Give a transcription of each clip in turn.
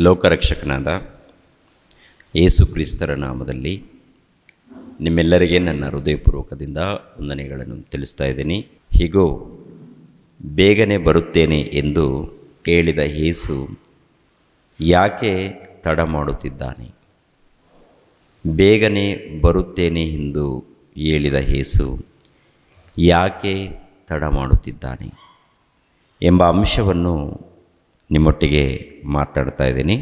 ಲೋಕರಕ್ಷಕನಾದ ಯೇಸು ಕ್ರಿಸ್ತರ ನಾಮದಲ್ಲಿ ನಿಮ್ಮೆಲ್ಲರಿಗೆ ನನ್ನ ಹೃದಯಪೂರ್ವಕದಿಂದ ವಂದನೆಗಳನ್ನು ತಿಳಿಸ್ತಾ ಇದ್ದೀನಿ. ಹೀಗೋ ಬೇಗನೆ ಬರುತ್ತೇನೆ ಎಂದು ಹೇಳಿದ ಯೇಸು ಯಾಕೆ ತಡ ಮಾಡುತ್ತಿದ್ದಾನೆ? ಬೇಗನೆ ಬರುತ್ತೇನೆ ಎಂದು ಹೇಳಿದ ಯೇಸು ಯಾಕೆ ತಡ ಮಾಡುತ್ತಿದ್ದಾನೆ ಎಂಬ ಅಂಶವನ್ನು ನಿಮ್ಮೊಟ್ಟಿಗೆ ಮಾತಾಡ್ತಾ ಇದ್ದೀನಿ.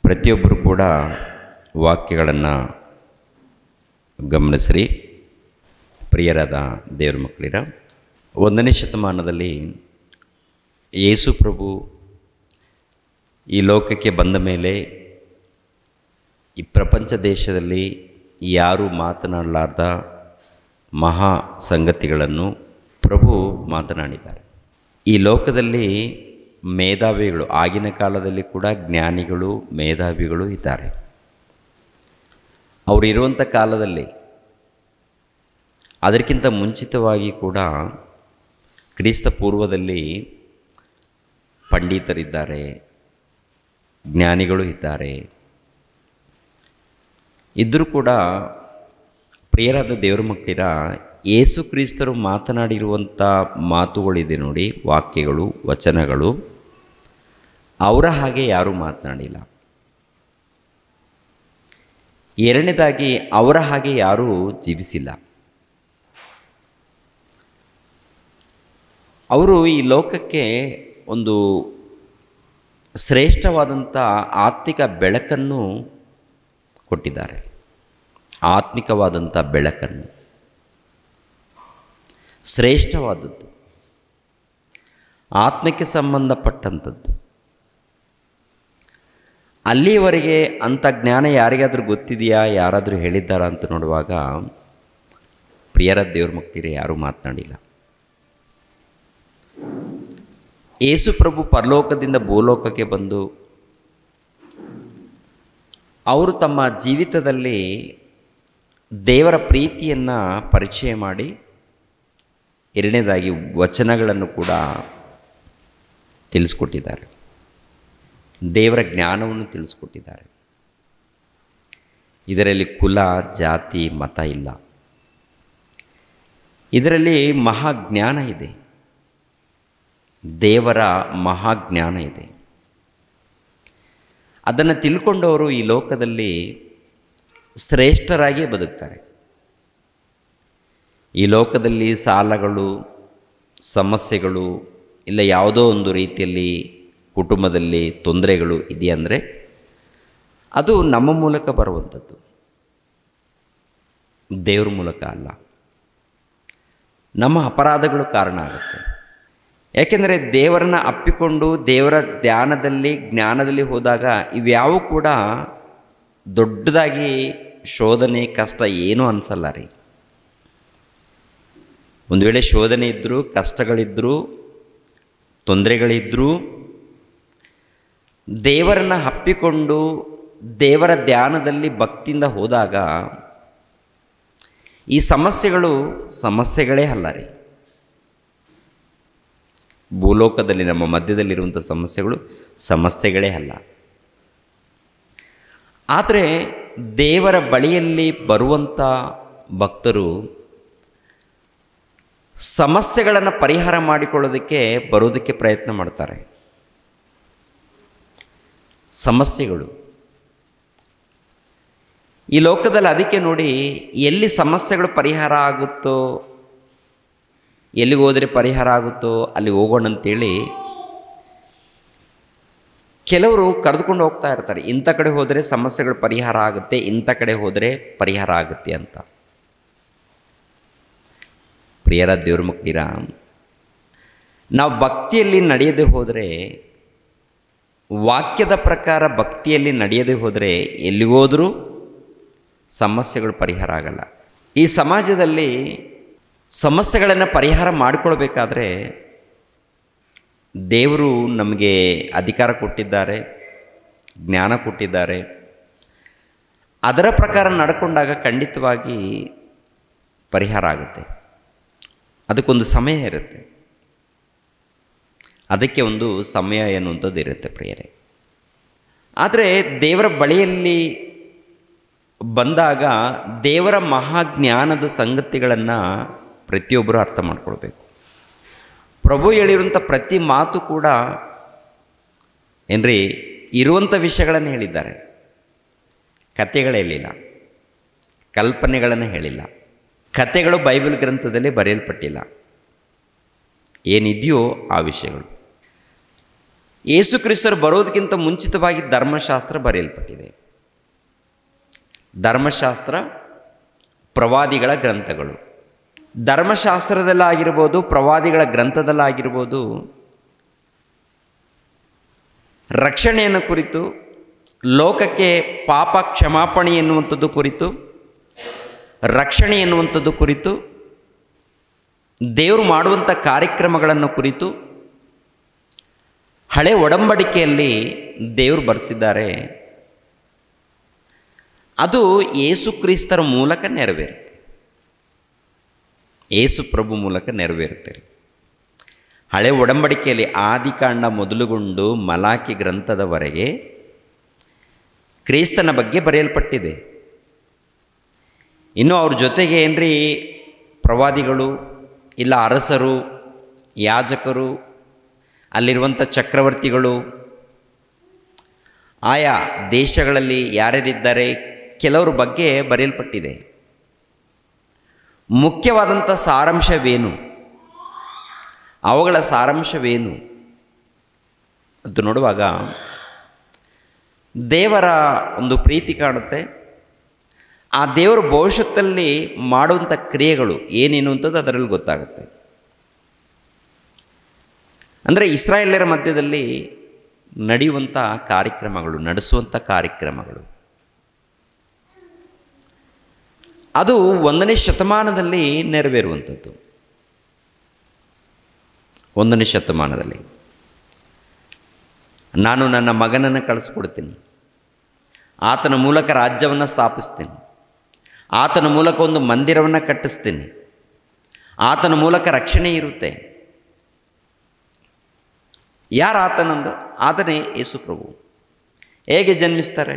ಪ್ರತಿಯೊಬ್ಬರು ಕೂಡ ವಾಕ್ಯಗಳನ್ನು ಗಮನಿಸ್ರಿ. ಪ್ರಿಯರಾದ ದೇವರ ಮಕ್ಕಳಿರ, 1ನೇ ಶತಮಾನದಲ್ಲಿ ಯೇಸು ಪ್ರಭು ಈ ಲೋಕಕ್ಕೆ ಬಂದ ಮೇಲೆ ಈ ಪ್ರಪಂಚ ದೇಶದಲ್ಲಿ ಯಾರೂ ಮಾತನಾಡಲಾರ್ದ ಮಹಾ ಸಂಗತಿಗಳನ್ನು ಪ್ರಭು ಮಾತನಾಡಿದ್ದಾರೆ. ಈ ಲೋಕದಲ್ಲಿ ಮೇಧಾವಿಗಳು, ಆಗಿನ ಕಾಲದಲ್ಲಿ ಕೂಡ ಜ್ಞಾನಿಗಳು ಮೇಧಾವಿಗಳು ಇದ್ದಾರೆ. ಅವರು ಇರುವಂಥ ಕಾಲದಲ್ಲಿ ಅದಕ್ಕಿಂತ ಮುಂಚಿತವಾಗಿ ಕೂಡ ಕ್ರಿಸ್ತ ಪೂರ್ವದಲ್ಲಿ ಪಂಡಿತರಿದ್ದಾರೆ, ಜ್ಞಾನಿಗಳು ಇದ್ದಾರೆ. ಇದ್ದರೂ ಕೂಡ ಪ್ರಿಯರಾದ ದೇವರ ಮಕ್ಕಳಿರ, ಯೇಸು ಕ್ರಿಸ್ತರು ಮಾತನಾಡಿರುವಂಥ ಮಾತುಗಳಿದೆ ನೋಡಿ, ವಾಕ್ಯಗಳು, ವಚನಗಳು, ಅವರ ಹಾಗೆ ಯಾರೂ ಮಾತನಾಡಿಲ್ಲ. ಎರಡನೇದಾಗಿ, ಅವರ ಹಾಗೆ ಯಾರೂ ಜೀವಿಸಿಲ್ಲ. ಅವರು ಈ ಲೋಕಕ್ಕೆ ಒಂದು ಶ್ರೇಷ್ಠವಾದಂಥ ಆತ್ಮಿಕ ಬೆಳಕನ್ನು ಕೊಟ್ಟಿದ್ದಾರೆ. ಆತ್ಮಿಕವಾದಂಥ ಬೆಳಕನ್ನು, ಶ್ರೇಷ್ಠವಾದದ್ದು, ಆತ್ಮಕ್ಕೆ ಸಂಬಂಧಪಟ್ಟಂಥದ್ದು. ಅಲ್ಲಿಯವರೆಗೆ ಅಂಥ ಜ್ಞಾನ ಯಾರಿಗಾದರೂ ಗೊತ್ತಿದೆಯಾ, ಯಾರಾದರೂ ಹೇಳಿದ್ದಾರಾ ಅಂತ ನೋಡುವಾಗ ಪ್ರಿಯರ ದೇವ್ರ ಮಕ್ಕಳಿಗೆ ಯಾರೂ ಮಾತನಾಡಿಲ್ಲ. ಯೇಸು ಪ್ರಭು ಪರಲೋಕದಿಂದ ಭೂಲೋಕಕ್ಕೆ ಬಂದು ಅವರು ತಮ್ಮ ಜೀವಿತದಲ್ಲಿ ದೇವರ ಪ್ರೀತಿಯನ್ನು ಪರಿಚಯ ಮಾಡಿ, ಎರಡನೇದಾಗಿ ವಚನಗಳನ್ನು ಕೂಡ ತಿಳಿಸ್ಕೊಟ್ಟಿದ್ದಾರೆ, ದೇವರ ಜ್ಞಾನವನ್ನು ತಿಳಿಸ್ಕೊಟ್ಟಿದ್ದಾರೆ. ಇದರಲ್ಲಿ ಕುಲ, ಜಾತಿ, ಮತ ಇಲ್ಲ. ಇದರಲ್ಲಿ ಮಹಾಜ್ಞಾನ ಇದೆ, ದೇವರ ಮಹಾಜ್ಞಾನ ಇದೆ. ಅದನ್ನು ತಿಳ್ಕೊಂಡವರು ಈ ಲೋಕದಲ್ಲಿ ಶ್ರೇಷ್ಠರಾಗಿಯೇ ಬದುಕ್ತಾರೆ. ಈ ಲೋಕದಲ್ಲಿ ಸಾಲಗಳು, ಸಮಸ್ಯೆಗಳು, ಇಲ್ಲ ಯಾವುದೋ ಒಂದು ರೀತಿಯಲ್ಲಿ ಕುಟುಂಬದಲ್ಲಿ ತೊಂದರೆಗಳು ಇದೆಯಂದರೆ ಅದು ನಮ್ಮ ಮೂಲಕ ಬರುವಂಥದ್ದು, ದೇವ್ರ ಮೂಲಕ ಅಲ್ಲ. ನಮ್ಮ ಅಪರಾಧಗಳು ಕಾರಣ ಆಗುತ್ತೆ. ಯಾಕೆಂದರೆ ದೇವರನ್ನು ಅಪ್ಪಿಕೊಂಡು ದೇವರ ಧ್ಯಾನದಲ್ಲಿ, ಜ್ಞಾನದಲ್ಲಿ ಹೋದಾಗ ಇವ್ಯಾವು ಕೂಡ ದೊಡ್ಡದಾಗಿ ಶೋಧನೆ, ಕಷ್ಟ ಏನೂ ಅನಿಸಲ್ಲ ರೀ. ಒಂದು ವೇಳೆ ಶೋಧನೆ ಇದ್ದರೂ, ಕಷ್ಟಗಳಿದ್ದರೂ, ತೊಂದರೆಗಳಿದ್ದರೂ ದೇವರನ್ನು ಅಪ್ಪಿಕೊಂಡು ದೇವರ ಧ್ಯಾನದಲ್ಲಿ ಭಕ್ತಿಯಿಂದ ಹೋದಾಗ ಈ ಸಮಸ್ಯೆಗಳು ಸಮಸ್ಯೆಗಳೇ ಅಲ್ಲ ರೀ. ಭೂಲೋಕದಲ್ಲಿ ನಮ್ಮ ಮಧ್ಯದಲ್ಲಿರುವಂಥ ಸಮಸ್ಯೆಗಳು ಸಮಸ್ಯೆಗಳೇ ಅಲ್ಲ. ಆದರೆ ದೇವರ ಬಳಿಯಲ್ಲಿ ಬರುವಂಥ ಭಕ್ತರು ಸಮಸ್ಯೆಗಳನ್ನು ಪರಿಹಾರ ಮಾಡಿಕೊಳ್ಳೋದಕ್ಕೆ ಬರೋದಕ್ಕೆ ಪ್ರಯತ್ನ ಮಾಡ್ತಾರೆ. ಸಮಸ್ಯೆಗಳು ಈ ಲೋಕದಲ್ಲಿ, ಅದಕ್ಕೆ ನೋಡಿ, ಎಲ್ಲಿ ಸಮಸ್ಯೆಗಳು ಪರಿಹಾರ ಆಗುತ್ತೋ, ಎಲ್ಲಿಗೆ ಹೋದರೆ ಪರಿಹಾರ ಆಗುತ್ತೋ ಅಲ್ಲಿಗೆ ಹೋಗೋಣ ಅಂತೇಳಿ ಕೆಲವರು ಕರೆದುಕೊಂಡು ಹೋಗ್ತಾ ಇರ್ತಾರೆ. ಇಂಥ ಕಡೆ ಹೋದರೆ ಸಮಸ್ಯೆಗಳು ಪರಿಹಾರ ಆಗುತ್ತೆ, ಇಂಥ ಕಡೆ ಹೋದರೆ ಪರಿಹಾರ ಆಗುತ್ತೆ ಅಂತ. ಪ್ರಿಯರ ದೇವ್ರ ಮಕ್ಕಳಿರ, ನಾವು ಭಕ್ತಿಯಲ್ಲಿ ನಡೆಯದೆ ಹೋದರೆ, ವಾಕ್ಯದ ಪ್ರಕಾರ ಭಕ್ತಿಯಲ್ಲಿ ನಡೆಯದೆ ಹೋದರೆ ಎಲ್ಲಿಗೋದರೂ ಸಮಸ್ಯೆಗಳು ಪರಿಹಾರ ಆಗಲ್ಲ. ಈ ಸಮಾಜದಲ್ಲಿ ಸಮಸ್ಯೆಗಳನ್ನು ಪರಿಹಾರ ಮಾಡಿಕೊಳ್ಬೇಕಾದ್ರೆ ದೇವರು ನಮಗೆ ಅಧಿಕಾರ ಕೊಟ್ಟಿದ್ದಾರೆ, ಜ್ಞಾನ ಕೊಟ್ಟಿದ್ದಾರೆ. ಅದರ ಪ್ರಕಾರ ನಡ್ಕೊಂಡಾಗ ಖಂಡಿತವಾಗಿ ಪರಿಹಾರ ಆಗುತ್ತೆ. ಅದಕ್ಕೊಂದು ಸಮಯ ಇರುತ್ತೆ. ಅದಕ್ಕೆ ಒಂದು ಸಮಯ ಎನ್ನುವಂಥದ್ದು ಇರುತ್ತೆ ಪ್ರಿಯರೇ. ಆದರೆ ದೇವರ ಬಳಿಯಲ್ಲಿ ಬಂದಾಗ ದೇವರ ಮಹಾಜ್ಞಾನದ ಸಂಗತಿಗಳನ್ನು ಪ್ರತಿಯೊಬ್ಬರೂ ಅರ್ಥ ಮಾಡ್ಕೊಳ್ಬೇಕು. ಪ್ರಭು ಹೇಳಿರುವಂಥ ಪ್ರತಿ ಮಾತು ಕೂಡ ಏನ್ರಿ ಇರುವಂಥ ವಿಷಯಗಳನ್ನು ಹೇಳಿದ್ದಾರೆ. ಕಥೆಗಳು ಹೇಳಿಲ್ಲ, ಕಲ್ಪನೆಗಳನ್ನು ಹೇಳಿಲ್ಲ. ಕಥೆಗಳು ಬೈಬಲ್ ಗ್ರಂಥದಲ್ಲಿ ಬರೆಯಲ್ಪಟ್ಟಿಲ್ಲ. ಏನಿದೆಯೋ ಆ ವಿಷಯಗಳು. ಯೇಸು ಕ್ರಿಸ್ತರು ಬರೋದಕ್ಕಿಂತ ಮುಂಚಿತವಾಗಿ ಧರ್ಮಶಾಸ್ತ್ರ ಬರೆಯಲ್ಪಟ್ಟಿದೆ. ಧರ್ಮಶಾಸ್ತ್ರ ಪ್ರವಾದಿಗಳ ಗ್ರಂಥಗಳು. ಧರ್ಮಶಾಸ್ತ್ರದಲ್ಲಾಗಿರ್ಬೋದು, ಪ್ರವಾದಿಗಳ ಗ್ರಂಥದಲ್ಲಾಗಿರ್ಬೋದು, ರಕ್ಷಣೆಯನ್ನು ಕುರಿತು, ಲೋಕಕ್ಕೆ ಪಾಪ ಕ್ಷಮಾಪಣೆ ಎನ್ನುವಂಥದ್ದು ಕುರಿತು, ರಕ್ಷಣೆ ಎನ್ನುವಂಥದ್ದು ಕುರಿತು, ದೇವರು ಮಾಡುವಂಥ ಕಾರ್ಯಕ್ರಮಗಳನ್ನು ಕುರಿತು ಹಳೆ ಒಡಂಬಡಿಕೆಯಲ್ಲಿ ದೇವರು ಬರೆಸಿದ್ದಾರೆ. ಅದು ಯೇಸು ಕ್ರಿಸ್ತರ ಮೂಲಕ ನೆರವೇರುತ್ತೆ. ಯೇಸು ಪ್ರಭು ಮೂಲಕ ನೆರವೇರುತ್ತೆ. ಹಳೆ ಒಡಂಬಡಿಕೆಯಲ್ಲಿ ಆದಿಕಾಂಡ ಮೊದಲುಗೊಂಡು ಮಲಾಕಿ ಗ್ರಂಥದವರೆಗೆ ಕ್ರಿಸ್ತನ ಬಗ್ಗೆ ಬರೆಯಲ್ಪಟ್ಟಿದೆ. ಇನ್ನು ಅವ್ರ ಜೊತೆಗೆ ಏನ್ರಿ ಪ್ರವಾದಿಗಳು, ಇಲ್ಲ ಅರಸರು, ಯಾಜಕರು, ಅಲ್ಲಿರುವಂಥ ಚಕ್ರವರ್ತಿಗಳು, ಆಯಾ ದೇಶಗಳಲ್ಲಿ ಯಾರ್ಯಾರಿದ್ದಾರೆ ಕೆಲವ್ರ ಬಗ್ಗೆ ಬರೆಯಲ್ಪಟ್ಟಿದೆ. ಮುಖ್ಯವಾದಂಥ ಸಾರಾಂಶವೇನು, ಅವುಗಳ ಸಾರಾಂಶವೇನು ಅದು ನೋಡುವಾಗ ದೇವರ ಒಂದು ಪ್ರೀತಿ ಕಾಣುತ್ತೆ. ಆ ದೇವರ ಭವಿಷ್ಯದಲ್ಲಿ ಮಾಡುವಂಥ ಕ್ರಿಯೆಗಳು ಏನೇನು ಅಂತದ್ದು ಅದರಲ್ಲಿ ಗೊತ್ತಾಗುತ್ತೆ. ಅಂದರೆ ಇಸ್ರಾಯೇಲ್ಯರ ಮಧ್ಯದಲ್ಲಿ ನಡೆಯುವಂಥ ಕಾರ್ಯಕ್ರಮಗಳು, ನಡೆಸುವಂಥ ಕಾರ್ಯಕ್ರಮಗಳು, ಅದು 1ನೇ ಶತಮಾನದಲ್ಲಿ ನೆರವೇರುವಂಥದ್ದು. 1ನೇ ಶತಮಾನದಲ್ಲಿ ನಾನು ನನ್ನ ಮಗನನ್ನು ಕಳಿಸ್ಕೊಡ್ತೀನಿ, ಆತನ ಮೂಲಕ ರಾಜ್ಯವನ್ನು ಸ್ಥಾಪಿಸ್ತೀನಿ, ಆತನ ಮೂಲಕ ಒಂದು ಮಂದಿರವನ್ನು ಕಟ್ಟಿಸ್ತೀನಿ, ಆತನ ಮೂಲಕ ರಕ್ಷಣೆ ಇರುತ್ತೆ. ಯಾರು ಆತನಂದು? ಆತನೇ ಯೇಸು ಪ್ರಭು. ಹೇಗೆ ಜನ್ಮಿಸ್ತಾರೆ?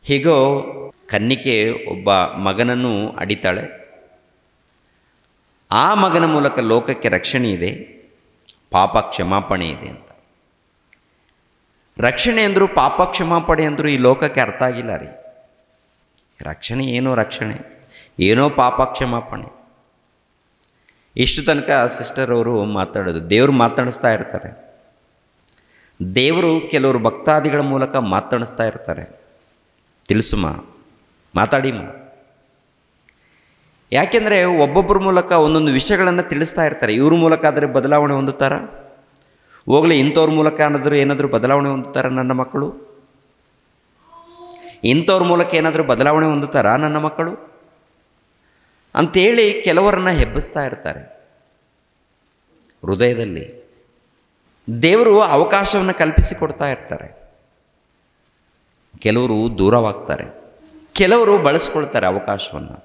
ಹೀಗೋ ಕನ್ನಿಕೆ ಒಬ್ಬ ಮಗನನ್ನು ಅಡಿತಾಳೆ. ಆ ಮಗನ ಮೂಲಕ ಲೋಕಕ್ಕೆ ರಕ್ಷಣೆ ಇದೆ, ಪಾಪ ಕ್ಷಮಾಪಣೆ ಇದೆ ಅಂತ. ರಕ್ಷಣೆ ಅಂದರು, ಪಾಪ ಕ್ಷಮಾಪಣೆ ಅಂದರು ಈ ಲೋಕಕ್ಕೆ ಅರ್ಥ ಆಗಿಲ್ಲ ರೀ. ರಕ್ಷಣೆ ಏನೋ ರಕ್ಷಣೆ, ಏನೋ ಪಾಪ ಕ್ಷಮಾಪಣೆ. ಇಷ್ಟು ತನಕ ಸಿಸ್ಟರ್ ಅವರು ಮಾತಾಡೋದು, ದೇವರು ಮಾತಾಡಿಸ್ತಾ ಇರ್ತಾರೆ. ದೇವರು ಕೆಲವರು ಭಕ್ತಾದಿಗಳ ಮೂಲಕ ಮಾತಾಡಿಸ್ತಾ ಇರ್ತಾರೆ. ತಿಳಿಸುಮ, ಮಾತಾಡಿಮ. ಯಾಕೆಂದರೆ ಒಬ್ಬೊಬ್ಬರ ಮೂಲಕ ಒಂದೊಂದು ವಿಷಯಗಳನ್ನು ತಿಳಿಸ್ತಾ ಇರ್ತಾರೆ. ಇವ್ರ ಮೂಲಕ ಆದರೆ ಬದಲಾವಣೆ ಹೊಂದುತ್ತಾರ, ಹೋಗಲಿ ಇಂಥವ್ರ ಮೂಲಕ ಏನಾದರೂ ಬದಲಾವಣೆ ಹೊಂದುತ್ತಾರ ನನ್ನ ಮಕ್ಕಳು, ಇಂಥವ್ರ ಮೂಲಕ ಏನಾದರೂ ಬದಲಾವಣೆ ಹೊಂದುತ್ತಾರಾ ನನ್ನ ಮಕ್ಕಳು ಅಂಥೇಳಿ ಕೆಲವರನ್ನು ಹೆಬ್ಬಿಸ್ತಾ ಇರ್ತಾರೆ. ಹೃದಯದಲ್ಲಿ ದೇವರು ಅವಕಾಶವನ್ನು ಕಲ್ಪಿಸಿಕೊಡ್ತಾ ಇರ್ತಾರೆ. ಕೆಲವರು ದೂರವಾಗ್ತಾರೆ, ಕೆಲವರು ಬಳಸ್ಕೊಳ್ತಾರೆ ಅವಕಾಶವನ್ನು.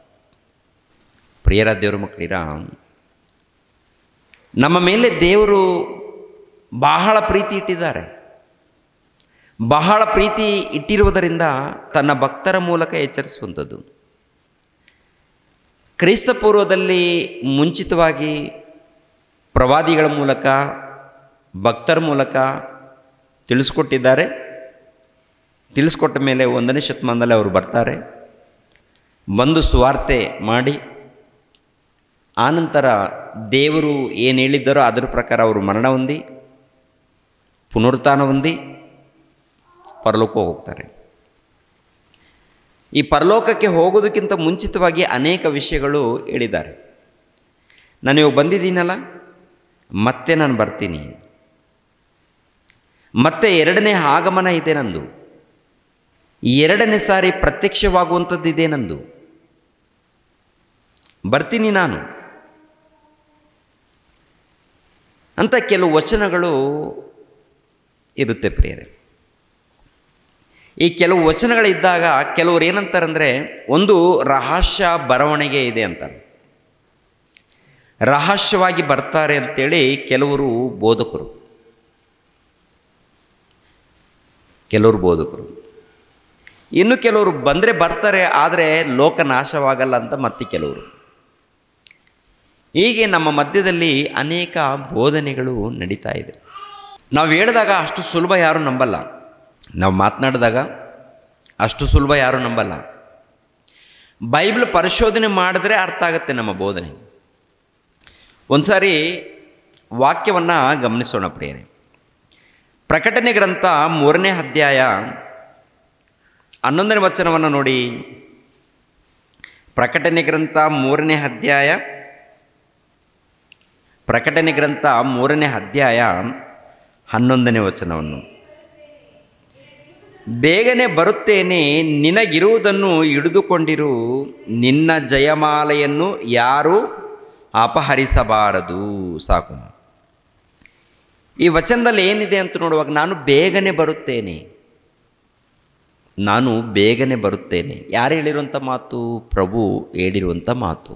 ಪ್ರಿಯರ ದೇವರ ಮಕ್ಕಳಿರ, ನಮ್ಮ ಮೇಲೆ ದೇವರು ಬಹಳ ಪ್ರೀತಿ ಇಟ್ಟಿದ್ದಾರೆ. ಬಹಳ ಪ್ರೀತಿ ಇಟ್ಟಿರುವುದರಿಂದ ತನ್ನ ಭಕ್ತರ ಮೂಲಕ ಎಚ್ಚರಿಸುವಂಥದ್ದು. ಕ್ರಿಸ್ತ ಪೂರ್ವದಲ್ಲಿ ಮುಂಚಿತವಾಗಿ ಪ್ರವಾದಿಗಳ ಮೂಲಕ, ಭಕ್ತರ ಮೂಲಕ ತಿಳಿಸ್ಕೊಟ್ಟಿದ್ದಾರೆ. ತಿಳಿಸ್ಕೊಟ್ಟ ಮೇಲೆ 1ನೇ ಶತಮಾನದಲ್ಲಿ ಅವರು ಬರ್ತಾರೆ, ಬಂದು ಸುವಾರ್ತೆ ಮಾಡಿ, ಆನಂತರ ದೇವರು ಏನು ಹೇಳಿದ್ದಾರೋ ಅದರ ಪ್ರಕಾರ ಅವರು ಮರಣ ಹೊಂದಿ, ಪುನರುತ್ಥಾನ ಹೊಂದಿ ಪರಲೋಕ ಹೋಗ್ತಾರೆ. ಈ ಪರಲೋಕಕ್ಕೆ ಹೋಗೋದಕ್ಕಿಂತ ಮುಂಚಿತವಾಗಿ ಅನೇಕ ವಿಷಯಗಳು ಹೇಳಿದ್ದಾರೆ. ನಾನು ಇವಾಗ ಬಂದಿದ್ದೀನಲ್ಲ, ಮತ್ತೆ ನಾನು ಬರ್ತೀನಿ, ಮತ್ತೆ 2ನೇ ಆಗಮನ ಇದೆ ನಂದು, 2ನೇ ಸಾರಿ ಪ್ರತ್ಯಕ್ಷವಾಗುವಂಥದ್ದು ಇದೆ ನಂದು, ಬರ್ತೀನಿ ನಾನು ಅಂತ ಕೆಲವು ವಚನಗಳು ಇರುತ್ತೆ ಪ್ರಿಯರೇ. ಈ ಕೆಲವು ವಚನಗಳಿದ್ದಾಗ ಕೆಲವರು ಏನಂತಾರಂದರೆ, ಒಂದು ರಹಸ್ಯ ಬರವಣಿಗೆ ಇದೆ ಅಂತಾರೆ, ರಹಸ್ಯವಾಗಿ ಬರ್ತಾರೆ ಅಂತೇಳಿ ಕೆಲವರು ಬೋಧಕರು. ಕೆಲವರು ಬೋಧಕರು, ಇನ್ನು ಕೆಲವರು ಬಂದರೆ ಬರ್ತಾರೆ, ಆದರೆ ಲೋಕ ನಾಶವಾಗಲ್ಲ ಅಂತ ಮತ್ತೆ ಕೆಲವರು. ಹೀಗೆ ನಮ್ಮ ಮಧ್ಯದಲ್ಲಿ ಅನೇಕ ಬೋಧನೆಗಳು ನಡೀತಾ ಇದೆ. ನಾವು ಹೇಳಿದಾಗ ಅಷ್ಟು ಸುಲಭ ಯಾರೂ ನಂಬಲ್ಲ, ನಾವು ಮಾತನಾಡಿದಾಗ ಅಷ್ಟು ಸುಲಭ ಯಾರೂ ನಂಬಲ್ಲ. ಬೈಬಲ್ ಪರಿಶೋಧನೆ ಮಾಡಿದ್ರೆ ಅರ್ಥ ಆಗುತ್ತೆ ನಮ್ಮ ಬೋಧನೆ. ಒಂದು ಸಾರಿ ವಾಕ್ಯವನ್ನು ಗಮನಿಸೋಣ ಪ್ರಿಯರೇ. ಪ್ರಕಟಣೆ ಗ್ರಂಥ 3ನೇ ಅಧ್ಯಾಯ 11ನೇ ವಚನವನ್ನು ನೋಡಿ. ಪ್ರಕಟಣೆ ಗ್ರಂಥ 3ನೇ ಅಧ್ಯಾಯ 11ನೇ ವಚನವನ್ನು. ಬೇಗನೆ ಬರುತ್ತೇನೆ, ನಿನಗಿರುವುದನ್ನು ಹಿಡಿದುಕೊಂಡಿರು, ನಿನ್ನ ಜಯಮಾಲೆಯನ್ನು ಯಾರೂ ಅಪಹರಿಸಬಾರದು. ಸಾಕು. ಈ ವಚನದಲ್ಲಿ ಏನಿದೆ ಅಂತ ನೋಡುವಾಗ, ನಾನು ಬೇಗನೆ ಬರುತ್ತೇನೆ, ನಾನು ಬೇಗನೆ ಬರುತ್ತೇನೆ. ಯಾರು ಹೇಳಿರುವಂಥ ಮಾತು? ಪ್ರಭು ಹೇಳಿರುವಂಥ ಮಾತು.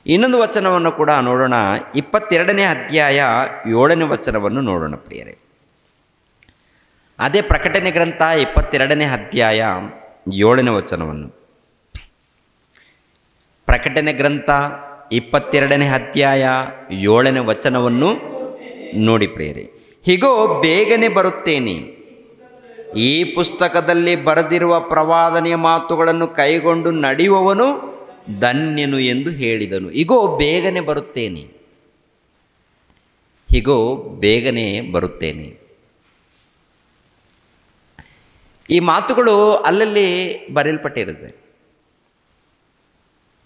ಇನ್ನೊಂದು ವಚನವನ್ನು ಕೂಡ ನೋಡೋಣ. 22ನೇ ಅಧ್ಯಾಯ 7ನೇ ವಚನವನ್ನು ನೋಡೋಣ ಪ್ರಿಯರೇ. ಅದೇ ಪ್ರಕಟಣೆ ಗ್ರಂಥ 22ನೇ ಅಧ್ಯಾಯ 7ನೇ ವಚನವನ್ನು. ಪ್ರಕಟಣೆ ಗ್ರಂಥ 22ನೇ ಅಧ್ಯಾಯ 7ನೇ ವಚನವನ್ನು ನೋಡಿ ಪ್ರಿಯರೇ. ಹೀಗೋ ಬೇಗನೆ ಬರುತ್ತೇನೆ, ಈ ಪುಸ್ತಕದಲ್ಲಿ ಬರೆದಿರುವ ಪ್ರವಾದನೆಯ ಮಾತುಗಳನ್ನು ಕೈಗೊಂಡು ನಡೆಯುವವನು ಧನ್ಯನು ಎಂದು ಹೇಳಿದನು. ಹೀಗೋ ಬೇಗನೆ ಬರುತ್ತೇನೆ, ಹೀಗೋ ಬೇಗನೆ ಬರುತ್ತೇನೆ. ಈ ಮಾತುಗಳು ಅಲ್ಲಲ್ಲಿ ಬರೆಯಲ್ಪಟ್ಟಿರುತ್ತೆ.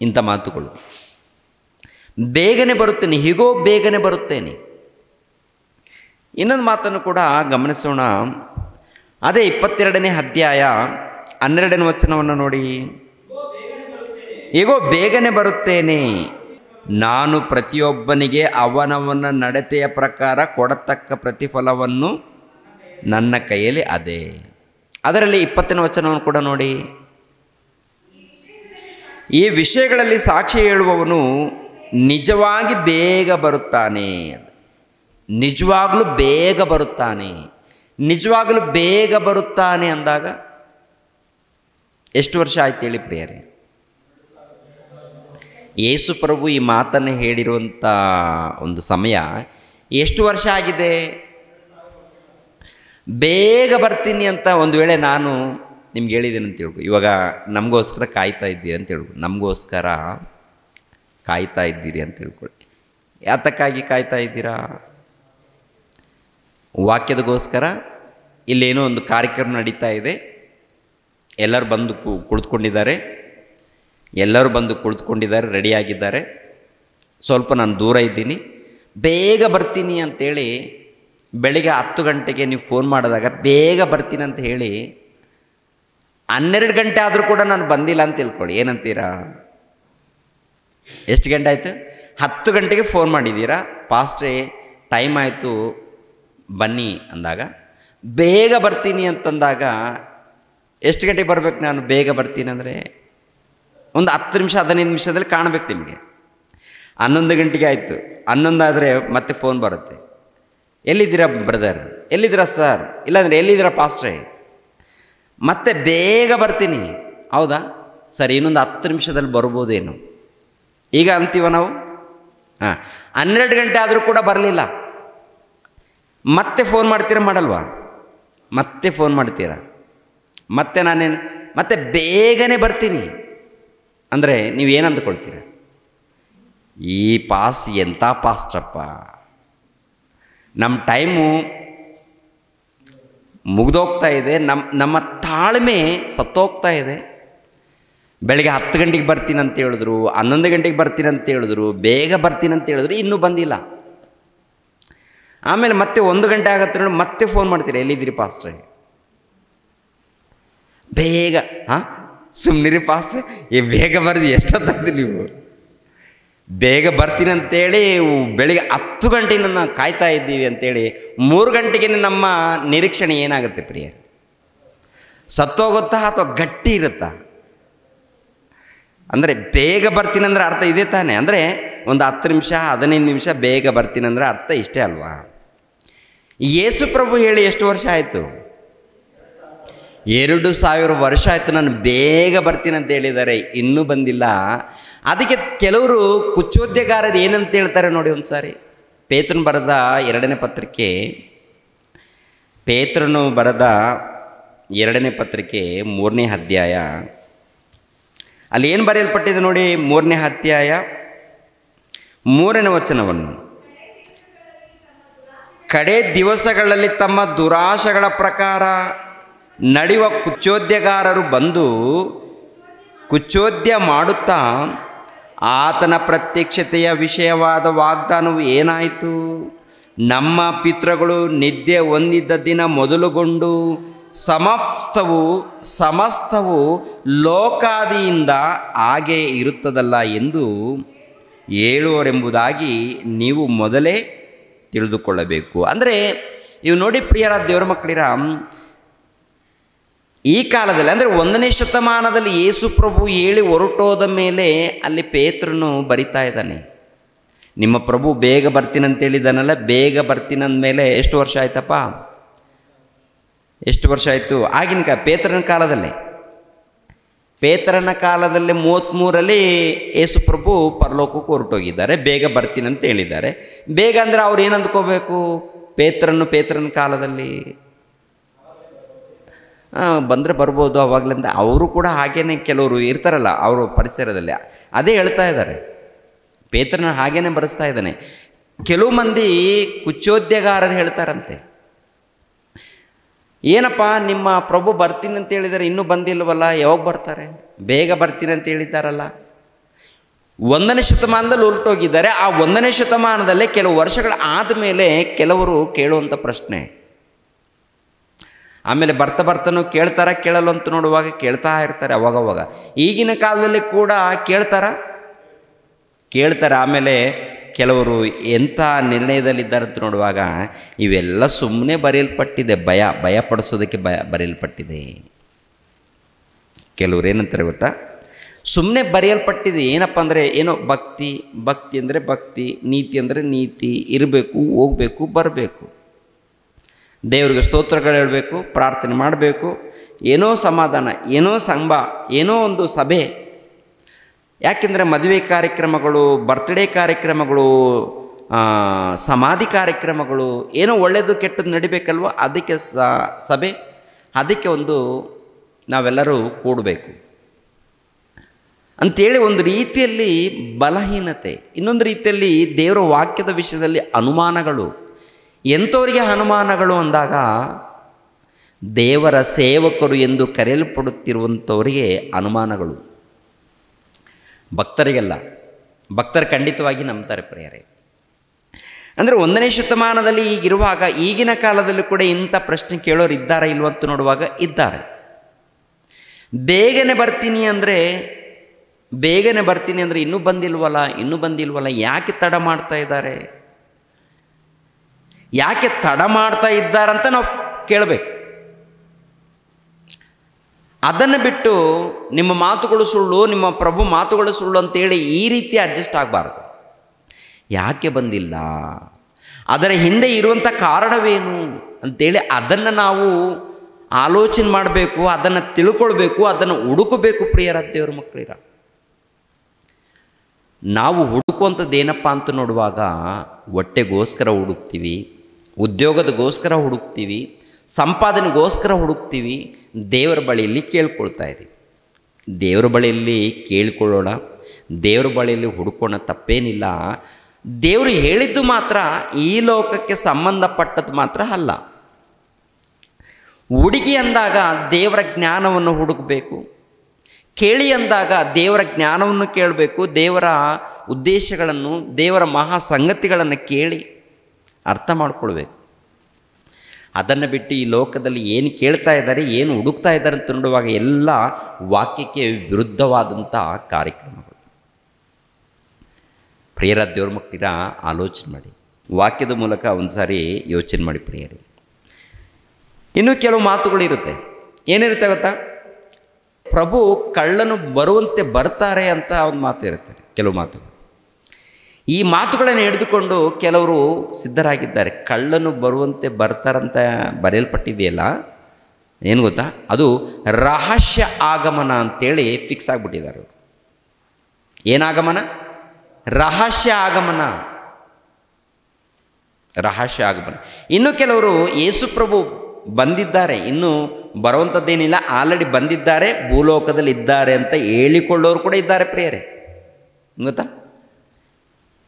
ಇಂಥ ಮಾತುಗಳು ಬೇಗನೆ ಬರುತ್ತೇನೆ, ಹೀಗೋ ಬೇಗನೆ ಬರುತ್ತೇನೆ. ಇನ್ನೊಂದು ಮಾತನ್ನು ಕೂಡ ಗಮನಿಸೋಣ. ಅದೇ 22ನೇ ಅಧ್ಯಾಯ 12ನೇ ವಚನವನ್ನು ನೋಡಿ. ಹೀಗೋ ಬೇಗನೆ ಬರುತ್ತೇನೆ, ನಾನು ಪ್ರತಿಯೊಬ್ಬನಿಗೆ ಅವನವನ ನಡತೆಯ ಪ್ರಕಾರ ಕೊಡತಕ್ಕ ಪ್ರತಿಫಲವನ್ನು ನನ್ನ ಕೈಯಲ್ಲಿ ಅದೇ. ಅದರಲ್ಲಿ 20ನೇ ವಚನವನ್ನು ಕೂಡ ನೋಡಿ. ಈ ವಿಷಯಗಳಲ್ಲಿ ಸಾಕ್ಷಿ ಹೇಳುವವನು ನಿಜವಾಗಿ ಬೇಗ ಬರುತ್ತಾನೆ. ನಿಜವಾಗ್ಲೂ ಬೇಗ ಬರುತ್ತಾನೆ. ನಿಜವಾಗಲೂ ಬೇಗ ಬರುತ್ತಾನೆ ಅಂದಾಗ ಎಷ್ಟು ವರ್ಷ ಆಯ್ತು ಹೇಳಿ ಪ್ರಿಯರೇ? ಯೇಸು ಪ್ರಭು ಈ ಮಾತನ್ನು ಹೇಳಿರುವಂಥ ಒಂದು ಸಮಯ ಎಷ್ಟು ವರ್ಷ ಆಗಿದೆ? ಬೇಗ ಬರ್ತೀನಿ ಅಂತ ಒಂದು ವೇಳೆ ನಾನು ನಿಮ್ಗೆ ಹೇಳಿದ್ದೀನಿ ಅಂತ ಹೇಳ್ಕೊ. ಇವಾಗ ನಮಗೋಸ್ಕರ ಕಾಯ್ತಾ ಇದ್ದೀರಿ ಅಂತ ಹೇಳ್ಕೊ. ನಮಗೋಸ್ಕರ ಕಾಯ್ತಾ ಇದ್ದೀರಿ ಅಂತ ಹೇಳ್ಕೊಳ್ಳಿ. ಯಾತಕ್ಕಾಗಿ ಕಾಯ್ತಾ ಇದ್ದೀರಾ? ವಾಕ್ಯದಗೋಸ್ಕರ. ಇಲ್ಲೇನೋ ಒಂದು ಕಾರ್ಯಕ್ರಮ ನಡೀತಾ ಇದೆ, ಎಲ್ಲರೂ ಬಂದು ಕುಳಿತುಕೊಂಡಿದ್ದಾರೆ, ರೆಡಿಯಾಗಿದ್ದಾರೆ. ಸ್ವಲ್ಪ ನಾನು ದೂರ ಇದ್ದೀನಿ, ಬೇಗ ಬರ್ತೀನಿ ಅಂತೇಳಿ ಬೆಳಿಗ್ಗೆ 10 ಗಂಟೆಗೆ ನೀವು ಫೋನ್ ಮಾಡಿದಾಗ ಬೇಗ ಬರ್ತೀನಿ ಅಂತ ಹೇಳಿ 12 ಗಂಟೆ ಆದರೂ ಕೂಡ ನಾನು ಬಂದಿಲ್ಲ ಅಂತ ತಿಳ್ಕೊಳ್ಳಿ. ಏನಂತೀರಾ? ಎಷ್ಟು ಗಂಟೆ ಆಯಿತು? 10 ಗಂಟೆಗೆ ಫೋನ್ ಮಾಡಿದ್ದೀರಾ, ಪಾಸ್ಟ್ರೇ ಟೈಮ್ ಆಯಿತು ಬನ್ನಿ ಅಂದಾಗ, ಬೇಗ ಬರ್ತೀನಿ ಅಂತಂದಾಗ ಎಷ್ಟು ಗಂಟೆಗೆ ಬರಬೇಕು? ನಾನು ಬೇಗ ಬರ್ತೀನಿ ಅಂದರೆ ಒಂದು 10 ನಿಮಿಷ 15 ನಿಮಿಷದಲ್ಲಿ ಕಾಣಬೇಕು ನಿಮಗೆ. 11 ಗಂಟೆಗೆ ಆಯಿತು, 11 ಆದರೆ ಮತ್ತೆ ಫೋನ್ ಬರುತ್ತೆ. ಎಲ್ಲಿದ್ದೀರಾ ಬ್ರದರ್? ಎಲ್ಲಿದ್ದೀರಾ ಸರ್? ಇಲ್ಲಾಂದರೆ ಎಲ್ಲಿದ್ದೀರಾ ಪಾಸ್ಟ್ರೇ? ಮತ್ತೆ ಬೇಗ ಬರ್ತೀನಿ. ಹೌದಾ ಸರ್, ಇನ್ನೊಂದು 10 ನಿಮಿಷದಲ್ಲಿ ಬರ್ಬೋದೇನು ಈಗ ಅಂತೀವ ನಾವು. 12 ಗಂಟೆ ಆದರೂ ಕೂಡ ಬರಲಿಲ್ಲ, ಮತ್ತೆ ಫೋನ್ ಮಾಡ್ತೀರಾ ಮಾಡಲ್ವಾ? ಮತ್ತೆ ಫೋನ್ ಮಾಡ್ತೀರಾ. ಮತ್ತೆ ನಾನೇನು ಮತ್ತೆ ಬೇಗನೆ ಬರ್ತೀನಿ ಅಂದರೆ ನೀವೇನು ಅಂದ್ಕೊಳ್ತೀರ? ಈ ಪಾಸ್ ಎಂಥ ಪಾಸ್ಟ್ರಪ್ಪ, ನಮ್ಮ ಟೈಮು ಮುಗಿದೋಗ್ತಾ ಇದೆ, ನಮ್ಮ ತಾಳ್ಮೆ ಸತ್ತೋಗ್ತಾ ಇದೆ. ಬೆಳಗ್ಗೆ 10 ಗಂಟೆಗೆ ಬರ್ತೀನಿ ಅಂತ ಹೇಳಿದ್ರು, 11 ಗಂಟೆಗೆ ಬರ್ತೀನಿ ಅಂತ ಹೇಳಿದ್ರು, ಬೇಗ ಬರ್ತೀನಿ ಅಂತ ಹೇಳಿದ್ರು, ಇನ್ನೂ ಬಂದಿಲ್ಲ. ಆಮೇಲೆ ಮತ್ತೆ 1 ಗಂಟೆ ಆಗತ್ತೆ ನೋಡಿ, ಮತ್ತೆ ಫೋನ್ ಮಾಡ್ತೀರಿ, ಎಲ್ಲಿದ್ದೀರಿ ಪಾಸ್ಟ್ರೆ? ಬೇಗ ಸುಮ್ಮನಿರಿ ಪಾಸ್ಟ್ರೆ, ಬೇಗ ಬರ್ದು ಎಷ್ಟೊತ್ತಾಗ್ತೀವಿ ನೀವು? ಬೇಗ ಬರ್ತೀನಿ ಅಂತೇಳಿ ಬೆಳಿಗ್ಗೆ 10 ಗಂಟೆಗೆ ನನ್ನ ಕಾಯ್ತಾ ಇದ್ದೀವಿ ಅಂತೇಳಿ 3 ಗಂಟೆಗೆ ನಮ್ಮ ನಿರೀಕ್ಷಣೆ ಏನಾಗುತ್ತೆ ಪ್ರಿಯರೇ? ಸತ್ತೋಗುತ್ತಾ ಅಥವಾ ಗಟ್ಟಿ ಇರುತ್ತಾ? ಅಂದರೆ ಬೇಗ ಬರ್ತೀನಿ ಅಂದರೆ ಅರ್ಥ ಇದೆ ತಾನೆ. ಅಂದರೆ ಒಂದು 10 ನಿಮಿಷ 15 ನಿಮಿಷ ಬೇಗ ಬರ್ತೀನಿ ಅಂದರೆ ಅರ್ಥ ಇಷ್ಟೇ ಅಲ್ವಾ? ಯೇಸು ಪ್ರಭು ಹೇಳಿ ಎಷ್ಟು ವರ್ಷ ಆಯಿತು? 2000 ವರ್ಷ ಆಯಿತು, ನಾನು ಬೇಗ ಬರ್ತೀನಿ ಅಂತ ಹೇಳಿದ್ದಾರೆ, ಇನ್ನೂ ಬಂದಿಲ್ಲ. ಅದಕ್ಕೆ ಕೆಲವರು ಕುಚೋದ್ಯಗಾರರು ಏನಂತ ಹೇಳ್ತಾರೆ ನೋಡಿ ಒಂದು ಸಾರಿ. ಪೇತ್ರನು ಬರೆದ 2ನೇ ಪತ್ರಿಕೆ, ಪೇತ್ರನು ಬರೆದ 2ನೇ ಪತ್ರಿಕೆ 3ನೇ ಅಧ್ಯಾಯ, ಅಲ್ಲಿ ಏನು ಬರೆಯಲ್ಪಟ್ಟಿದೆ ನೋಡಿ. 3ನೇ ಅಧ್ಯಾಯ 3ನೇ ವಚನವನ್ನು, ಕಡೆ ದಿವಸಗಳಲ್ಲಿ ತಮ್ಮ ದುರಾಶೆಗಳ ಪ್ರಕಾರ ನಡೆಯುವ ಕುಚೋದ್ಯಗಾರರು ಬಂದು ಕುಚೋದ್ಯ ಮಾಡುತ್ತಾ ಆತನ ಪ್ರತ್ಯಕ್ಷತೆಯ ವಿಷಯವಾದ ವಾಗ್ದಾನವು ಏನಾಯಿತು? ನಮ್ಮ ಪಿತೃಗಳು ನಿದ್ದೆ ಹೊಂದಿದ್ದ ದಿನ ಮೊದಲುಗೊಂಡು ಸಮಸ್ತವು ಲೋಕಾದಿಯಿಂದ ಹಾಗೆ ಇರುತ್ತದಲ್ಲ ಎಂದು ಹೇಳುವರೆಂಬುದಾಗಿ ನೀವು ಮೊದಲೇ ತಿಳಿದುಕೊಳ್ಳಬೇಕು. ಅಂದರೆ ಇವು ನೋಡಿ ಪ್ರಿಯರಾದ ದೇವರ ಮಕ್ಕಳಿರ, ಈ ಕಾಲದಲ್ಲಿ ಅಂದರೆ 1ನೇ ಶತಮಾನದಲ್ಲಿ ಯೇಸು ಪ್ರಭು ಹೇಳಿ ಹೊರಟೋದ ಮೇಲೆ ಅಲ್ಲಿ ಪೇತ್ರನು ಬರಿತಾ ಇದ್ದಾನೆ. ನಿಮ್ಮ ಪ್ರಭು ಬೇಗ ಬರ್ತೀನಂತ ಹೇಳಿದಾನಲ್ಲ, ಬೇಗ ಬರ್ತೀನಂದಮೇಲೆ ಎಷ್ಟು ವರ್ಷ ಆಯ್ತಪ್ಪ? ಎಷ್ಟು ವರ್ಷ ಆಯಿತು? ಆಗಿನ ಪೇತ್ರನ ಕಾಲದಲ್ಲೇ, ಪೇತ್ರನ ಕಾಲದಲ್ಲಿ 33ರಲ್ಲಿ ಯೇಸು ಪ್ರಭು ಪರಲೋಕಕ್ಕೆ ಹೊರಟೋಗಿದ್ದಾರೆ, ಬೇಗ ಬರ್ತೀನಂತ ಹೇಳಿದ್ದಾರೆ. ಬೇಗ ಅಂದರೆ ಅವ್ರು ಏನು ಅಂದ್ಕೋಬೇಕು? ಪೇತ್ರನ ಕಾಲದಲ್ಲಿ ಬಂದರೆ ಬರ್ಬೋದು ಅವಾಗಲಿಂದ. ಅವರು ಕೂಡ ಹಾಗೇನೆ ಕೆಲವರು ಇರ್ತಾರಲ್ಲ ಅವರು ಪರಿಸರದಲ್ಲಿ, ಅದೇ ಹೇಳ್ತಾ ಇದ್ದಾರೆ. ಪೇತ್ರನ ಹಾಗೇನೆ ಬರೆಸ್ತಾ ಇದ್ದಾನೆ. ಕೆಲವು ಮಂದಿ ಕುಚೋದ್ಯಗಾರರು ಹೇಳ್ತಾರಂತೆ, ಏನಪ್ಪ ನಿಮ್ಮ ಪ್ರಭು ಬರ್ತೀನಿ ಅಂತ ಹೇಳಿದರೆ ಇನ್ನೂ ಬಂದಿಲ್ವಲ್ಲ, ಯಾವಾಗ ಬರ್ತಾರೆ? ಬೇಗ ಬರ್ತೀನಿ ಅಂತ ಹೇಳಿದ್ದಾರಲ್ಲ. 1ನೇ ಶತಮಾನದಲ್ಲಿ ಹೊರಟೋಗಿದ್ದಾರೆ. ಆ 1ನೇ ಶತಮಾನದಲ್ಲೇ ಕೆಲವು ವರ್ಷಗಳ ಆದಮೇಲೆ ಕೆಲವರು ಕೇಳುವಂಥ ಪ್ರಶ್ನೆ, ಆಮೇಲೆ ಬರ್ತಾನೂ ಕೇಳಲ್ಲ ಅಂತ ನೋಡುವಾಗ ಕೇಳ್ತಾ ಇರ್ತಾರೆ ಅವಾಗವಾಗ. ಈಗಿನ ಕಾಲದಲ್ಲಿ ಕೂಡ ಕೇಳ್ತಾರೆ. ಆಮೇಲೆ ಕೆಲವರು ಎಂಥ ನಿರ್ಣಯದಲ್ಲಿದ್ದಾರೆ ಅಂತ ನೋಡುವಾಗ ಇವೆಲ್ಲ ಸುಮ್ಮನೆ ಬರೆಯಲ್ಪಟ್ಟಿದೆ, ಭಯಪಡಿಸೋದಕ್ಕೆ ಬರೆಯಲ್ಪಟ್ಟಿದೆ. ಕೆಲವ್ರು ಏನಂತಾರೆ ಗೊತ್ತಾ? ಸುಮ್ಮನೆ ಬರೆಯಲ್ಪಟ್ಟಿದೆ. ಏನಪ್ಪ ಅಂದರೆ ಏನೋ ಭಕ್ತಿ ಅಂದರೆ ಭಕ್ತಿ, ನೀತಿ ಅಂದರೆ ನೀತಿ, ಇರಬೇಕು, ಹೋಗಬೇಕು, ಬರಬೇಕು, ದೇವರಿಗೆ ಸ್ತೋತ್ರಗಳು ಹೇಳಬೇಕು, ಪ್ರಾರ್ಥನೆ ಮಾಡಬೇಕು, ಏನೋ ಸಮಾಧಾನ, ಏನೋ ಏನೋ ಒಂದು ಸಭೆ. ಯಾಕೆಂದರೆ ಮದುವೆ ಕಾರ್ಯಕ್ರಮಗಳು, ಬರ್ತ್ಡೇ ಕಾರ್ಯಕ್ರಮಗಳು, ಸಮಾಧಿ ಕಾರ್ಯಕ್ರಮಗಳು, ಏನೋ ಒಳ್ಳೆಯದು ಕೆಟ್ಟದ್ದು ನಡಿಬೇಕಲ್ವ, ಅದಕ್ಕೆ ಸಭೆ, ಅದಕ್ಕೆ ಒಂದು ನಾವೆಲ್ಲರೂ ಕೂಡಬೇಕು ಅಂಥೇಳಿ ಒಂದು ರೀತಿಯಲ್ಲಿ ಬಲಹೀನತೆ, ಇನ್ನೊಂದು ರೀತಿಯಲ್ಲಿ ದೇವರ ವಾಕ್ಯದ ವಿಷಯದಲ್ಲಿ ಅನುಮಾನಗಳು. ಎಂಥವರಿಗೆ ಅನುಮಾನಗಳು ಅಂದಾಗ ದೇವರ ಸೇವಕರು ಎಂದು ಕರೆಯಲ್ಪಡುತ್ತಿರುವಂಥವರಿಗೆ ಅನುಮಾನಗಳು. ಭಕ್ತರಿಗೆಲ್ಲ, ಭಕ್ತರು ಖಂಡಿತವಾಗಿ ನಂಬ್ತಾರೆ ಪ್ರಿಯರೇ. ಅಂದರೆ 1ನೇ ಶತಮಾನದಲ್ಲಿ ಈಗಿರುವಾಗ ಈಗಿನ ಕಾಲದಲ್ಲೂ ಕೂಡ ಇಂಥ ಪ್ರಶ್ನೆ ಕೇಳೋರು ಇದ್ದಾರಾ ಇಲ್ವಂತ ನೋಡುವಾಗ ಇದ್ದಾರೆ. ಬೇಗನೆ ಬರ್ತೀನಿ ಅಂದರೆ ಇನ್ನೂ ಬಂದಿಲ್ವಲ್ಲ, ಯಾಕೆ ತಡ ಮಾಡ್ತಾ ಇದ್ದಾರೆ? ಯಾಕೆ ತಡ ಮಾಡ್ತಾ ಇದ್ದಾರಂತ ನಾವು ಕೇಳಬೇಕು. ಅದನ್ನು ಬಿಟ್ಟು ನಿಮ್ಮ ಮಾತುಗಳು ಸುಳ್ಳು, ನಿಮ್ಮ ಪ್ರಭು ಮಾತುಗಳು ಸುಳ್ಳು ಅಂತೇಳಿ ಈ ರೀತಿ ಅಡ್ಜಸ್ಟ್ ಆಗಬಾರ್ದು. ಯಾಕೆ ಬಂದಿಲ್ಲ, ಅದರ ಹಿಂದೆ ಇರುವಂಥ ಕಾರಣವೇನು ಅಂತೇಳಿ ಅದನ್ನು ನಾವು ಆಲೋಚನೆ ಮಾಡಬೇಕು, ಅದನ್ನು ತಿಳ್ಕೊಳ್ಬೇಕು, ಅದನ್ನು ಹುಡುಕಬೇಕು. ಪ್ರಿಯರ ದೇವರ ಮಕ್ಕಳಿರ, ನಾವು ಹುಡುಕುವಂಥದ್ದೇನಪ್ಪ ಅಂತ ನೋಡುವಾಗ ಹೊಟ್ಟೆಗೋಸ್ಕರ ಹುಡುಕ್ತೀವಿ, ಉದ್ಯೋಗದಗೋಸ್ಕರ ಹುಡುಕ್ತೀವಿ, ಸಂಪಾದನೆಗೋಸ್ಕರ ಹುಡುಕ್ತೀವಿ. ದೇವರ ಬಳಿಯಲ್ಲಿ ಕೇಳ್ಕೊಳ್ತಾ ಇದ್ದೀವಿ. ದೇವರ ಬಳಿಯಲ್ಲಿ ಕೇಳಿಕೊಳ್ಳೋಣ, ದೇವರ ಬಳಿಯಲ್ಲಿ ಹುಡುಕೋಣ, ತಪ್ಪೇನಿಲ್ಲ. ದೇವರು ಹೇಳಿದ್ದು ಮಾತ್ರ ಈ ಲೋಕಕ್ಕೆ ಸಂಬಂಧಪಟ್ಟದ್ದು ಮಾತ್ರ ಅಲ್ಲ. ಹುಡುಗಿ ಅಂದಾಗ ದೇವರ ಜ್ಞಾನವನ್ನು ಹುಡುಕಬೇಕು, ಕೇಳಿ ಅಂದಾಗ ದೇವರ ಜ್ಞಾನವನ್ನು ಕೇಳಬೇಕು, ದೇವರ ಉದ್ದೇಶಗಳನ್ನು, ದೇವರ ಮಹಾ ಸಂಗತಿಗಳನ್ನು ಕೇಳಿ ಅರ್ಥ ಮಾಡಿಕೊಳ್ಬೇಕು. ಅದನ್ನು ಬಿಟ್ಟು ಈ ಲೋಕದಲ್ಲಿ ಏನು ಕೇಳ್ತಾ ಇದ್ದಾರೆ, ಏನು ಹುಡುಕ್ತಾ ಇದ್ದಾರೆ ಅಂತ ನೋಡುವಾಗ ಎಲ್ಲ ವಾಕ್ಯಕ್ಕೆ ವಿರುದ್ಧವಾದಂಥ ಕಾರ್ಯಕ್ರಮಗಳು. ಪ್ರಿಯರ ದೇವ್ರ ಮಕ್ಕಳಿರ, ಆಲೋಚನೆ ಮಾಡಿ, ವಾಕ್ಯದ ಮೂಲಕ ಒಂದು ಸಾರಿ ಯೋಚನೆ ಮಾಡಿ ಪ್ರಿಯರೇ. ಇನ್ನೂ ಕೆಲವು ಮಾತುಗಳಿರುತ್ತೆ. ಏನಿರುತ್ತೆ ಗೊತ್ತಾ? ಪ್ರಭು ಕಳ್ಳನು ಬರುವಂತೆ ಬರ್ತಾರೆ ಅಂತ ಒಂದು ಮಾತು ಇರುತ್ತೆ, ಕೆಲವು ಮಾತುಗಳು. ಈ ಮಾತುಗಳನ್ನು ಹಿಡಿದುಕೊಂಡು ಕೆಲವರು ಸಿದ್ಧರಾಗಿದ್ದಾರೆ. ಕಳ್ಳನು ಬರುವಂತೆ ಬರ್ತಾರಂತ ಬರೆಯಲ್ಪಟ್ಟಿದೆಯಲ್ಲ, ಏನು ಗೊತ್ತಾ, ಅದು ರಹಸ್ಯ ಆಗಮನ ಅಂತೇಳಿ ಫಿಕ್ಸ್ ಆಗಿಬಿಟ್ಟಿದ್ದಾರೆ. ಏನಾಗಮನ? ರಹಸ್ಯ ಆಗಮನ. ರಹಸ್ಯ ಆಗಮನ. ಇನ್ನು ಕೆಲವರು ಯೇಸುಪ್ರಭು ಬಂದಿದ್ದಾರೆ, ಇನ್ನೂ ಬರುವಂಥದ್ದೇನಿಲ್ಲ, ಆಲ್ರೆಡಿ ಬಂದಿದ್ದಾರೆ, ಭೂಲೋಕದಲ್ಲಿ ಇದ್ದಾರೆ ಅಂತ ಹೇಳಿಕೊಳ್ಳೋರು ಕೂಡ ಇದ್ದಾರೆ ಪ್ರಿಯರೇ. ಗೊತ್ತಾ?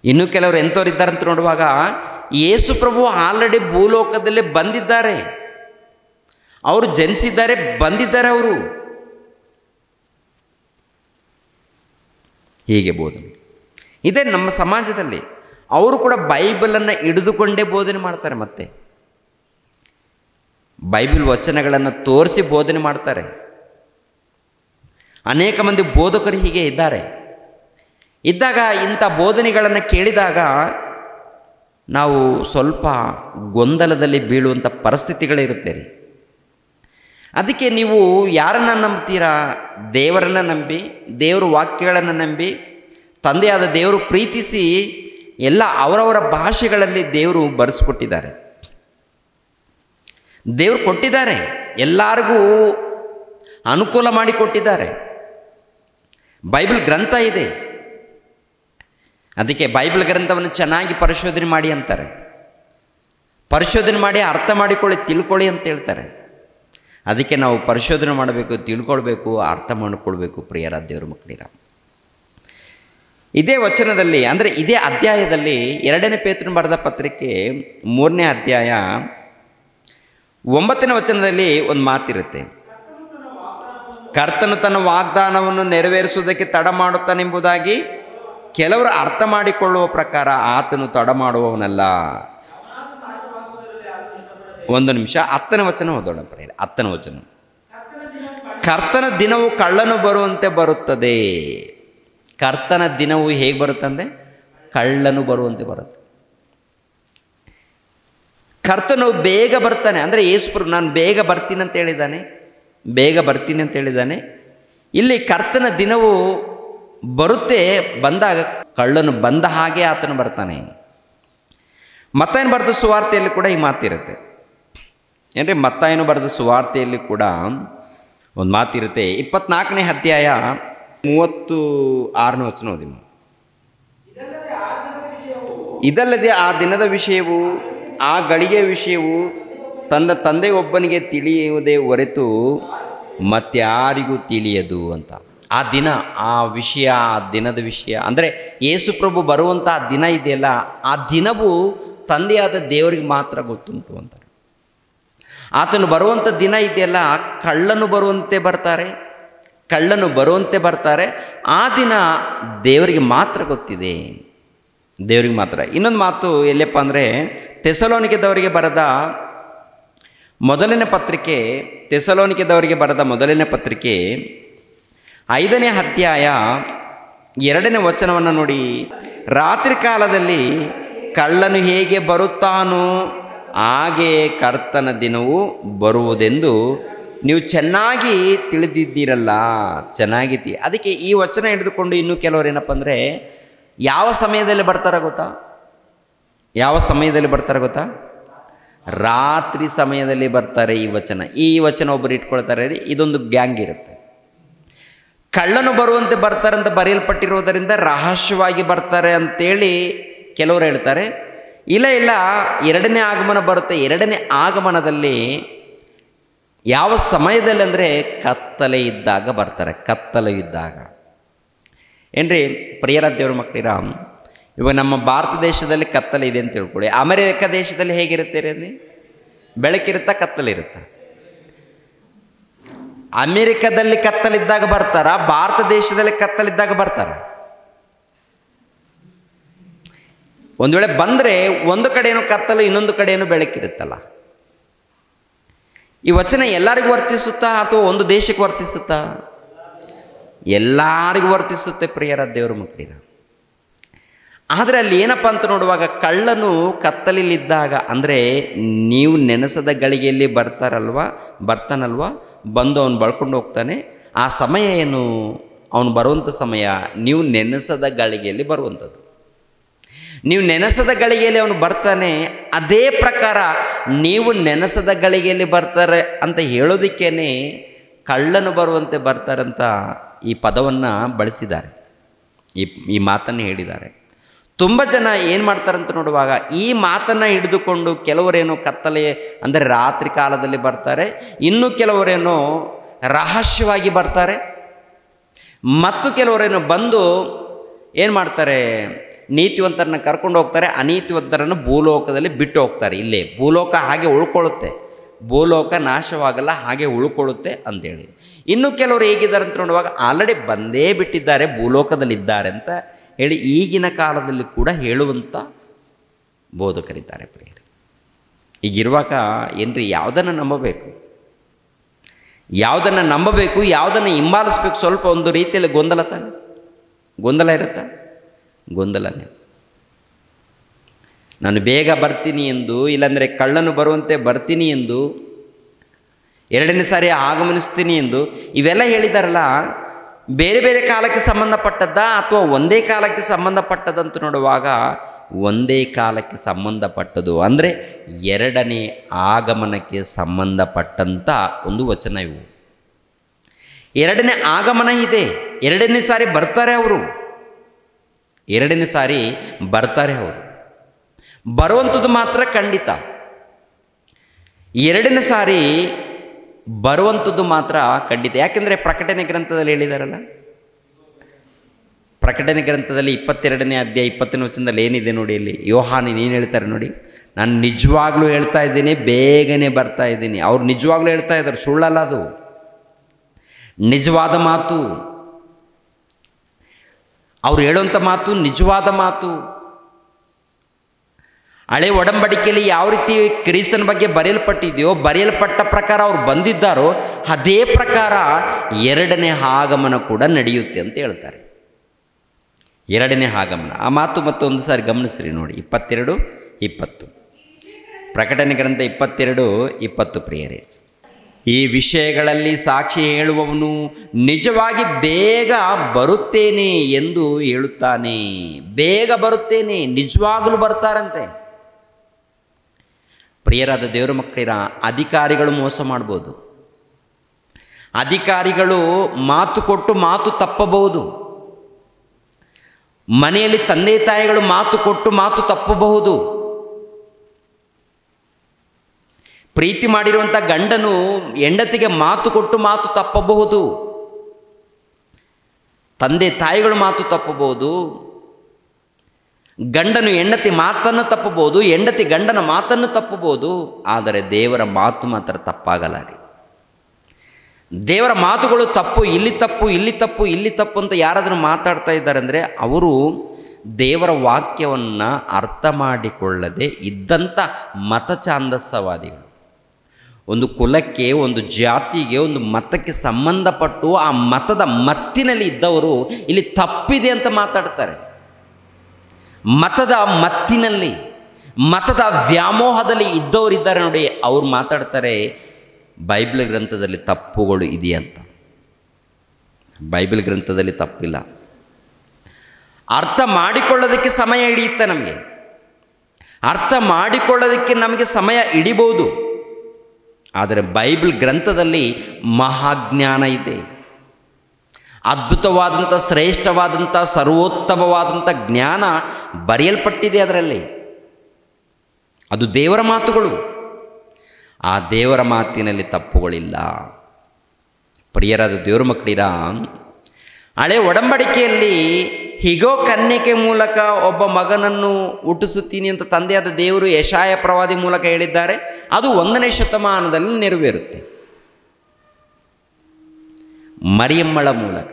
ಇನ್ನು ಕೆಲವರು ಎಂಥವ್ರು ಇದ್ದಾರೆ ಅಂತ ನೋಡುವಾಗ, ಯೇಸುಪ್ರಭು ಆಲ್ರೆಡಿ ಭೂಲೋಕದಲ್ಲಿ ಬಂದಿದ್ದಾರೆ, ಅವರು ಜನಿಸಿದ್ದಾರೆ, ಬಂದಿದ್ದಾರೆ ಅವರು. ಹೀಗೆ ಬೋಧನೆ ಇದೆ ನಮ್ಮ ಸಮಾಜದಲ್ಲಿ. ಅವರು ಕೂಡ ಬೈಬಲನ್ನು ಹಿಡಿದುಕೊಂಡೇ ಬೋಧನೆ ಮಾಡ್ತಾರೆ, ಮತ್ತೆ ಬೈಬಲ್ ವಚನಗಳನ್ನು ತೋರಿಸಿ ಬೋಧನೆ ಮಾಡ್ತಾರೆ. ಅನೇಕ ಮಂದಿ ಬೋಧಕರು ಹೀಗೆ ಇದ್ದಾಗ ಇಂಥ ಬೋಧನೆಗಳನ್ನು ಕೇಳಿದಾಗ ನಾವು ಸ್ವಲ್ಪ ಗೊಂದಲದಲ್ಲಿ ಬೀಳುವಂಥ ಪರಿಸ್ಥಿತಿಗಳಿರುತ್ತೆ ರೀ. ಅದಕ್ಕೆ ನೀವು ಯಾರನ್ನು ನಂಬ್ತೀರಾ? ದೇವರನ್ನು ನಂಬಿ, ದೇವರ ವಾಕ್ಯಗಳನ್ನು ನಂಬಿ, ತಂದೆಯಾದ ದೇವರು ಪ್ರೀತಿಸಿ ಎಲ್ಲ ಅವರವರ ಭಾಷೆಗಳಲ್ಲಿ ದೇವರು ಬರೆಸ್ಕೊಟ್ಟಿದ್ದಾರೆ. ದೇವರು ಕೊಟ್ಟಿದ್ದಾರೆ, ಎಲ್ಲರಿಗೂ ಅನುಕೂಲ ಮಾಡಿಕೊಟ್ಟಿದ್ದಾರೆ. ಬೈಬಲ್ ಗ್ರಂಥ ಇದೆ. ಅದಕ್ಕೆ ಬೈಬಲ್ ಗ್ರಂಥವನ್ನು ಚೆನ್ನಾಗಿ ಪರಿಶೋಧನೆ ಮಾಡಿ ಅಂತಾರೆ. ಪರಿಶೋಧನೆ ಮಾಡಿ ಅರ್ಥ ಮಾಡಿಕೊಳ್ಳಿ, ತಿಳ್ಕೊಳ್ಳಿ ಅಂತ ಹೇಳ್ತಾರೆ. ಅದಕ್ಕೆ ನಾವು ಪರಿಶೋಧನೆ ಮಾಡಬೇಕು, ತಿಳ್ಕೊಳ್ಬೇಕು, ಅರ್ಥ ಮಾಡಿಕೊಳ್ಬೇಕು ಪ್ರಿಯರ ದೇವರ ಮಕ್ಕಳಿರ. ಇದೇ ವಚನದಲ್ಲಿ, ಅಂದರೆ ಇದೇ ಅಧ್ಯಾಯದಲ್ಲಿ 2ನೇ ಪೇತ್ರನ ಬರೆದ ಪತ್ರಿಕೆ 3ನೇ ಅಧ್ಯಾಯ 9ನೇ ವಚನದಲ್ಲಿ ಒಂದು ಮಾತಿರುತ್ತೆ. ಕರ್ತನು ತನ್ನ ವಾಗ್ದಾನವನ್ನು ನೆರವೇರಿಸುವುದಕ್ಕೆ ತಡ ಮಾಡುತ್ತಾನೆಂಬುದಾಗಿ ಕೆಲವರು ಅರ್ಥ ಮಾಡಿಕೊಳ್ಳುವ ಪ್ರಕಾರ ಆತನು ತಡ ಮಾಡುವವನಲ್ಲ. 1 ನಿಮಿಷ, 10ನೇ ವಚನ ಓದೋಣ ಪ್ರಿಯರೇ. 10ನೇ ವಚನ, ಕರ್ತನ ದಿನವು ಕಳ್ಳನು ಬರುವಂತೆ ಬರುತ್ತದೆ. ಕರ್ತನ ದಿನವು ಹೇಗೆ ಬರುತ್ತಂದರೆ ಕಳ್ಳನು ಬರುವಂತೆ ಬರುತ್ತೆ. ಕರ್ತನು ಬೇಗ ಬರ್ತಾನೆ, ಅಂದರೆ ಯೇಸುಪ್ರಭು ನಾನು ಬೇಗ ಬರ್ತೀನಿ ಅಂತ ಹೇಳಿದ್ದಾನೆ, ಬೇಗ ಬರ್ತೀನಿ ಅಂತ ಹೇಳಿದ್ದಾನೆ. ಇಲ್ಲಿ ಕರ್ತನ ದಿನವು ಬರುತ್ತೆ, ಬಂದಾಗ ಕಳ್ಳನು ಬಂದ ಹಾಗೆ ಆತನು ಬರ್ತಾನೆ. ಮತ್ತಾಯನು ಬರೆದ ಸುವಾರ್ತೆಯಲ್ಲಿ ಕೂಡ ಈ ಮಾತಿರುತ್ತೆ. ಏನ್ರಿ, ಮತ್ತಾಯನು ಬರೆದ ಸುವಾರ್ತೆಯಲ್ಲಿ ಕೂಡ ಒಂದು ಮಾತಿರುತ್ತೆ. 24ನೇ ಅಧ್ಯಾಯ 36ನೇ ವಚನ ಓದಿ. ಇದಲ್ಲದೆ ಆ ದಿನದ ವಿಷಯವು, ಆ ಗಳಿಗೆಯ ವಿಷಯವು ತನ್ನ ತಂದೆಯೊಬ್ಬನಿಗೆ ತಿಳಿಯುವುದೇ ಹೊರತು ಮತ್ಯಾರಿಗೂ ತಿಳಿಯದು ಅಂತ. ಆ ದಿನ, ಆ ವಿಷಯ, ಆ ದಿನದ ವಿಷಯ ಅಂದರೆ ಯೇಸುಪ್ರಭು ಬರುವಂಥ ಆ ದಿನ ಇದೆಯಲ್ಲ, ಆ ದಿನವು ತಂದೆಯಾದ ದೇವರಿಗೆ ಮಾತ್ರ ಗೊತ್ತುಂಟು ಅಂತಾರೆ. ಆತನು ಬರುವಂಥ ದಿನ ಇದೆಯಲ್ಲ, ಕಳ್ಳನು ಬರುವಂತೆ ಬರ್ತಾರೆ. ಆ ದಿನ ದೇವರಿಗೆ ಮಾತ್ರ ಗೊತ್ತಿದೆ, ದೇವರಿಗೆ ಮಾತ್ರ. ಇನ್ನೊಂದು ಮಾತು ಎಲ್ಲಪ್ಪ ಅಂದರೆ, ಥೆಸಲೋನಿಕೆದವರಿಗೆ ಬರೆದ ಮೊದಲನೇ ಪತ್ರಿಕೆ, ಥೆಸಲೋನಿಕೆದವರಿಗೆ ಬರೆದ ಮೊದಲನೇ ಪತ್ರಿಕೆ 5ನೇ ಅಧ್ಯಾಯ 2ನೇ ವಚನವನ್ನು ನೋಡಿ. ರಾತ್ರಿ ಕಾಲದಲ್ಲಿ ಕಳ್ಳನು ಹೇಗೆ ಬರುತ್ತಾನೋ ಹಾಗೆ ಕರ್ತನ ದಿನವು ಬರುವುದೆಂದು ನೀವು ಚೆನ್ನಾಗಿ ತಿಳಿದಿದ್ದೀರಲ್ಲ. ಅದಕ್ಕೆ ಈ ವಚನ ಹಿಡಿದುಕೊಂಡು ಇನ್ನೂ ಕೆಲವರು ಏನಪ್ಪ ಅಂದರೆ, ಯಾವ ಸಮಯದಲ್ಲಿ ಬರ್ತಾರೆ ಗೊತ್ತಾ? ರಾತ್ರಿ ಸಮಯದಲ್ಲಿ ಬರ್ತಾರೆ. ಈ ವಚನ ಒಬ್ಬರು ಇಟ್ಕೊಳ್ತಾರೆ. ಇದೊಂದು ಗ್ಯಾಂಗ್ ಇರುತ್ತೆ. ಕಳ್ಳನು ಬರುವಂತೆ ಬರ್ತಾರೆ ಅಂತ ಬರೆಯಲ್ಪಟ್ಟಿರೋದರಿಂದ ರಹಸ್ಯವಾಗಿ ಬರ್ತಾರೆ ಅಂತೇಳಿ ಕೆಲವರು ಹೇಳ್ತಾರೆ. ಇಲ್ಲ, 2ನೇ ಆಗಮನ ಬರುತ್ತೆ. 2ನೇ ಆಗಮನದಲ್ಲಿ ಯಾವ ಸಮಯದಲ್ಲಿ ಅಂದರೆ ಕತ್ತಲೆ ಇದ್ದಾಗ ಬರ್ತಾರೆ, ಕತ್ತಲೆ ಇದ್ದಾಗ. ಏನ್ರಿ ಪ್ರಿಯರ ದೇವ್ರ ಮಕ್ಕಳಿರ, ಇವಾಗ ನಮ್ಮ ಭಾರತ ದೇಶದಲ್ಲಿ ಕತ್ತಲೆ ಇದೆ ಅಂತ ತಿಳ್ಕೊಳ್ಳಿ. ಅಮೆರಿಕ ದೇಶದಲ್ಲಿ ಹೇಗಿರುತ್ತೆ ರೀ? ಬೆಳಕಿರುತ್ತಾ, ಕತ್ತಲಿರುತ್ತಾ? ಅಮೆರಿಕದಲ್ಲಿ ಕತ್ತಲಿದ್ದಾಗ ಬರ್ತಾರ, ಭಾರತ ದೇಶದಲ್ಲಿ ಕತ್ತಲಿದ್ದಾಗ ಬರ್ತಾರ? ಒಂದು ವೇಳೆ ಬಂದರೆ ಒಂದು ಕಡೆಯೂ ಕತ್ತಲು, ಇನ್ನೊಂದು ಕಡೆಯೂ ಬೆಳಕಿರುತ್ತಲ್ಲ. ಈ ವಚನ ಎಲ್ಲರಿಗೂ ವರ್ತಿಸುತ್ತಾ ಅಥವಾ ಒಂದು ದೇಶಕ್ಕೆ ವರ್ತಿಸುತ್ತಾ? ಎಲ್ಲರಿಗೂ ವರ್ತಿಸುತ್ತೆ ಪ್ರಿಯರ ದೇವರ ಮಕ್ಕಳಿರ. ಆದರೆ ಅಲ್ಲಿ ಏನಪ್ಪ ಅಂತ ನೋಡುವಾಗ, ಕಳ್ಳನು ಕತ್ತಲಿದ್ದಾಗ ಅಂದರೆ ನೀವು ನೆನೆಸದ ಗಳಿಗೆಯಲ್ಲಿ ಬರ್ತಾನಲ್ವ, ಬಂದು ಅವನು ಬಳ್ಕೊಂಡು ಹೋಗ್ತಾನೆ. ಆ ಸಮಯ ಏನು? ಅವನು ಬರುವಂಥ ಸಮಯ ನೀವು ನೆನೆಸದ ಗಳಿಗೆಯಲ್ಲಿ ಬರುವಂಥದ್ದು. ನೀವು ನೆನೆಸದ ಗಳಿಗೆಯಲ್ಲಿ ಅವನು ಬರ್ತಾನೆ, ಅದೇ ಪ್ರಕಾರ ನೀವು ನೆನೆಸದ ಗಳಿಗೆಯಲ್ಲಿ ಬರ್ತಾರೆ ಅಂತ ಹೇಳೋದಕ್ಕೇ ಕಳ್ಳನು ಬರುವಂತೆ ಬರ್ತಾರಂತ ಈ ಪದವನ್ನು ಬಳಸಿದ್ದಾರೆ, ಈ ಮಾತನ್ನು ಹೇಳಿದ್ದಾರೆ. ತುಂಬ ಜನ ಏನು ಮಾಡ್ತಾರಂತ ನೋಡುವಾಗ ಈ ಮಾತನ್ನು ಹಿಡಿದುಕೊಂಡು ಕೆಲವರೇನೋ ಕತ್ತಲೆ ಅಂದರೆ ರಾತ್ರಿ ಕಾಲದಲ್ಲಿ ಬರ್ತಾರೆ, ಇನ್ನು ಕೆಲವರೇನೋ ರಹಸ್ಯವಾಗಿ ಬರ್ತಾರೆ, ಮತ್ತು ಕೆಲವರೇನೋ ಬಂದು ಏನು ಮಾಡ್ತಾರೆ, ನೀತಿವಂತರನ್ನ ಕರ್ಕೊಂಡು ಹೋಗ್ತಾರೆ, ಅನೀತಿವಂತರನ್ನು ಭೂಲೋಕದಲ್ಲಿ ಬಿಟ್ಟು ಹೋಗ್ತಾರೆ. ಇಲ್ಲೇ ಭೂಲೋಕ ಹಾಗೆ ಉಳ್ಕೊಳ್ಳುತ್ತೆ, ಭೂಲೋಕ ನಾಶವಾಗಲ್ಲ, ಹಾಗೆ ಉಳ್ಕೊಳ್ಳುತ್ತೆ ಅಂತೇಳಿ. ಇನ್ನು ಕೆಲವರು ಹೇಗಿದ್ದಾರೆ ಅಂತ ನೋಡುವಾಗ ಆಲ್ರೆಡಿ ಬಂದೇ ಬಿಟ್ಟಿದ್ದಾರೆ, ಭೂಲೋಕದಲ್ಲಿದ್ದಾರೆ ಅಂತ ಹೇಳಿ ಈಗಿನ ಕಾಲದಲ್ಲಿ ಕೂಡ ಹೇಳುವಂಥ ಬೋಧಕರಿದ್ದಾರೆ ಪ್ರಿಯರೇ. ಈಗಿರುವಾಗ ಏನ್ರಿ ಯಾವುದನ್ನು ನಂಬಬೇಕು, ಯಾವುದನ್ನು ನಂಬಬೇಕು, ಯಾವುದನ್ನು ಹಿಂಬಾಲಿಸ್ಬೇಕು, ಸ್ವಲ್ಪ ಒಂದು ರೀತಿಯಲ್ಲಿ ಗೊಂದಲ ತಾನೆ, ಗೊಂದಲ ಇರುತ್ತಾ? ಗೊಂದಲನೇ. ನಾನು ಬೇಗ ಬರ್ತೀನಿ ಎಂದು, ಇಲ್ಲಾಂದರೆ ಕಳ್ಳನು ಬರುವಂತೆ ಬರ್ತೀನಿ ಎಂದು, ಎರಡನೇ ಸಾರಿ ಆಗಮನಿಸ್ತೀನಿ ಎಂದು ಇವೆಲ್ಲ ಹೇಳಿದಾರಲ್ಲ, ಬೇರೆ ಬೇರೆ ಕಾಲಕ್ಕೆ ಸಂಬಂಧಪಟ್ಟದ್ದ ಅಥವಾ ಒಂದೇ ಕಾಲಕ್ಕೆ ಸಂಬಂಧಪಟ್ಟದಂತ ನೋಡುವಾಗ ಒಂದೇ ಕಾಲಕ್ಕೆ ಸಂಬಂಧಪಟ್ಟದು, ಅಂದರೆ ಎರಡನೇ ಆಗಮನಕ್ಕೆ ಸಂಬಂಧಪಟ್ಟಂಥ ಒಂದು ವಚನ ಇವು. ಎರಡನೇ ಆಗಮನ ಇದೆ, ಎರಡನೇ ಸಾರಿ ಬರ್ತಾರೆ ಅವರು, ಎರಡನೇ ಸಾರಿ ಬರ್ತಾರೆ ಅವರು, ಬರುವಂಥದ್ದು ಮಾತ್ರ ಖಂಡಿತ. ಎರಡನೇ ಸಾರಿ ಬರುವಂಥದ್ದು ಮಾತ್ರ ಖಂಡಿತ. ಯಾಕೆಂದರೆ ಪ್ರಕಟಣೆ ಗ್ರಂಥದಲ್ಲಿ ಹೇಳಿದಾರಲ್ಲ, ಪ್ರಕಟಣೆ ಗ್ರಂಥದಲ್ಲಿ 22ನೇ ಅಧ್ಯಾಯ 20ನೇ ವಚನದಲ್ಲಿ ಏನಿದೆ ನೋಡಿ, ಇಲ್ಲಿ ಯೋಹಾನಿ ನೀನು ಹೇಳ್ತಾರೆ ನೋಡಿ, ನಾನು ನಿಜವಾಗ್ಲೂ ಹೇಳ್ತಾ ಇದ್ದೀನಿ, ಬೇಗನೆ ಬರ್ತಾ ಇದ್ದೀನಿ. ಅವ್ರು ನಿಜವಾಗ್ಲೂ ಹೇಳ್ತಾ ಇದ್ದಾರೆ, ಸುಳ್ಳಲ್ಲ, ಅದು ನಿಜವಾದ ಮಾತು. ಅವ್ರು ಹೇಳುವಂಥ ಮಾತು ನಿಜವಾದ ಮಾತು. ಹಳೆ ಒಡಂಬಡಿಕೆಯಲ್ಲಿ ಯಾವ ರೀತಿ ಕ್ರಿಸ್ತನ ಬಗ್ಗೆ ಬರೆಯಲ್ಪಟ್ಟಿದೆಯೋ, ಬರೆಯಲ್ಪಟ್ಟ ಪ್ರಕಾರ ಅವ್ರು ಬಂದಿದ್ದಾರೋ ಅದೇ ಪ್ರಕಾರ ಎರಡನೇ ಆಗಮನ ಕೂಡ ನಡೆಯುತ್ತೆ ಅಂತ ಹೇಳ್ತಾರೆ. ಎರಡನೇ ಆಗಮನ ಆ ಮಾತು ಮತ್ತೊಂದು ಸಾರಿ ಗಮನಿಸ್ರಿ ನೋಡಿ, 22:20 ಪ್ರಕಟಣೆ ಗ್ರಂಥ 22:20 ಪ್ರಿಯರೇ. ಈ ವಿಷಯಗಳಲ್ಲಿ ಸಾಕ್ಷಿ ಹೇಳುವವನು ನಿಜವಾಗಿ ಬೇಗ ಬರುತ್ತೇನೆ ಎಂದು ಹೇಳುತ್ತಾನೆ. ಬೇಗ ಬರುತ್ತೇನೆ, ನಿಜವಾಗಲೂ ಬರ್ತಾರಂತೆ. ಪ್ರಿಯರಾದ ದೇವರ ಮಕ್ಕಳಿರ, ಅಧಿಕಾರಿಗಳು ಮೋಸ ಮಾಡ್ಬೋದು, ಅಧಿಕಾರಿಗಳು ಮಾತು ಕೊಟ್ಟು ಮಾತು ತಪ್ಪಬಹುದು, ಮನೆಯಲ್ಲಿ ತಂದೆ ತಾಯಿಗಳು ಮಾತು ಕೊಟ್ಟು ಮಾತು ತಪ್ಪಬಹುದು, ಪ್ರೀತಿ ಮಾಡಿರುವಂಥ ಗಂಡನು ಹೆಂಡತಿಗೆ ಮಾತು ಕೊಟ್ಟು ಮಾತು ತಪ್ಪಬಹುದು, ತಂದೆ ತಾಯಿಗಳು ಮಾತು ತಪ್ಪಬಹುದು, ಗಂಡನು ಹೆಂಡತಿ ಮಾತನ್ನು ತಪ್ಪಬಹುದು, ಹೆಂಡತಿ ಗಂಡನ ಮಾತನ್ನು ತಪ್ಪಬಹುದು. ಆದರೆ ದೇವರ ಮಾತು ಮಾತ್ರ ತಪ್ಪಾಗಲ್ಲ ರೀ. ದೇವರ ಮಾತುಗಳು ತಪ್ಪು, ಇಲ್ಲಿ ತಪ್ಪು, ಇಲ್ಲಿ ತಪ್ಪು, ಇಲ್ಲಿ ತಪ್ಪು ಅಂತ ಯಾರಾದರೂ ಮಾತಾಡ್ತಾ ಇದ್ದಾರೆ ಅಂದರೆ ಅವರು ದೇವರ ವಾಕ್ಯವನ್ನು ಅರ್ಥ ಮಾಡಿಕೊಳ್ಳದೆ ಇದ್ದಂಥ ಮತಛಾಂದಸವಾದಿಗಳು. ಒಂದು ಕುಲಕ್ಕೆ, ಒಂದು ಜಾತಿಗೆ, ಒಂದು ಮತಕ್ಕೆ ಸಂಬಂಧಪಟ್ಟು ಆ ಮತದ ಮತ್ತಿನಲ್ಲಿ ಇದ್ದವರು ಇಲ್ಲಿ ತಪ್ಪಿದೆ ಅಂತ ಮಾತಾಡ್ತಾರೆ. ಮತದ ಮತ್ತಿನಲ್ಲಿ, ಮತದ ವ್ಯಾಮೋಹದಲ್ಲಿ ಇದ್ದವರಿದ್ದಾರೆ ನೋಡಿ, ಅವ್ರು ಮಾತಾಡ್ತಾರೆ ಬೈಬಲ್ ಗ್ರಂಥದಲ್ಲಿ ತಪ್ಪುಗಳು ಇದೆಯಂತ. ಬೈಬಲ್ ಗ್ರಂಥದಲ್ಲಿ ತಪ್ಪಿಲ್ಲ. ಅರ್ಥ ಮಾಡಿಕೊಳ್ಳೋದಕ್ಕೆ ಸಮಯ ಹಿಡಿಯುತ್ತೆ, ನಮಗೆ ಅರ್ಥ ಮಾಡಿಕೊಳ್ಳೋದಕ್ಕೆ ನಮಗೆ ಸಮಯ ಹಿಡಿಬೋದು. ಆದರೆ ಬೈಬಲ್ ಗ್ರಂಥದಲ್ಲಿ ಮಹಾಜ್ಞಾನ ಇದೆ, ಅದ್ಭುತವಾದಂಥ, ಶ್ರೇಷ್ಠವಾದಂಥ, ಸರ್ವೋತ್ತಮವಾದಂಥ ಜ್ಞಾನ ಬರೆಯಲ್ಪಟ್ಟಿದೆ ಅದರಲ್ಲಿ. ಅದು ದೇವರ ಮಾತುಗಳು. ಆ ದೇವರ ಮಾತಿನಲ್ಲಿ ತಪ್ಪುಗಳಿಲ್ಲ. ಪ್ರಿಯರಾದ ದೇವರ ಮಕ್ಕಳಿರ, ಹಳೆ ಒಡಂಬಡಿಕೆಯಲ್ಲಿ ಹೀಗೋ ಕನ್ಯಕೆ ಮೂಲಕ ಒಬ್ಬ ಮಗನನ್ನು ಹುಟ್ಟಿಸುತ್ತೀನಿ ಅಂತ ತಂದೆಯಾದ ದೇವರು ಯೆಶಾಯ ಪ್ರವಾದಿ ಮೂಲಕ ಹೇಳಿದ್ದಾರೆ. ಅದು 1ನೇ ಶತಮಾನದಲ್ಲಿ ನೆರವೇರುತ್ತೆ. ಮರಿಯಮ್ಮಳ ಮೂಲಕ,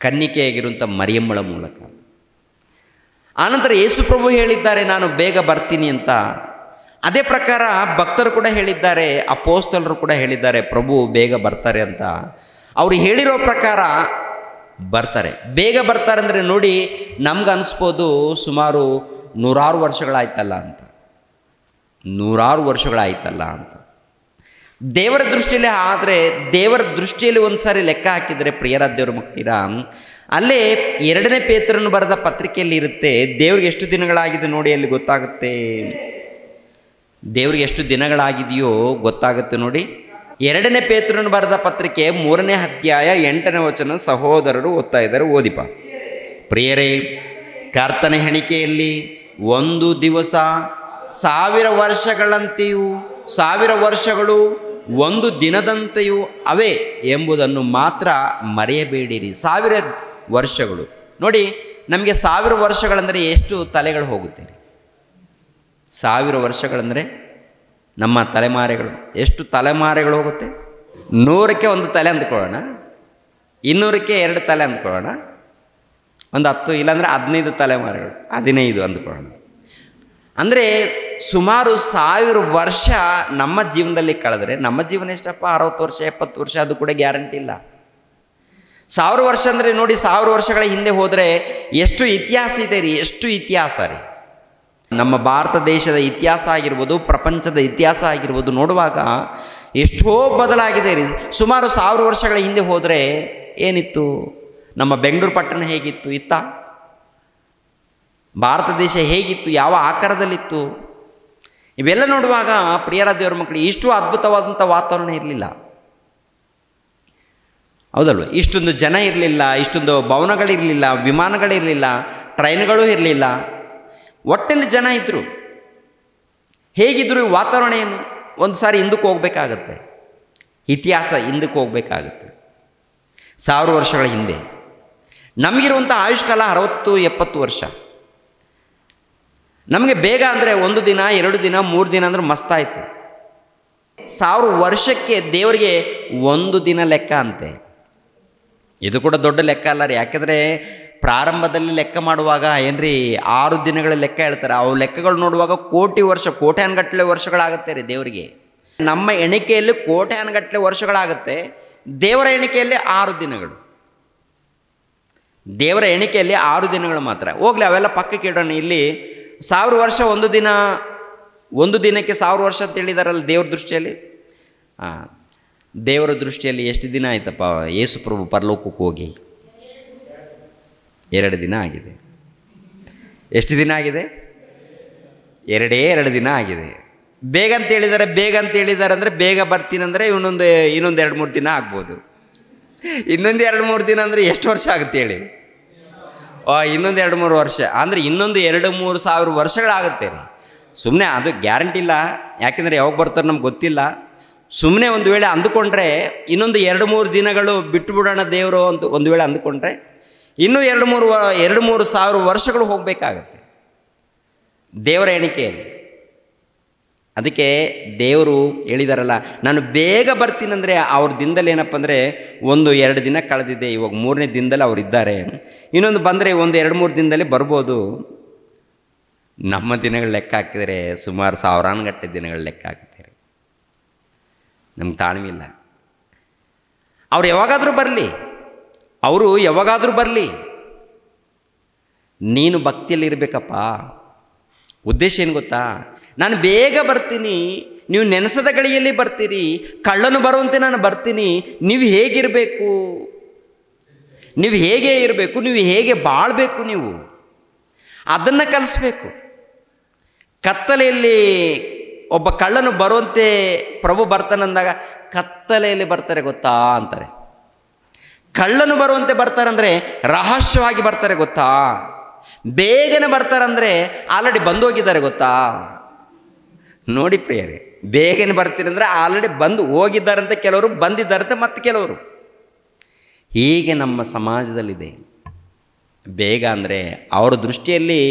ಕನ್ನಿಕೆಯಾಗಿರುವಂಥ ಮರಿಯಮ್ಮಳ ಮೂಲಕ. ಆನಂತರ ಯೇಸು ಪ್ರಭು ಹೇಳಿದ್ದಾರೆ, ನಾನು ಬೇಗ ಬರ್ತೀನಿ ಅಂತ. ಅದೇ ಪ್ರಕಾರ ಭಕ್ತರು ಕೂಡ ಹೇಳಿದ್ದಾರೆ, ಅಪೊಸ್ತಲರು ಕೂಡ ಹೇಳಿದ್ದಾರೆ, ಪ್ರಭು ಬೇಗ ಬರ್ತಾರೆ ಅಂತ. ಅವರು ಹೇಳಿರೋ ಪ್ರಕಾರ ಬರ್ತಾರೆ. ಬೇಗ ಬರ್ತಾರೆ ಅಂದರೆ ನೋಡಿ, ನಮ್ಗೆ ಅನಿಸ್ಬೋದು ಸುಮಾರು 100 ವರ್ಷಗಳಾಯ್ತಲ್ಲ ಅಂತ, 100 ವರ್ಷಗಳಾಯ್ತಲ್ಲ ಅಂತ. ದೇವರ ದೃಷ್ಟಿಯಲ್ಲಿ ಆದರೆ ದೇವರ ದೃಷ್ಟಿಯಲ್ಲಿ ಒಂದು ಸಾರಿ ಲೆಕ್ಕ ಹಾಕಿದರೆ ಪ್ರಿಯರ ದೇವ್ರ ಮಕ್ಕಳಿರ, ಅಲ್ಲೇ 2ನೇ ಪೇತ್ರನು ಬರೆದ ಪತ್ರಿಕೆಯಲ್ಲಿ ಇರುತ್ತೆ, ದೇವ್ರಿಗೆ ಎಷ್ಟು ದಿನಗಳಾಗಿದೆ ನೋಡಿ, ಅಲ್ಲಿ ಗೊತ್ತಾಗುತ್ತೆ. ದೇವ್ರಿಗೆ ಎಷ್ಟು ದಿನಗಳಾಗಿದೆಯೋ ಗೊತ್ತಾಗುತ್ತೆ ನೋಡಿ. 2ನೇ ಪೇತ್ರನು ಬರೆದ ಪತ್ರಿಕೆ 3ನೇ ಅಧ್ಯಾಯ 8ನೇ ವಚನ ಸಹೋದರರು ಓದ್ತಾ ಇದ್ದಾರೆ, ಓದಿಪ. ಪ್ರಿಯರೇ, ಕರ್ತನ ಹೆಣಿಕೆಯಲ್ಲಿ ಒಂದು ದಿವಸ 1000 ವರ್ಷಗಳಂತೆಯೂ 1000 ವರ್ಷಗಳು ಒಂದು ದಿನದಂತೆಯೂ ಅವೇ ಎಂಬುದನ್ನು ಮಾತ್ರ ಮರೆಯಬೇಡಿರಿ. 1000 ವರ್ಷಗಳು ನೋಡಿ, ನಮಗೆ 1000 ವರ್ಷಗಳಂದರೆ ಎಷ್ಟು ತಲೆಗಳು ಹೋಗುತ್ತೆ? 1000 ವರ್ಷಗಳಂದರೆ ನಮ್ಮ ತಲೆಮಾರೆಗಳು ಎಷ್ಟು ತಲೆಮಾರೆಗಳು ಹೋಗುತ್ತೆ? 100ಕ್ಕೆ 1 ತಲೆ ಅಂದ್ಕೊಳ್ಳೋಣ, 200ಕ್ಕೆ 2 ತಲೆ ಅಂದ್ಕೊಳ್ಳೋಣ, ಒಂದು 10 ಇಲ್ಲಾಂದರೆ 15 ತಲೆಮಾರೆಗಳು, 15 ಅಂದ್ಕೊಳ್ಳೋಣ. ಅಂದರೆ ಸುಮಾರು 1000 ವರ್ಷ ನಮ್ಮ ಜೀವನದಲ್ಲಿ ಕಳೆದ್ರೆ ನಮ್ಮ ಜೀವನ ಎಷ್ಟಪ್ಪ? 60 ವರ್ಷ 70 ವರ್ಷ, ಅದು ಕೂಡ ಗ್ಯಾರಂಟಿ ಇಲ್ಲ. 1000 ವರ್ಷ ಅಂದರೆ ನೋಡಿ, 1000 ವರ್ಷಗಳ ಹಿಂದೆ ಹೋದರೆ ಎಷ್ಟು ಇತಿಹಾಸ ಇದೆ ರೀ, ಎಷ್ಟು ಇತಿಹಾಸ ರೀ. ನಮ್ಮ ಭಾರತ ದೇಶದ ಇತಿಹಾಸ ಆಗಿರ್ಬೋದು, ಪ್ರಪಂಚದ ಇತಿಹಾಸ ಆಗಿರ್ಬೋದು, ನೋಡುವಾಗ ಎಷ್ಟೋ ಬದಲಾಗಿದೆ ರೀ. ಸುಮಾರು 1000 ವರ್ಷಗಳ ಹಿಂದೆ ಹೋದರೆ ಏನಿತ್ತು? ನಮ್ಮ ಬೆಂಗಳೂರು ಪಟ್ಟಣ ಹೇಗಿತ್ತು? ಇತ್ತ ಭಾರತ ದೇಶ ಹೇಗಿತ್ತು? ಯಾವ ಆಕಾರದಲ್ಲಿತ್ತು? ಇವೆಲ್ಲ ನೋಡುವಾಗ ಪ್ರಿಯರ ದೇವರ ಮಕ್ಕಳು ಇಷ್ಟು ಅದ್ಭುತವಾದಂಥ ವಾತಾವರಣ ಇರಲಿಲ್ಲ, ಹೌದಲ್ವ? ಇಷ್ಟೊಂದು ಜನ ಇರಲಿಲ್ಲ, ಇಷ್ಟೊಂದು ಭವನಗಳಿರಲಿಲ್ಲ, ವಿಮಾನಗಳಿರಲಿಲ್ಲ, ಟ್ರೈನ್ಗಳು ಇರಲಿಲ್ಲ. ಒಟ್ಟಲ್ಲಿ ಜನ ಇದ್ದರು. ಹೇಗಿದ್ರು ವಾತಾವರಣ ಏನು? ಒಂದು ಸಾರಿ ಹಿಂದಕ್ಕೆ ಹೋಗಬೇಕಾಗತ್ತೆ, ಇತಿಹಾಸ ಹಿಂದಕ್ಕೆ ಹೋಗಬೇಕಾಗತ್ತೆ. 1000 ವರ್ಷಗಳ ಹಿಂದೆ ನಮಗಿರುವಂಥ ಆಯುಷ್ಕಾಲ 60-70 ವರ್ಷ. ನಮಗೆ ಬೇಗ ಅಂದರೆ 1 ದಿನ 2 ದಿನ 3 ದಿನ ಅಂದರೆ ಮಸ್ತಾಯಿತು. 1000 ವರ್ಷಕ್ಕೆ ದೇವರಿಗೆ 1 ದಿನ ಲೆಕ್ಕ ಅಂತೆ. ಇದು ಕೂಡ ದೊಡ್ಡ ಲೆಕ್ಕ ಅಲ್ಲ ರೀ. ಯಾಕೆಂದರೆ ಪ್ರಾರಂಭದಲ್ಲಿ ಲೆಕ್ಕ ಮಾಡುವಾಗ ಏನ್ರಿ 6 ದಿನಗಳ ಲೆಕ್ಕ ಹೇಳ್ತಾರೆ. ಅವು ಲೆಕ್ಕಗಳು ನೋಡುವಾಗ ಕೋಟಿ ವರ್ಷ, ಕೋಟ್ಯಾನುಗಟ್ಟಲೆ ವರ್ಷಗಳಾಗುತ್ತೆ ರೀ ದೇವರಿಗೆ. ನಮ್ಮ ಎಣಿಕೆಯಲ್ಲಿ ಕೋಟ್ಯಾನುಗಟ್ಟಲೆ ವರ್ಷಗಳಾಗುತ್ತೆ, ದೇವರ ಎಣಿಕೆಯಲ್ಲಿ 6 ದಿನಗಳು. ದೇವರ ಎಣಿಕೆಯಲ್ಲಿ 6 ದಿನಗಳು ಮಾತ್ರ. ಹೋಗಲಿ, ಅವೆಲ್ಲ ಪಕ್ಕಕ್ಕೆ ಇಡೋಣ. ಇಲ್ಲಿ 1000 ವರ್ಷ ಒಂದು ದಿನಕ್ಕೆ 1000 ವರ್ಷ ಅಂತ ಹೇಳಿದಾರಲ್ಲ ದೇವ್ರ ದೃಷ್ಟಿಯಲ್ಲಿ. ದೇವರ ದೃಷ್ಟಿಯಲ್ಲಿ ಎಷ್ಟು ದಿನ ಆಯ್ತಪ್ಪ ಯೇಸು ಪ್ರಭು ಪರಲೋಕಕ್ಕೆ ಹೋಗಿ? 2 ದಿನ ಆಗಿದೆ. ಎಷ್ಟು ದಿನ ಆಗಿದೆ? 2 ದಿನ ಆಗಿದೆ. ಬೇಗ ಅಂತ ಹೇಳಿದ್ದಾರೆ ಅಂದರೆ ಬೇಗ ಬರ್ತೀನಿ ಅಂದರೆ ಇನ್ನೊಂದು 2-3 ದಿನ ಆಗ್ಬೋದು. ಇನ್ನೊಂದು 2-3 ದಿನ ಅಂದರೆ ಎಷ್ಟು ವರ್ಷ ಆಗುತ್ತೆ ಹೇಳಿ? ಇನ್ನೊಂದು 2-3 ವರ್ಷ ಅಂದರೆ ಇನ್ನೊಂದು 2-3 ಸಾವಿರ ವರ್ಷಗಳಾಗುತ್ತೆ ರೀ. ಸುಮ್ಮನೆ ಅದು ಗ್ಯಾರಂಟಿ ಇಲ್ಲ, ಯಾಕೆಂದರೆ ಯಾವಾಗ ಬರ್ತಾರೆ ನಮ್ಗೆ ಗೊತ್ತಿಲ್ಲ. ಸುಮ್ಮನೆ ಒಂದು ವೇಳೆ ಅಂದುಕೊಂಡ್ರೆ ಇನ್ನೊಂದು 2-3 ದಿನಗಳು ಬಿಟ್ಟುಬಿಡೋಣ ದೇವರು ಅಂತ ಒಂದು ವೇಳೆ ಅಂದುಕೊಂಡ್ರೆ ಇನ್ನೂ 2-3 ಸಾವಿರ ವರ್ಷಗಳು ಹೋಗಬೇಕಾಗತ್ತೆ ದೇವರ ಎಣಿಕೆಯಲ್ಲಿ. ಅದಕ್ಕೆ ದೇವರು ಹೇಳಿದಾರಲ್ಲ, ನಾನು ಬೇಗ ಬರ್ತೀನಂದರೆ ಅವ್ರ ದಿನದಲ್ಲಿ ಏನಪ್ಪ ಅಂದರೆ 1-2 ದಿನ ಕಳೆದಿದೆ, ಇವಾಗ 3ನೇ ದಿನದಲ್ಲಿ ಅವ್ರು ಇದ್ದಾರೆ. ಇನ್ನೊಂದು ಬಂದರೆ 1-2-3 ದಿನದಲ್ಲಿ ಬರ್ಬೋದು. ನಮ್ಮ ದಿನಗಳ ಲೆಕ್ಕ ಹಾಕಿದರೆ ಸುಮಾರು 1000ಗಟ್ಟಲೆ ದಿನಗಳ ಲೆಕ್ಕ ಹಾಕ್ತಾರೆ. ನಮ್ಗೆ ತಾಳ್ಮೆ ಇಲ್ಲ. ಅವ್ರು ಯಾವಾಗಾದರೂ ಬರಲಿ, ನೀನು ಭಕ್ತಿಯಲ್ಲಿ ಇರಬೇಕಪ್ಪ. ಉದ್ದೇಶ ಏನು ಗೊತ್ತಾ? ನಾನು ಬೇಗ ಬರ್ತೀನಿ, ನೀವು ನೆನೆಸದ ಗಳಿಯಲ್ಲಿ ಬರ್ತೀರಿ, ಕಳ್ಳನು ಬರುವಂತೆ ನಾನು ಬರ್ತೀನಿ. ನೀವು ಹೇಗಿರಬೇಕು, ನೀವು ಹೇಗೆ ಬಾಳಬೇಕು, ನೀವು ಅದನ್ನು ಕಲಿಸ್ಬೇಕು. ಕತ್ತಲೆಯಲ್ಲಿ ಒಬ್ಬ ಕಳ್ಳನು ಬರುವಂತೆ ಪ್ರಭು ಬರ್ತಾನಂದಾಗ ಕತ್ತಲೆಯಲ್ಲಿ ಬರ್ತಾರೆ ಗೊತ್ತಾ ಅಂತಾರೆ. ಕಳ್ಳನು ಬರುವಂತೆ ಬರ್ತಾರಂದರೆ ರಹಸ್ಯವಾಗಿ ಬರ್ತಾರೆ ಗೊತ್ತಾ. ಬೇಗನೆ ಬರ್ತಾರಂದರೆ ಆಲ್ರೆಡಿ ಬಂದೋಗಿದ್ದಾರೆ ಗೊತ್ತಾ. ನೋಡಿ ಪ್ರಿಯರೇ, ಬೇಗನೆ ಬರ್ತೀರಂದರೆ ಆಲ್ರೆಡಿ ಬಂದು ಹೋಗಿದ್ದಾರಂತೆ, ಕೆಲವರು ಬಂದಿದ್ದಾರಂತೆ, ಮತ್ತು ಕೆಲವರು ಹೀಗೆ ನಮ್ಮ ಸಮಾಜದಲ್ಲಿದೆ. ಬೇಗ ಅಂದರೆ ಅವರ ದೃಷ್ಟಿಯಲ್ಲಿ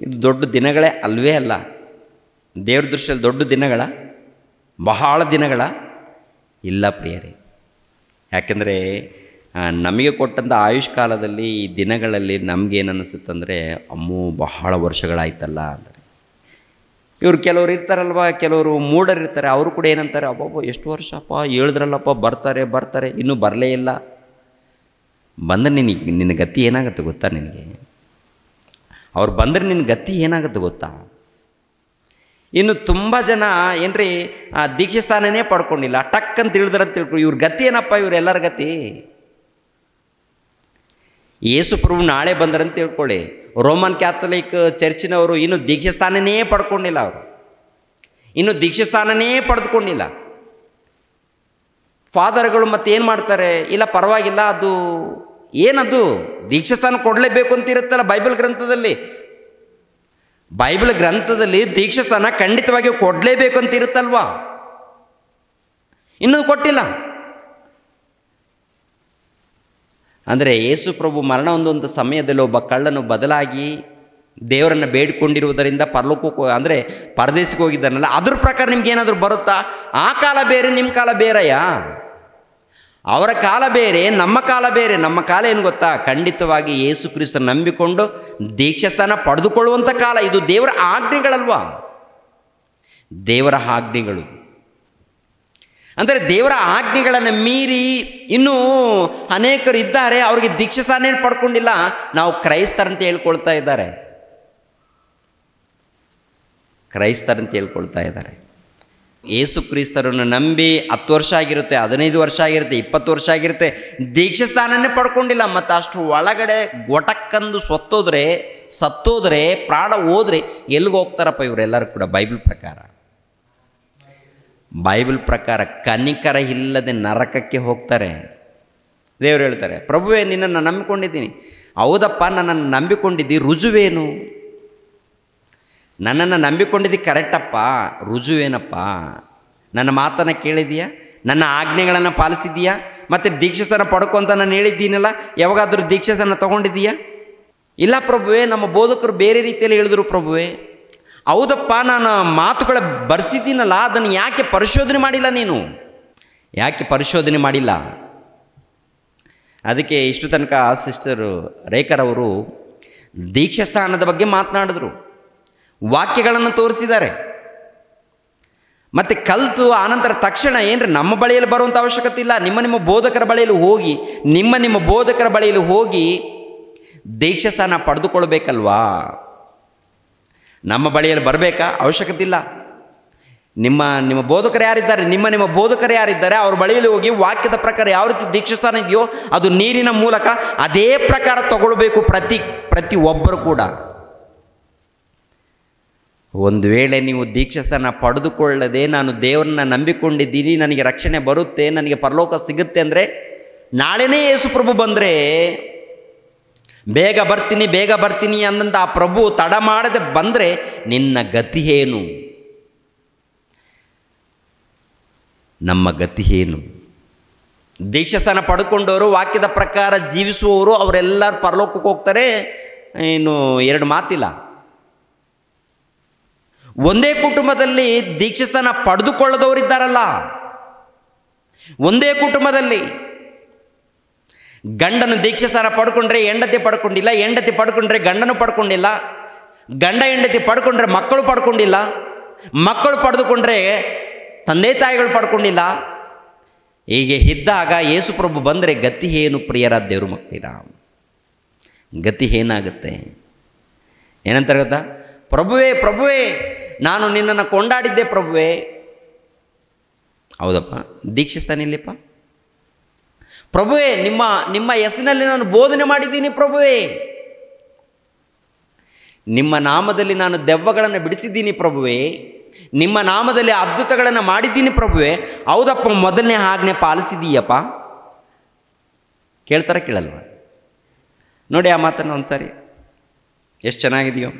ಇದು ದೊಡ್ಡ ದಿನಗಳೇ ಅಲ್ವೇ ಅಲ್ಲ. ದೇವ್ರ ದೃಷ್ಟಿಯಲ್ಲಿ ದೊಡ್ಡ ದಿನಗಳ, ಬಹಳ ದಿನಗಳ ಇಲ್ಲ ಪ್ರಿಯರೇ. ಯಾಕೆಂದರೆ ನಮಗೆ ಕೊಟ್ಟಂಥ ಆಯುಷ್ಕಾಲದಲ್ಲಿ ಈ ದಿನಗಳಲ್ಲಿ ನಮಗೇನು ಅನ್ನಿಸುತ್ತಂದರೆ ಅಮ್ಮೋ ಬಹಳ ವರ್ಷಗಳಾಯ್ತಲ್ಲ ಅಂದರೆ. ಇವರು ಕೆಲವರು ಇರ್ತಾರಲ್ವ, ಕೆಲವರು ಮೂಢರಿರ್ತಾರೆ, ಅವರು ಕೂಡ ಏನಂತಾರೆ, ಅಬ್ಬಬ್ಬ ಎಷ್ಟು ವರ್ಷಪ್ಪ ಹೇಳಿದ್ರಲ್ಲಪ್ಪ ಬರ್ತಾರೆ ಇನ್ನೂ ಬರಲೇ ಇಲ್ಲ. ಬಂದರೆ ನಿನ್ನ ಗತಿ ಏನಾಗುತ್ತೆ ಗೊತ್ತಾ? ನಿನಗೆ ಅವ್ರು ಬಂದರೆ ನಿನ್ನ ಗತಿ ಏನಾಗುತ್ತೆ ಗೊತ್ತಾ? ಇನ್ನು ತುಂಬ ಜನ ಏನ್ರಿ ದೀಕ್ಷೆ ಸ್ಥಾನನೇ ಪಡ್ಕೊಂಡಿಲ್ಲ, ಟಕ್ ಅಂತ ತಿಳಿದ್ರಂತ ತಿಳ್ಕೊ. ಇವ್ರ ಗತಿ ಏನಪ್ಪ, ಇವರೆಲ್ಲರ ಗತಿ. ಯೇಸು ಪ್ರಭು ನಾಳೆ ಬಂದರಂತ ತಿಳ್ಕೊಳ್ಳಿ, ರೋಮನ್ ಕ್ಯಾಥಲಿಕ್ ಚರ್ಚಿನವರು ಇನ್ನೂ ದೀಕ್ಷೆ ಸ್ಥಾನನೇ ಪಡ್ಕೊಂಡಿಲ್ಲ, ಅವರು ಇನ್ನೂ ದೀಕ್ಷೆ ಸ್ಥಾನನೇ ಪಡೆದುಕೊಂಡಿಲ್ಲ. ಫಾದರ್ಗಳು ಮತ್ತೇನು ಮಾಡ್ತಾರೆ, ಇಲ್ಲ ಪರವಾಗಿಲ್ಲ, ಅದು ಏನದು ದೀಕ್ಷೆ ಸ್ಥಾನ ಕೊಡಲೇಬೇಕು ಅಂತ ಇರುತ್ತಲ್ಲ ಬೈಬಲ್ ಗ್ರಂಥದಲ್ಲಿ. ಬೈಬಲ್ ಗ್ರಂಥದಲ್ಲಿ ದೀಕ್ಷೆ ಸ್ಥಾನ ಖಂಡಿತವಾಗಿಯೂ ಕೊಡಲೇಬೇಕು ಅಂತ ಇರುತ್ತಲ್ವಾ, ಇನ್ನೂ ಕೊಟ್ಟಿಲ್ಲ. ಅಂದರೆ ಯೇಸು ಪ್ರಭು ಮರಣ ಹೊಂದುವಂಥ ಸಮಯದಲ್ಲಿ ಒಬ್ಬ ಕಳ್ಳನು ಬದಲಾಗಿ ದೇವರನ್ನು ಬೇಡಿಕೊಂಡಿರುವುದರಿಂದ ಪರಲೋಕಕ್ಕೆ ಅಂದರೆ ಪರದೇಶಕ್ಕೆ ಹೋಗಿದ್ದಾನಲ್ಲ, ಅದ್ರ ಪ್ರಕಾರ ನಿಮ್ಗೆ ಏನಾದರೂ ಬರುತ್ತಾ? ಆ ಕಾಲ ಬೇರೆ, ನಿಮ್ಮ ಕಾಲ ಬೇರೆಯ? ಅವರ ಕಾಲ ಬೇರೆ, ನಮ್ಮ ಕಾಲ ಬೇರೆ. ನಮ್ಮ ಕಾಲ ಏನು ಗೊತ್ತಾ? ಖಂಡಿತವಾಗಿ ಯೇಸು ಕ್ರಿಸ್ತನ ನಂಬಿಕೊಂಡು ದೀಕ್ಷಾಸ್ಥಾನ ಪಡೆದುಕೊಳ್ಳುವಂಥ ಕಾಲ ಇದು. ದೇವರ ಆಜ್ಞೆಗಳಲ್ವಾ, ದೇವರ ಆಜ್ಞೆಗಳು. ಅಂದರೆ ದೇವರ ಆಜ್ಞೆಗಳನ್ನು ಮೀರಿ ಇನ್ನೂ ಅನೇಕರು ಇದ್ದಾರೆ, ಅವರಿಗೆ ದೀಕ್ಷಾಸ್ಥಾನ ಪಡ್ಕೊಂಡಿಲ್ಲ. ನಾವು ಕ್ರೈಸ್ತರಂತ ಹೇಳ್ಕೊಳ್ತಾ ಇದ್ದಾರೆ, ಕ್ರೈಸ್ತರಂತ ಹೇಳ್ಕೊಳ್ತಾ ಇದ್ದಾರೆ. ಯೇಸು ಕ್ರಿಸ್ತರನ್ನು ನಂಬಿ 10 ವರ್ಷ ಆಗಿರುತ್ತೆ, 15 ವರ್ಷ ಆಗಿರುತ್ತೆ, 20 ವರ್ಷ ಆಗಿರುತ್ತೆ, ದೀಕ್ಷೆ ಸ್ಥಾನನೇ ಪಡ್ಕೊಂಡಿಲ್ಲ. ಮತ್ತು ಅಷ್ಟು ಒಳಗಡೆ ಗೊಟಕ್ಕಂದು ಸತ್ತೋದ್ರೆ ಪ್ರಾಣ ಹೋದರೆ ಎಲ್ಲಿಗೆ ಹೋಗ್ತಾರಪ್ಪ ಇವರೆಲ್ಲರೂ ಕೂಡ? ಬೈಬಲ್ ಪ್ರಕಾರ ಕನಿಕರ ಇಲ್ಲದೆ ನರಕಕ್ಕೆ ಹೋಗ್ತಾರೆ. ದೇವರು ಹೇಳ್ತಾರೆ, ಪ್ರಭುವೇ ನಿನ್ನನ್ನು ನಂಬಿಕೊಂಡಿದ್ದೀನಿ. ಹೌದಪ್ಪ, ನನ್ನನ್ನು ನಂಬಿಕೊಂಡಿದ್ದಿ, ರುಜುವೇನು? ನನ್ನನ್ನು ನಂಬಿಕೊಂಡಿದ್ದು ಕರೆಕ್ಟಪ್ಪ, ರುಜುವೇನಪ್ಪ? ನನ್ನ ಮಾತನ್ನು ಕೇಳಿದೀಯಾ? ನನ್ನ ಆಜ್ಞೆಗಳನ್ನು ಪಾಲಿಸಿದೀಯಾ? ಮತ್ತು ದೀಕ್ಷಾಸ್ಥಾನ ಪಡ್ಕೊ ಅಂತ ನಾನು ಹೇಳಿದ್ದೀನಲ್ಲ, ಯಾವಾಗಾದರೂ ದೀಕ್ಷಾಸ್ಥಾನ ತೊಗೊಂಡಿದ್ದೀಯಾ? ಇಲ್ಲ ಪ್ರಭುವೇ, ನಮ್ಮ ಬೋಧಕರು ಬೇರೆ ರೀತಿಯಲ್ಲಿ ಹೇಳಿದ್ರು ಪ್ರಭುವೇ. ಹೌದಪ್ಪ, ನಾನು ಮಾತುಗಳ ಬರೆಸಿದ್ದೀನಲ್ಲ, ಅದನ್ನು ಯಾಕೆ ಪರಿಶೋಧನೆ ಮಾಡಿಲ್ಲ ನೀನು? ಯಾಕೆ ಪರಿಶೋಧನೆ ಮಾಡಿಲ್ಲ? ಅದಕ್ಕೆ ಇಷ್ಟು ತನಕ ಸಿಸ್ಟರು ರೇಖರವರು ದೀಕ್ಷಾಸ್ಥಾನದ ಬಗ್ಗೆ ಮಾತನಾಡಿದ್ರು, ವಾಕ್ಯಗಳನ್ನು ತೋರಿಸಿದ್ದಾರೆ. ಮತ್ತು ಕಲಿತು ಆನಂತರ ತಕ್ಷಣ ಏನ್ರಿ ನಮ್ಮ ಬಳಿಯಲ್ಲಿ ಬರುವಂಥ ಅವಶ್ಯಕತೆ ಇಲ್ಲ. ನಿಮ್ಮ ಬೋಧಕರ ಬಳಿಯಲ್ಲಿ ಹೋಗಿ ದೀಕ್ಷಾಸ್ಥಾನ ಪಡೆದುಕೊಳ್ಬೇಕಲ್ವಾ? ನಮ್ಮ ಬಳಿಯಲ್ಲಿ ಬರಬೇಕಾ? ಅವಶ್ಯಕತೆ ಇಲ್ಲ. ನಿಮ್ಮ ಬೋಧಕರು ಯಾರಿದ್ದಾರೆ, ನಿಮ್ಮ ಬೋಧಕರು ಯಾರಿದ್ದಾರೆ, ಅವ್ರ ಬಳಿಯಲ್ಲಿ ಹೋಗಿ ವಾಕ್ಯದ ಪ್ರಕಾರ ಯಾವ ರೀತಿ ದೀಕ್ಷಾಸ್ಥಾನ ಇದೆಯೋ ಅದು ನೀರಿನ ಮೂಲಕ ಅದೇ ಪ್ರಕಾರ ತಗೊಳ್ಬೇಕು ಪ್ರತಿ ಒಬ್ಬರು ಕೂಡ. ಒಂದು ವೇಳೆ ನೀವು ದೀಕ್ಷಾಸ್ಥಾನ ಪಡೆದುಕೊಳ್ಳದೆ ನಾನು ದೇವರನ್ನ ನಂಬಿಕೊಂಡಿದ್ದೀನಿ, ನನಗೆ ರಕ್ಷಣೆ ಬರುತ್ತೆ, ನನಗೆ ಪರಲೋಕ ಸಿಗುತ್ತೆ ಅಂದರೆ, ನಾಳೆನೇ ಯೇಸು ಪ್ರಭು ಬಂದರೆ, ಬೇಗ ಬರ್ತೀನಿ ಅಂದಂತ ಆ ಪ್ರಭು ತಡ ಮಾಡದೆ ಬಂದರೆ ನಿನ್ನ ಗತಿ ಏನು? ನಮ್ಮ ಗತಿ ಏನು? ದೀಕ್ಷಾಸ್ಥಾನ ಪಡ್ಕೊಂಡವರು, ವಾಕ್ಯದ ಪ್ರಕಾರ ಜೀವಿಸುವವರು, ಅವರೆಲ್ಲರೂ ಪರಲೋಕಕ್ಕೆ ಹೋಗ್ತಾರೆ. ಇನ್ನು 2 ಮಾತಿಲ್ಲ. ಒಂದೇ ಕುಟುಂಬದಲ್ಲಿ ದೀಕ್ಷಾಸ್ಥಾನ ಪಡೆದುಕೊಳ್ಳದವರಿದ್ದಾರಲ್ಲ, ಒಂದೇ ಕುಟುಂಬದಲ್ಲಿ ಗಂಡನು ದೀಕ್ಷಾಸ್ಥಾನ ಪಡ್ಕೊಂಡ್ರೆ ಹೆಂಡತಿ ಪಡ್ಕೊಂಡಿಲ್ಲ, ಹೆಂಡತಿ ಪಡ್ಕೊಂಡ್ರೆ ಗಂಡನು ಪಡ್ಕೊಂಡಿಲ್ಲ, ಗಂಡ ಹೆಂಡತಿ ಪಡ್ಕೊಂಡ್ರೆ ಮಕ್ಕಳು ಪಡ್ಕೊಂಡಿಲ್ಲ, ಮಕ್ಕಳು ಪಡೆದುಕೊಂಡ್ರೆ ತಂದೆ ತಾಯಿಗಳು ಪಡ್ಕೊಂಡಿಲ್ಲ. ಹೀಗೆ ಇದ್ದಾಗ ಯೇಸು ಪ್ರಭು ಬಂದರೆ ಗತಿ ಏನು ಪ್ರಿಯರಾದ ದೇವರು ಮಕ್ಕಳಿರ? ಗತಿ ಏನಾಗುತ್ತೆ? ಏನಂತಾರೆ ಗೊತ್ತಾ? ಪ್ರಭುವೇ ನಾನು ನಿನ್ನನ್ನು ಕೊಂಡಾಡಿದ್ದೆ ಪ್ರಭುವೇ. ಹೌದಪ್ಪ, ದೀಕ್ಷಾಸ್ಥಾನ ಇಲ್ಲಿಪ್ಪ. ಪ್ರಭುವೇ, ನಿಮ್ಮ ಹೆಸರಿನಲ್ಲಿ ನಾನು ಬೋಧನೆ ಮಾಡಿದ್ದೀನಿ ಪ್ರಭುವೇ. ನಿಮ್ಮ ನಾಮದಲ್ಲಿ ನಾನು ದೆವ್ವಗಳನ್ನು ಬಿಡಿಸಿದ್ದೀನಿ ಪ್ರಭುವೇ. ನಿಮ್ಮ ನಾಮದಲ್ಲಿ ಅದ್ಭುತಗಳನ್ನು ಮಾಡಿದ್ದೀನಿ ಪ್ರಭುವೇ. ಹೌದಪ್ಪ, ಮೊದಲನೇ ಆಜ್ಞೆ ಪಾಲಿಸಿದೀಯಪ್ಪ. ಕೇಳಲ್ವ? ನೋಡಿ ಆ ಮಾತನ್ನು ಒಂದು ಸಾರಿ, ಎಷ್ಟು ಚೆನ್ನಾಗಿದೆಯೋ.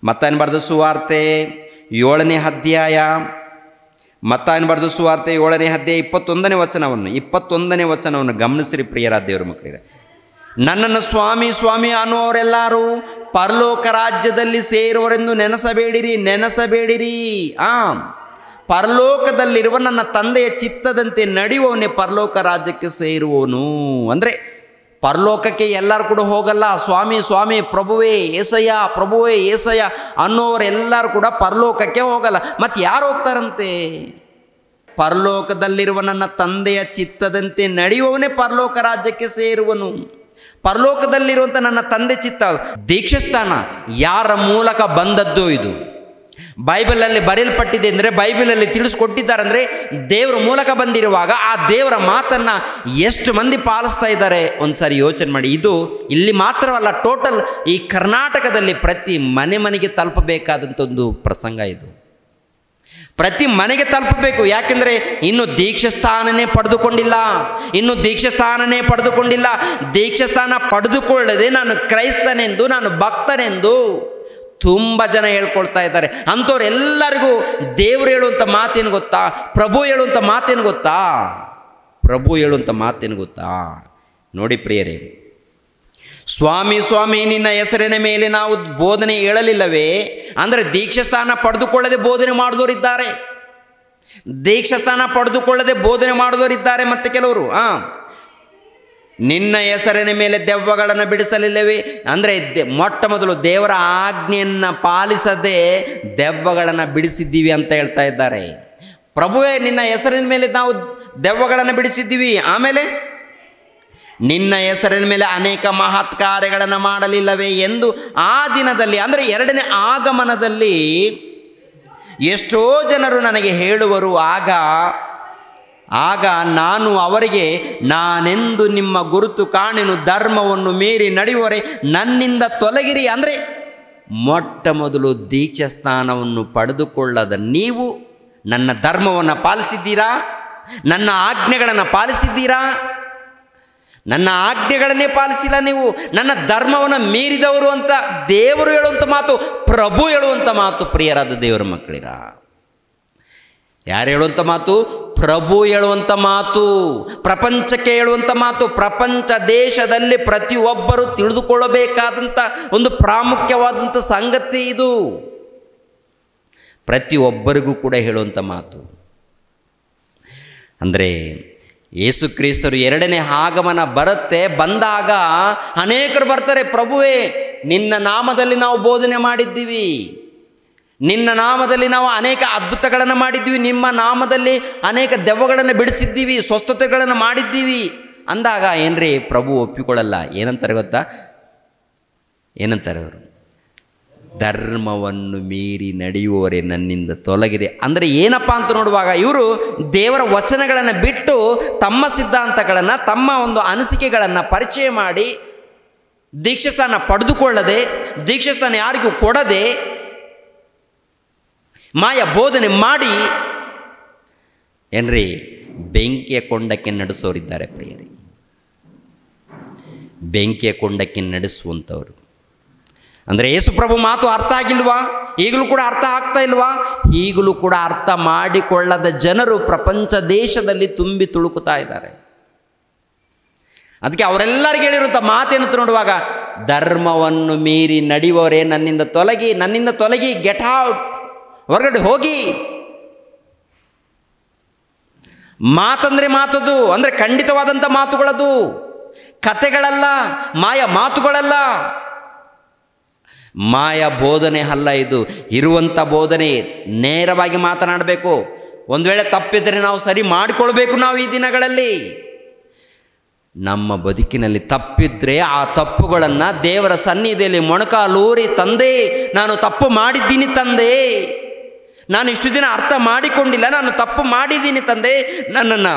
ಮತ್ತಾಯನ ಬರೆದ ಸುವಾರ್ತೆ 7ನೇ ಅಧ್ಯಾಯ, ಮತ್ತಾಯನ ಬರೆದ ಸುವಾರ್ತೆ 7ನೇ ಅಧ್ಯಾಯ 21ನೇ ವಚನವನ್ನು ಗಮನಿಸಿರಿ ಪ್ರಿಯರಾದ ದೇವರ ಮಕ್ಕಳಿದೆ. ನನ್ನನ್ನು ಸ್ವಾಮಿ ಸ್ವಾಮಿ ಅನ್ನುವವರೆಲ್ಲರೂ ಪರಲೋಕ ರಾಜ್ಯದಲ್ಲಿ ಸೇರುವರೆಂದು ನೆನೆಸಬೇಡಿರಿ. ಪರಲೋಕದಲ್ಲಿರುವ ನನ್ನ ತಂದೆಯ ಚಿತ್ತದಂತೆ ನಡೆಯುವವನೇ ಪರಲೋಕ ರಾಜ್ಯಕ್ಕೆ ಸೇರುವವನು. ಅಂದರೆ ಪರಲೋಕಕ್ಕೆ ಎಲ್ಲರೂ ಕೂಡ ಹೋಗಲ್ಲ. ಸ್ವಾಮಿ ಪ್ರಭುವೇ ಏಸಯ್ಯ ಅನ್ನೋರೆಲ್ಲರೂ ಕೂಡ ಪರಲೋಕಕ್ಕೆ ಹೋಗಲ್ಲ. ಮತ್ತು ಯಾರು ಹೋಗ್ತಾರಂತೆ? ಪರಲೋಕದಲ್ಲಿರುವ ನನ್ನ ತಂದೆಯ ಚಿತ್ತದಂತೆ ನಡೆಯುವವನೇ ಪರಲೋಕ ರಾಜ್ಯಕ್ಕೆ ಸೇರುವನು. ಪರಲೋಕದಲ್ಲಿರುವಂಥ ನನ್ನ ತಂದೆ ಚಿತ್ತ. ದೀಕ್ಷಾಸ್ಥಾನ ಯಾರ ಮೂಲಕ ಬಂದದ್ದು? ಇದು ಬೈಬಲಲ್ಲಿ ಬರೆಯಲ್ಪಟ್ಟಿದೆ ಅಂದರೆ, ಬೈಬಲಲ್ಲಿ ತಿಳಿಸ್ಕೊಟ್ಟಿದ್ದಾರೆ ಅಂದರೆ, ದೇವರ ಮೂಲಕ ಬಂದಿರುವಾಗ ಆ ದೇವರ ಮಾತನ್ನು ಎಷ್ಟು ಮಂದಿ ಪಾಲಿಸ್ತಾ ಇದ್ದಾರೆ ಒಂದು ಸಾರಿ ಯೋಚನೆ ಮಾಡಿ. ಇದು ಇಲ್ಲಿ ಮಾತ್ರವಲ್ಲ, ಟೋಟಲ್ ಈ ಕರ್ನಾಟಕದಲ್ಲಿ ಪ್ರತಿ ಮನೆಗೆ ತಲುಪಬೇಕಾದಂಥ ಒಂದು ಪ್ರಸಂಗ ಇದು. ಪ್ರತಿ ಮನೆಗೆ ತಲುಪಬೇಕು. ಯಾಕೆಂದರೆ ಇನ್ನು ದೀಕ್ಷಾಸ್ಥಾನನೇ ಪಡೆದುಕೊಂಡಿಲ್ಲ, ದೀಕ್ಷಾಸ್ಥಾನ ಪಡೆದುಕೊಳ್ಳದೆ ನಾನು ಕ್ರೈಸ್ತನೆಂದು, ನಾನು ಭಕ್ತನೆಂದು ತುಂಬ ಜನ ಹೇಳ್ಕೊಳ್ತಾ ಇದ್ದಾರೆ. ಅಂಥವ್ರೆಲ್ಲರಿಗೂ ದೇವರು ಹೇಳುವಂಥ ಮಾತೇನು ಗೊತ್ತಾ? ಪ್ರಭು ಹೇಳುವಂಥ ಮಾತೇನು ಗೊತ್ತಾ? ನೋಡಿ ಪ್ರಿಯರೇ, ಸ್ವಾಮಿ ಸ್ವಾಮಿ ನಿನ್ನ ಹೆಸರಿನ ಮೇಲೆ ನಾವು ಬೋಧನೆ ಹೇಳಲಿಲ್ಲವೇ? ಅಂದರೆ ದೀಕ್ಷಾಸ್ಥಾನ ಪಡೆದುಕೊಳ್ಳದೆ ಬೋಧನೆ ಮಾಡಿದವರಿದ್ದಾರೆ, ಮತ್ತು ಕೆಲವರು ನಿನ್ನ ಹೆಸರಿನ ಮೇಲೆ ದೆವ್ವಗಳನ್ನು ಬಿಡಿಸಲಿಲ್ಲವೇ? ಅಂದರೆ ಮೊಟ್ಟ ಮೊದಲು ದೇವರ ಆಜ್ಞೆಯನ್ನು ಪಾಲಿಸದೆ ದೆವ್ವಗಳನ್ನು ಬಿಡಿಸಿದ್ದೀವಿ ಅಂತ ಹೇಳ್ತಾ ಇದ್ದಾರೆ. ಪ್ರಭುವೇ, ನಿನ್ನ ಹೆಸರಿನ ಮೇಲೆ ನಾವು ದೆವ್ವಗಳನ್ನು ಬಿಡಿಸಿದ್ದೀವಿ, ಆಮೇಲೆ ನಿನ್ನ ಹೆಸರಿನ ಮೇಲೆ ಅನೇಕ ಮಹತ್ ಕಾರ್ಯಗಳನ್ನು ಮಾಡಲಿಲ್ಲವೇ ಎಂದು ಆ ದಿನದಲ್ಲಿ, ಅಂದರೆ ಎರಡನೇ ಆಗಮನದಲ್ಲಿ ಎಷ್ಟೋ ಜನರು ನನಗೆ ಹೇಳುವರು. ಆಗ ನಾನು ಅವರಿಗೆ, ನಾನೆಂದು ನಿಮ್ಮ ಗುರುತು ಕಾಣೆನು, ಧರ್ಮವನ್ನು ಮೀರಿ ನಡೆಯುವರೆ ನನ್ನಿಂದ ತೊಲಗಿರಿ. ಅಂದರೆ ಮೊಟ್ಟ ಮೊದಲು ದೀಕ್ಷಾಸ್ಥಾನವನ್ನು ಪಡೆದುಕೊಳ್ಳದ ನೀವು ನನ್ನ ಧರ್ಮವನ್ನು ಪಾಲಿಸಿದ್ದೀರಾ? ನನ್ನ ಆಜ್ಞೆಗಳನ್ನು ಪಾಲಿಸಿದ್ದೀರಾ? ನನ್ನ ಆಜ್ಞೆಗಳನ್ನೇ ಪಾಲಿಸಿಲ್ಲ ನೀವು. ನನ್ನ ಧರ್ಮವನ್ನು ಮೀರಿದವರು ಅಂತ ದೇವರು ಹೇಳುವಂಥ ಮಾತು, ಪ್ರಭು ಹೇಳುವಂಥ ಮಾತು. ಪ್ರಿಯರಾದ ದೇವರ ಮಕ್ಕಳಿರ, ಯಾರು ಹೇಳುವಂಥ ಮಾತು? ಪ್ರಭು ಹೇಳುವಂಥ ಮಾತು, ಪ್ರಪಂಚಕ್ಕೆ ಹೇಳುವಂಥ ಮಾತು. ಪ್ರಪಂಚ ದೇಶದಲ್ಲಿ ಪ್ರತಿಯೊಬ್ಬರು ತಿಳಿದುಕೊಳ್ಳಬೇಕಾದಂಥ ಒಂದು ಪ್ರಾಮುಖ್ಯವಾದಂಥ ಸಂಗತಿ ಇದು. ಪ್ರತಿಯೊಬ್ಬರಿಗೂ ಕೂಡ ಹೇಳುವಂಥ ಮಾತು. ಅಂದರೆ ಯೇಸು ಕ್ರಿಸ್ತರು ಎರಡನೇ ಆಗಮನ ಬಂದಾಗ ಅನೇಕರು ಬರ್ತಾರೆ. ಪ್ರಭುವೇ, ನಿನ್ನ ನಾಮದಲ್ಲಿ ನಾವು ಬೋಧನೆ ಮಾಡಿದ್ದೀವಿ, ನಿನ್ನ ನಾಮದಲ್ಲಿ ನಾವು ಅನೇಕ ಅದ್ಭುತಗಳನ್ನು ಮಾಡಿದ್ದೀವಿ, ನಿಮ್ಮ ನಾಮದಲ್ಲಿ ಅನೇಕ ದೆವ್ವಗಳನ್ನು ಬಿಡಿಸಿದ್ದೀವಿ, ಸ್ವಸ್ಥತೆಗಳನ್ನು ಮಾಡಿದ್ದೀವಿ ಅಂದಾಗ ಏನ್ರಿ ಪ್ರಭು ಒಪ್ಪಿಕೊಳ್ಳಲ್ಲ. ಏನಂತಾರೆ ಗೊತ್ತಾ? ಏನಂತಾರೆ ಅವರು? ಧರ್ಮವನ್ನು ಮೀರಿ ನಡೆಯುವವರೇ ನನ್ನಿಂದ ತೊಲಗಿದೆ. ಅಂದರೆ ಏನಪ್ಪ ಅಂತ ನೋಡುವಾಗ, ಇವರು ದೇವರ ವಚನಗಳನ್ನು ಬಿಟ್ಟು ತಮ್ಮ ಸಿದ್ಧಾಂತಗಳನ್ನು, ತಮ್ಮ ಒಂದು ಅನಿಸಿಕೆಗಳನ್ನು ಪರಿಚಯ ಮಾಡಿ ದೀಕ್ಷಾಸ್ಥಾನ ಪಡೆದುಕೊಳ್ಳದೆ, ದೀಕ್ಷಾಸ್ಥಾನ ಯಾರಿಗೂ ಕೊಡದೆ, ಮಾಯ ಬೋಧನೆ ಮಾಡಿ ಏನ್ರಿ ಬೆಂಕಿಯ ಕೊಂಡಕ್ಕೆ ನಡೆಸೋರಿದ್ದಾರೆ ಪ್ರಿಯರೇ. ಬೆಂಕಿಯ ಕೊಂಡಕ್ಕೆ ನಡೆಸುವಂಥವ್ರು. ಅಂದರೆ ಯೇಸುಪ್ರಭು ಮಾತು ಅರ್ಥ ಆಗಿಲ್ವಾ? ಈಗಲೂ ಕೂಡ ಅರ್ಥ ಆಗ್ತಾ ಇಲ್ವಾ? ಈಗಲೂ ಕೂಡ ಅರ್ಥ ಮಾಡಿಕೊಳ್ಳದ ಜನರು ಪ್ರಪಂಚ ದೇಶದಲ್ಲಿ ತುಂಬಿ ತುಳುಕುತ್ತಾ ಇದ್ದಾರೆ. ಅದಕ್ಕೆ ಅವರೆಲ್ಲರಿಗೆ ಹೇಳಿರುವಂಥ ಮಾತೇನು ನೋಡುವಾಗ, ಧರ್ಮವನ್ನು ಮೀರಿ ನಡೆಯುವವರೇ ನನ್ನಿಂದ ತೊಲಗಿ, ಗೆಟ್ ಔಟ್, ಹೊರಗಡೆ ಹೋಗಿ. ಮಾತಂದರೆ ಮಾತದು, ಅಂದರೆ ಖಂಡಿತವಾದಂಥ ಮಾತುಗಳದು, ಕತೆಗಳಲ್ಲ, ಮಾಯ ಮಾತುಗಳಲ್ಲ, ಮಾಯ ಬೋಧನೆ ಅಲ್ಲ. ಇದು ಇರುವಂಥ ಬೋಧನೆ. ನೇರವಾಗಿ ಮಾತನಾಡಬೇಕು. ಒಂದು ವೇಳೆ ತಪ್ಪಿದರೆ ನಾವು ಸರಿ ಮಾಡಿಕೊಳ್ಬೇಕು. ನಾವು ಈ ದಿನಗಳಲ್ಲಿ ನಮ್ಮ ಬದುಕಿನಲ್ಲಿ ತಪ್ಪಿದ್ರೆ ಆ ತಪ್ಪುಗಳನ್ನು ದೇವರ ಸನ್ನಿಧಿಯಲ್ಲಿ ಮೊಣಕಾಲೂರಿ, ತಂದೆ ನಾನು ತಪ್ಪು ಮಾಡಿದ್ದೀನಿ ತಂದೆ, ನಾನು ಇಷ್ಟು ದಿನ ಅರ್ಥ ಮಾಡಿಕೊಂಡಿಲ್ಲ, ನಾನು ತಪ್ಪು ಮಾಡಿದ್ದೀನಿ ತಂದೆ, ನನ್ನನ್ನು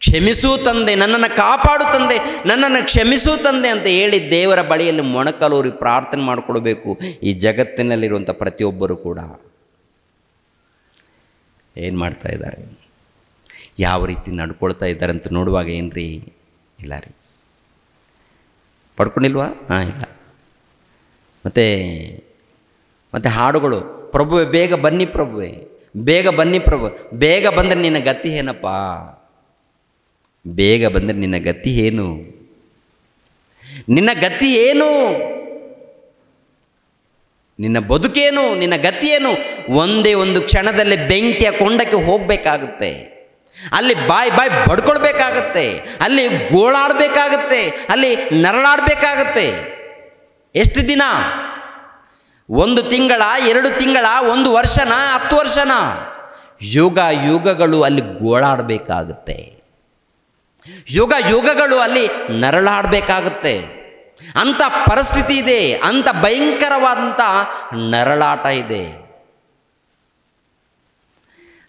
ಕ್ಷಮಿಸು ತಂದೆ, ನನ್ನನ್ನು ಕಾಪಾಡು ತಂದೆ, ನನ್ನನ್ನು ಕ್ಷಮಿಸು ತಂದೆ ಅಂತ ಹೇಳಿ ದೇವರ ಬಳಿಯಲ್ಲಿ ಮೊಣಕಾಲೂರಿ ಪ್ರಾರ್ಥನೆ ಮಾಡಿಕೊಳ್ಬೇಕು. ಈ ಜಗತ್ತಿನಲ್ಲಿರುವಂಥ ಪ್ರತಿಯೊಬ್ಬರು ಕೂಡ ಏನು ಮಾಡ್ತಾ ಇದ್ದಾರೆ, ಯಾವ ರೀತಿ ನಡ್ಕೊಳ್ತಾ ಇದ್ದಾರೆ ಅಂತ ನೋಡುವಾಗ ಏನ್ರಿ, ಇಲ್ಲ ರೀ, ಪಡ್ಕೊಂಡಿಲ್ವಾ? ಇಲ್ಲ. ಮತ್ತು ಹಾಡುಗಳು, ಪ್ರಭುವೆ ಬೇಗ ಬನ್ನಿ ಪ್ರಭುವೆ, ಬೇಗ ಬನ್ನಿ ಪ್ರಭು, ಬೇಗ ಬಂದರೆ ನಿನ್ನ ಗತಿ ಏನಪ್ಪ, ಬೇಗ ಬಂದರೆ ನಿನ್ನ ಗತಿ ಏನು, ನಿನ್ನ ಗತಿ ಏನು, ನಿನ್ನ ಬದುಕೇನು, ನಿನ್ನ ಗತಿಯೇನು? ಒಂದೇ ಒಂದು ಕ್ಷಣದಲ್ಲಿ ಬೆಂಕಿಯ ಕೊಂಡಕ್ಕೆ ಹೋಗಬೇಕಾಗುತ್ತೆ. ಅಲ್ಲಿ ಬಾಯಿ ಬಡ್ಕೊಳ್ಬೇಕಾಗತ್ತೆ, ಅಲ್ಲಿ ಗೋಳಾಡಬೇಕಾಗತ್ತೆ, ಅಲ್ಲಿ ನರಳಾಡಬೇಕಾಗತ್ತೆ. ಎಷ್ಟು ದಿನ? 1 ತಿಂಗಳ, 2 ತಿಂಗಳ, 1 ವರ್ಷನ, 10 ವರ್ಷನ? ಯುಗಗಳು ಅಲ್ಲಿ ಗೋಳಾಡಬೇಕಾಗುತ್ತೆ, ಯುಗಗಳು ಅಲ್ಲಿ ನರಳಾಡಬೇಕಾಗುತ್ತೆ. ಅಂಥ ಪರಿಸ್ಥಿತಿ ಇದೆ, ಅಂಥ ಭಯಂಕರವಾದಂಥ ನರಳಾಟ ಇದೆ.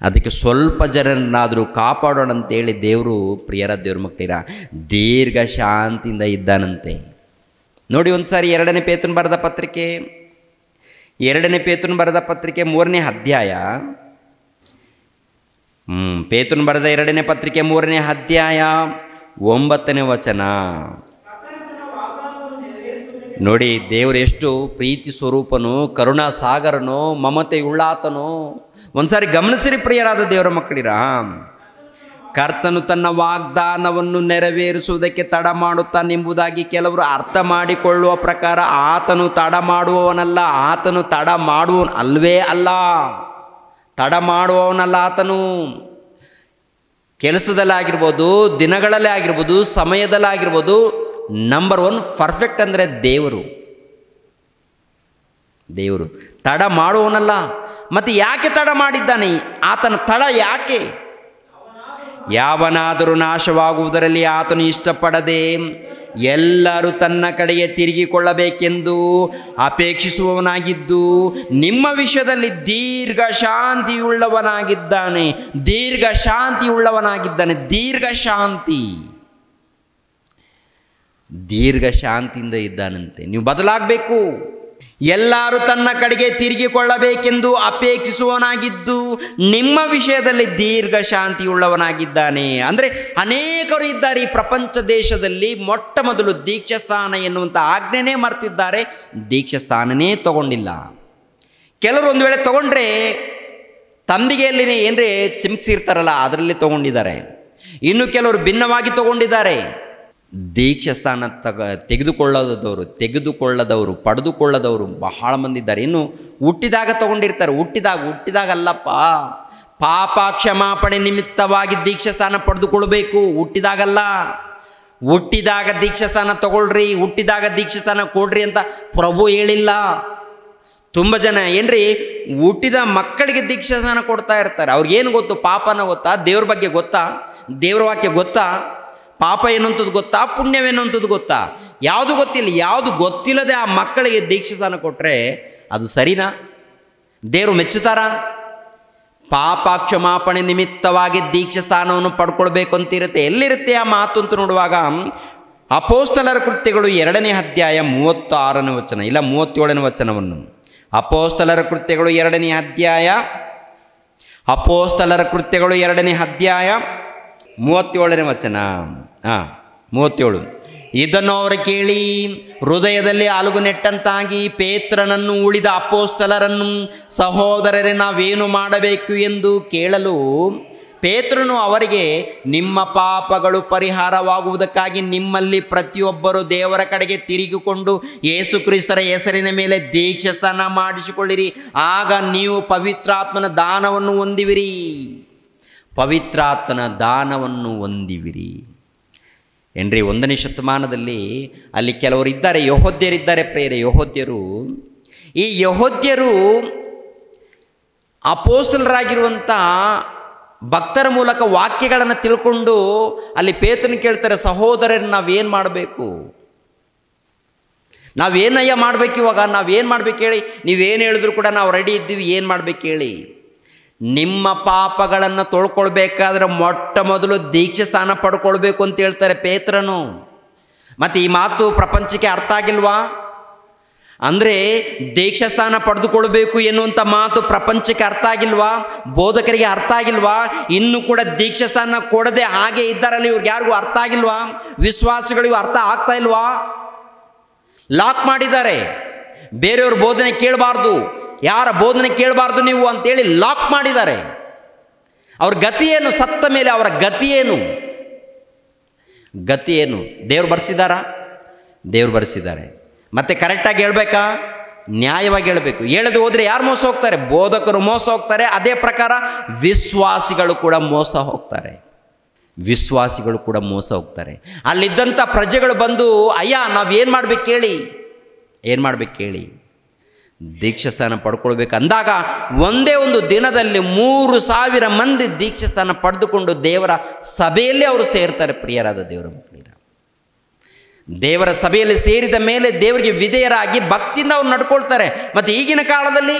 ಅದಕ್ಕೆ ಸ್ವಲ್ಪ ಜನರನ್ನಾದರೂ ಕಾಪಾಡೋಣ ಅಂತೇಳಿ ದೇವರು, ಪ್ರಿಯರ ದೇವ್ರ ಮಕ್ಕಳಿರ, ದೀರ್ಘ ಶಾಂತಿಯಿಂದ ಇದ್ದಾನಂತೆ. ನೋಡಿ ಒಂದು ಸಾರಿ 2ನೇ ಪೇತ್ರನ ಬರೆದ ಪತ್ರಿಕೆ 3ನೇ ಅಧ್ಯಾಯ, ಪೇತ್ರನ ಬರೆದ 2ನೇ ಪತ್ರಿಕೆ 3ನೇ ಅಧ್ಯಾಯ 9ನೇ ವಚನ. ನೋಡಿ, ದೇವರು ಎಷ್ಟು ಪ್ರೀತಿ ಸ್ವರೂಪನು, ಕರುಣಾ ಸಾಗರನು, ಮಮತೆಯುಳ್ಳಾತನು. ಒಂದ್ಸಾರಿ ಗಮನಿಸಿರಿ ಪ್ರಿಯರಾದ ದೇವರ ಮಕ್ಕಳಿರ. ಕರ್ತನು ತನ್ನ ವಾಗ್ದಾನವನ್ನು ನೆರವೇರಿಸುವುದಕ್ಕೆ ತಡ ಮಾಡುತ್ತಾನೆಂಬುದಾಗಿ ಕೆಲವರು ಅರ್ಥ ಮಾಡಿಕೊಳ್ಳುವ ಪ್ರಕಾರ ಆತನು ತಡ ಮಾಡುವವನಲ್ಲ, ಆತನು ತಡ ಮಾಡುವವನು ಅಲ್ವೇ ಅಲ್ಲ, ತಡ ಮಾಡುವವನಲ್ಲ ಆತನು. ಕೆಲಸದಲ್ಲೇ ಆಗಿರ್ಬೋದು, ದಿನಗಳಲ್ಲೇ ಆಗಿರ್ಬೋದು, ಸಮಯದಲ್ಲೇ ಆಗಿರ್ಬೋದು, ನಂಬರ್ 1 ಪರ್ಫೆಕ್ಟ್ ಅಂದರೆ ದೇವರು. ತಡ ಮಾಡುವವನಲ್ಲ. ಮತ್ತು ಯಾಕೆ ತಡ ಮಾಡಿದ್ದಾನೆ? ಆತನ ತಡ ಯಾಕೆ? ಯಾವನಾದರೂ ನಾಶವಾಗುವುದರಲ್ಲಿ ಆತನು ಇಷ್ಟಪಡದೆ ಎಲ್ಲರೂ ತನ್ನ ಕಡೆಗೆ ತಿರುಗಿಕೊಳ್ಳಬೇಕೆಂದು ಅಪೇಕ್ಷಿಸುವವನಾಗಿದ್ದು ನಿಮ್ಮ ವಿಷಯದಲ್ಲಿ ದೀರ್ಘ ಶಾಂತಿಯುಳ್ಳವನಾಗಿದ್ದಾನೆ. ದೀರ್ಘ ಶಾಂತಿಯಿಂದ ಇದ್ದಾನಂತೆ. ನೀವು ಬದಲಾಗಬೇಕು. ಎಲ್ಲರೂ ತನ್ನ ಕಡೆಗೆ ತಿರುಗಿಕೊಳ್ಳಬೇಕೆಂದು ಅಪೇಕ್ಷಿಸುವವನಾಗಿದ್ದು ನಿಮ್ಮ ವಿಷಯದಲ್ಲಿ ದೀರ್ಘ ಶಾಂತಿಯುಳ್ಳವನಾಗಿದ್ದಾನೆ. ಅಂದರೆ ಅನೇಕರು ಇದ್ದಾರೆ ಈ ಪ್ರಪಂಚ ದೇಶದಲ್ಲಿ, ಮೊಟ್ಟ ಮೊದಲು ದೀಕ್ಷಾಸ್ಥಾನ ಎನ್ನುವಂಥ ಆಜ್ಞೆನೇ ಮರ್ತಿದ್ದಾರೆ, ದೀಕ್ಷಾಸ್ಥಾನನೇ ತಗೊಂಡಿಲ್ಲ. ಕೆಲವರು ಒಂದು ವೇಳೆ ತಗೊಂಡ್ರೆ ತಂಬಿಗೆಯಲ್ಲಿ ಏನರೇ ಚಿಮ್ಕಿಸಿರ್ತಾರಲ್ಲ ಅದರಲ್ಲಿ ತಗೊಂಡಿದ್ದಾರೆ. ಇನ್ನು ಕೆಲವರು ಭಿನ್ನವಾಗಿ ತಗೊಂಡಿದ್ದಾರೆ. ದೀಕ್ಷಾಸ್ಥಾನ ತೆಗೆದುಕೊಳ್ಳದವರು ಪಡೆದುಕೊಳ್ಳದವರು ಬಹಳ ಮಂದಿ ಇದ್ದಾರೆ. ಇನ್ನು ಹುಟ್ಟಿದಾಗ ತಗೊಂಡಿರ್ತಾರೆ. ಹುಟ್ಟಿದಾಗಲ್ಲಪ್ಪ, ಪಾಪ ಕ್ಷಮಾಪಣೆ ನಿಮಿತ್ತವಾಗಿ ದೀಕ್ಷಾಸ್ಥಾನ ಪಡೆದುಕೊಳ್ಬೇಕು. ಹುಟ್ಟಿದಾಗ ದೀಕ್ಷಾಸ್ಥಾನ ತಗೊಳ್ರಿ, ಹುಟ್ಟಿದಾಗ ದೀಕ್ಷಾಸ್ಥಾನ ಕೊಡ್ರಿ ಅಂತ ಪ್ರಭು ಹೇಳಿಲ್ಲ. ತುಂಬ ಜನ ಏನ್ರಿ ಹುಟ್ಟಿದ ಮಕ್ಕಳಿಗೆ ದೀಕ್ಷಾಸ್ಥಾನ ಕೊಡ್ತಾ ಇರ್ತಾರೆ. ಅವ್ರಿಗೇನು ಗೊತ್ತು? ಪಾಪನ ಗೊತ್ತಾ? ದೇವ್ರ ಬಗ್ಗೆ ಗೊತ್ತಾ? ದೇವ್ರ ವಾಕ್ಯ ಗೊತ್ತಾ? ಪಾಪ ಏನಂತದ್ದು ಗೊತ್ತಾ? ಪುಣ್ಯವೇನಂತದ್ದು ಗೊತ್ತಾ? ಯಾವುದು ಗೊತ್ತಿಲ್ಲ. ಯಾವುದು ಗೊತ್ತಿಲ್ಲದೆ ಆ ಮಕ್ಕಳಿಗೆ ದೀಕ್ಷಾಸ್ಥಾನ ಕೊಟ್ಟರೆ ಅದು ಸರಿನಾ? ದೇವರು ಮೆಚ್ಚುತ್ತಾರಾ? ಪಾಪ ಕ್ಷಮಾಪಣೆ ನಿಮಿತ್ತವಾಗಿ ದೀಕ್ಷಾಸ್ಥಾನವನ್ನು ಪಡ್ಕೊಳ್ಬೇಕು ಅಂತಿರುತ್ತೆ. ಎಲ್ಲಿರುತ್ತೆ ಆ ಮಾತು ಅಂತ ನೋಡುವಾಗ ಅಪೋಸ್ತಲರ ಕೃತ್ಯಗಳು 2ನೇ ಅಧ್ಯಾಯ 36ನೇ ವಚನ, ಇಲ್ಲ 37ನೇ ವಚನವನ್ನು. ಅಪೋಸ್ತಲರ ಕೃತ್ಯಗಳು 2ನೇ ಅಧ್ಯಾಯ 37ನೇ ವಚನ. 37. ಇದನ್ನು ಅವರು ಕೇಳಿ ಹೃದಯದಲ್ಲಿ ಅಲುಗು ನೆಟ್ಟಂತಾಗಿ ಪೇತ್ರನನ್ನು ಉಳಿದ ಅಪೋಸ್ತಲರನ್ನು, ಸಹೋದರರೇ ನಾವೇನು ಮಾಡಬೇಕು ಎಂದು ಕೇಳಲು ಪೇತ್ರನು ಅವರಿಗೆ, ನಿಮ್ಮ ಪಾಪಗಳು ಪರಿಹಾರವಾಗುವುದಕ್ಕಾಗಿ ನಿಮ್ಮಲ್ಲಿ ಪ್ರತಿಯೊಬ್ಬರು ದೇವರ ಕಡೆಗೆ ತಿರುಗಿಕೊಂಡು ಯೇಸು ಕ್ರಿಸ್ತರ ಹೆಸರಿನ ಮೇಲೆ ದೀಕ್ಷಾಸ್ನಾನ ಮಾಡಿಸಿಕೊಳ್ಳಿರಿ, ಆಗ ನೀವು ಪವಿತ್ರಾತ್ಮನ ದಾನವನ್ನು ಹೊಂದಿವಿರಿ. ಏನ್ರಿ, 1ನೇ ಶತಮಾನದಲ್ಲಿ ಅಲ್ಲಿ ಕೆಲವರು ಇದ್ದಾರೆ, ಯಹೂದ್ಯರಿದ್ದಾರೆ ಪ್ರೇರೆ. ಈ ಯಹೂದ್ಯರು ಅಪೋಸ್ತಲರಾಗಿರುವಂಥ ಭಕ್ತರ ಮೂಲಕ ವಾಕ್ಯಗಳನ್ನು ತಿಳ್ಕೊಂಡು ಅಲ್ಲಿ ಪೇತ್ರನ ಕೇಳ್ತಾರೆ, ಸಹೋದರರು ನಾವೇನು ಮಾಡಬೇಕು? ನಾವೇನಯ್ಯ ಮಾಡಬೇಕು? ಇವಾಗ ನಾವೇನು ಮಾಡಬೇಕು ಹೇಳಿ? ನೀವೇನು ಹೇಳಿದ್ರು ಕೂಡ ನಾವು ರೆಡಿ ಇದ್ದೀವಿ, ಏನು ಮಾಡಬೇಕು ಹೇಳಿ? ನಿಮ್ಮ ಪಾಪಗಳನ್ನು ತೊಳ್ಕೊಳ್ಬೇಕಾದ್ರೆ ಮೊಟ್ಟ ಮೊದಲು ದೀಕ್ಷಾಸ್ಥಾನ ಪಡ್ಕೊಳ್ಬೇಕು ಅಂತ ಹೇಳ್ತಾರೆ ಪೇತ್ರನು. ಮತ್ತು ಈ ಮಾತು ಪ್ರಪಂಚಕ್ಕೆ ಅರ್ಥ ಆಗಿಲ್ವಾ? ಅಂದರೆ ದೀಕ್ಷಾಸ್ಥಾನ ಪಡೆದುಕೊಳ್ಬೇಕು ಎನ್ನುವಂಥ ಮಾತು ಪ್ರಪಂಚಕ್ಕೆ ಅರ್ಥ ಆಗಿಲ್ವಾ? ಬೋಧಕರಿಗೆ ಅರ್ಥ ಆಗಿಲ್ವಾ? ಇನ್ನೂ ಕೂಡ ದೀಕ್ಷಾಸ್ಥಾನ ಕೊಡದೆ ಹಾಗೆ ಇದ್ದಾರಲ್ಲ, ಇವ್ರಿಗೆ ಯಾರಿಗೂ ಅರ್ಥ ಆಗಿಲ್ವಾ? ವಿಶ್ವಾಸಿಗಳಿಗೂ ಅರ್ಥ ಆಗ್ತಾ ಇಲ್ವಾ? ಲಾಕ್ ಮಾಡಿದ್ದಾರೆ. ಬೇರೆಯವ್ರ ಬೋಧನೆ ಕೇಳಬಾರ್ದು, ಯಾರ ಬೋಧನೆ ಕೇಳಬಾರ್ದು ನೀವು ಅಂತೇಳಿ ಲಾಕ್ ಮಾಡಿದ್ದಾರೆ. ಅವ್ರ ಗತಿಯೇನು? ಸತ್ತ ಮೇಲೆ ಅವರ ಗತಿಯೇನು? ದೇವ್ರು ಬರೆಸಿದ್ದಾರೆ. ಮತ್ತೆ ಕರೆಕ್ಟಾಗಿ ಹೇಳ್ಬೇಕಾ? ನ್ಯಾಯವಾಗಿ ಹೇಳಬೇಕು. ಹೇಳದೆ ಹೋದರೆ ಯಾರು ಮೋಸ ಹೋಗ್ತಾರೆ? ಬೋಧಕರು ಮೋಸ ಹೋಗ್ತಾರೆ. ಅದೇ ಪ್ರಕಾರ ವಿಶ್ವಾಸಿಗಳು ಕೂಡ ಮೋಸ ಹೋಗ್ತಾರೆ. ಅಲ್ಲಿದ್ದಂಥ ಪ್ರಜೆಗಳು ಬಂದು, ಅಯ್ಯ ನಾವೇನು ಮಾಡ್ಬೇಕು ಕೇಳಿ? ದೀಕ್ಷಾಸ್ಥಾನ ಪಡ್ಕೊಳ್ಬೇಕು ಅಂದಾಗ ಒಂದೇ ಒಂದು ದಿನದಲ್ಲಿ 3,000 ಮಂದಿ ದೀಕ್ಷಾಸ್ಥಾನ ಪಡೆದುಕೊಂಡು ದೇವರ ಸಭೆಯಲ್ಲಿ ಅವರು ಸೇರ್ತಾರೆ. ಪ್ರಿಯರಾದ ದೇವರ ಮಕ್ಕಳಿರ, ದೇವರ ಸಭೆಯಲ್ಲಿ ಸೇರಿದ ಮೇಲೆ ದೇವರಿಗೆ ವಿಧೇಯರಾಗಿ ಭಕ್ತಿಯಿಂದ ಅವ್ರು ನಡ್ಕೊಳ್ತಾರೆ. ಮತ್ತು ಈಗಿನ ಕಾಲದಲ್ಲಿ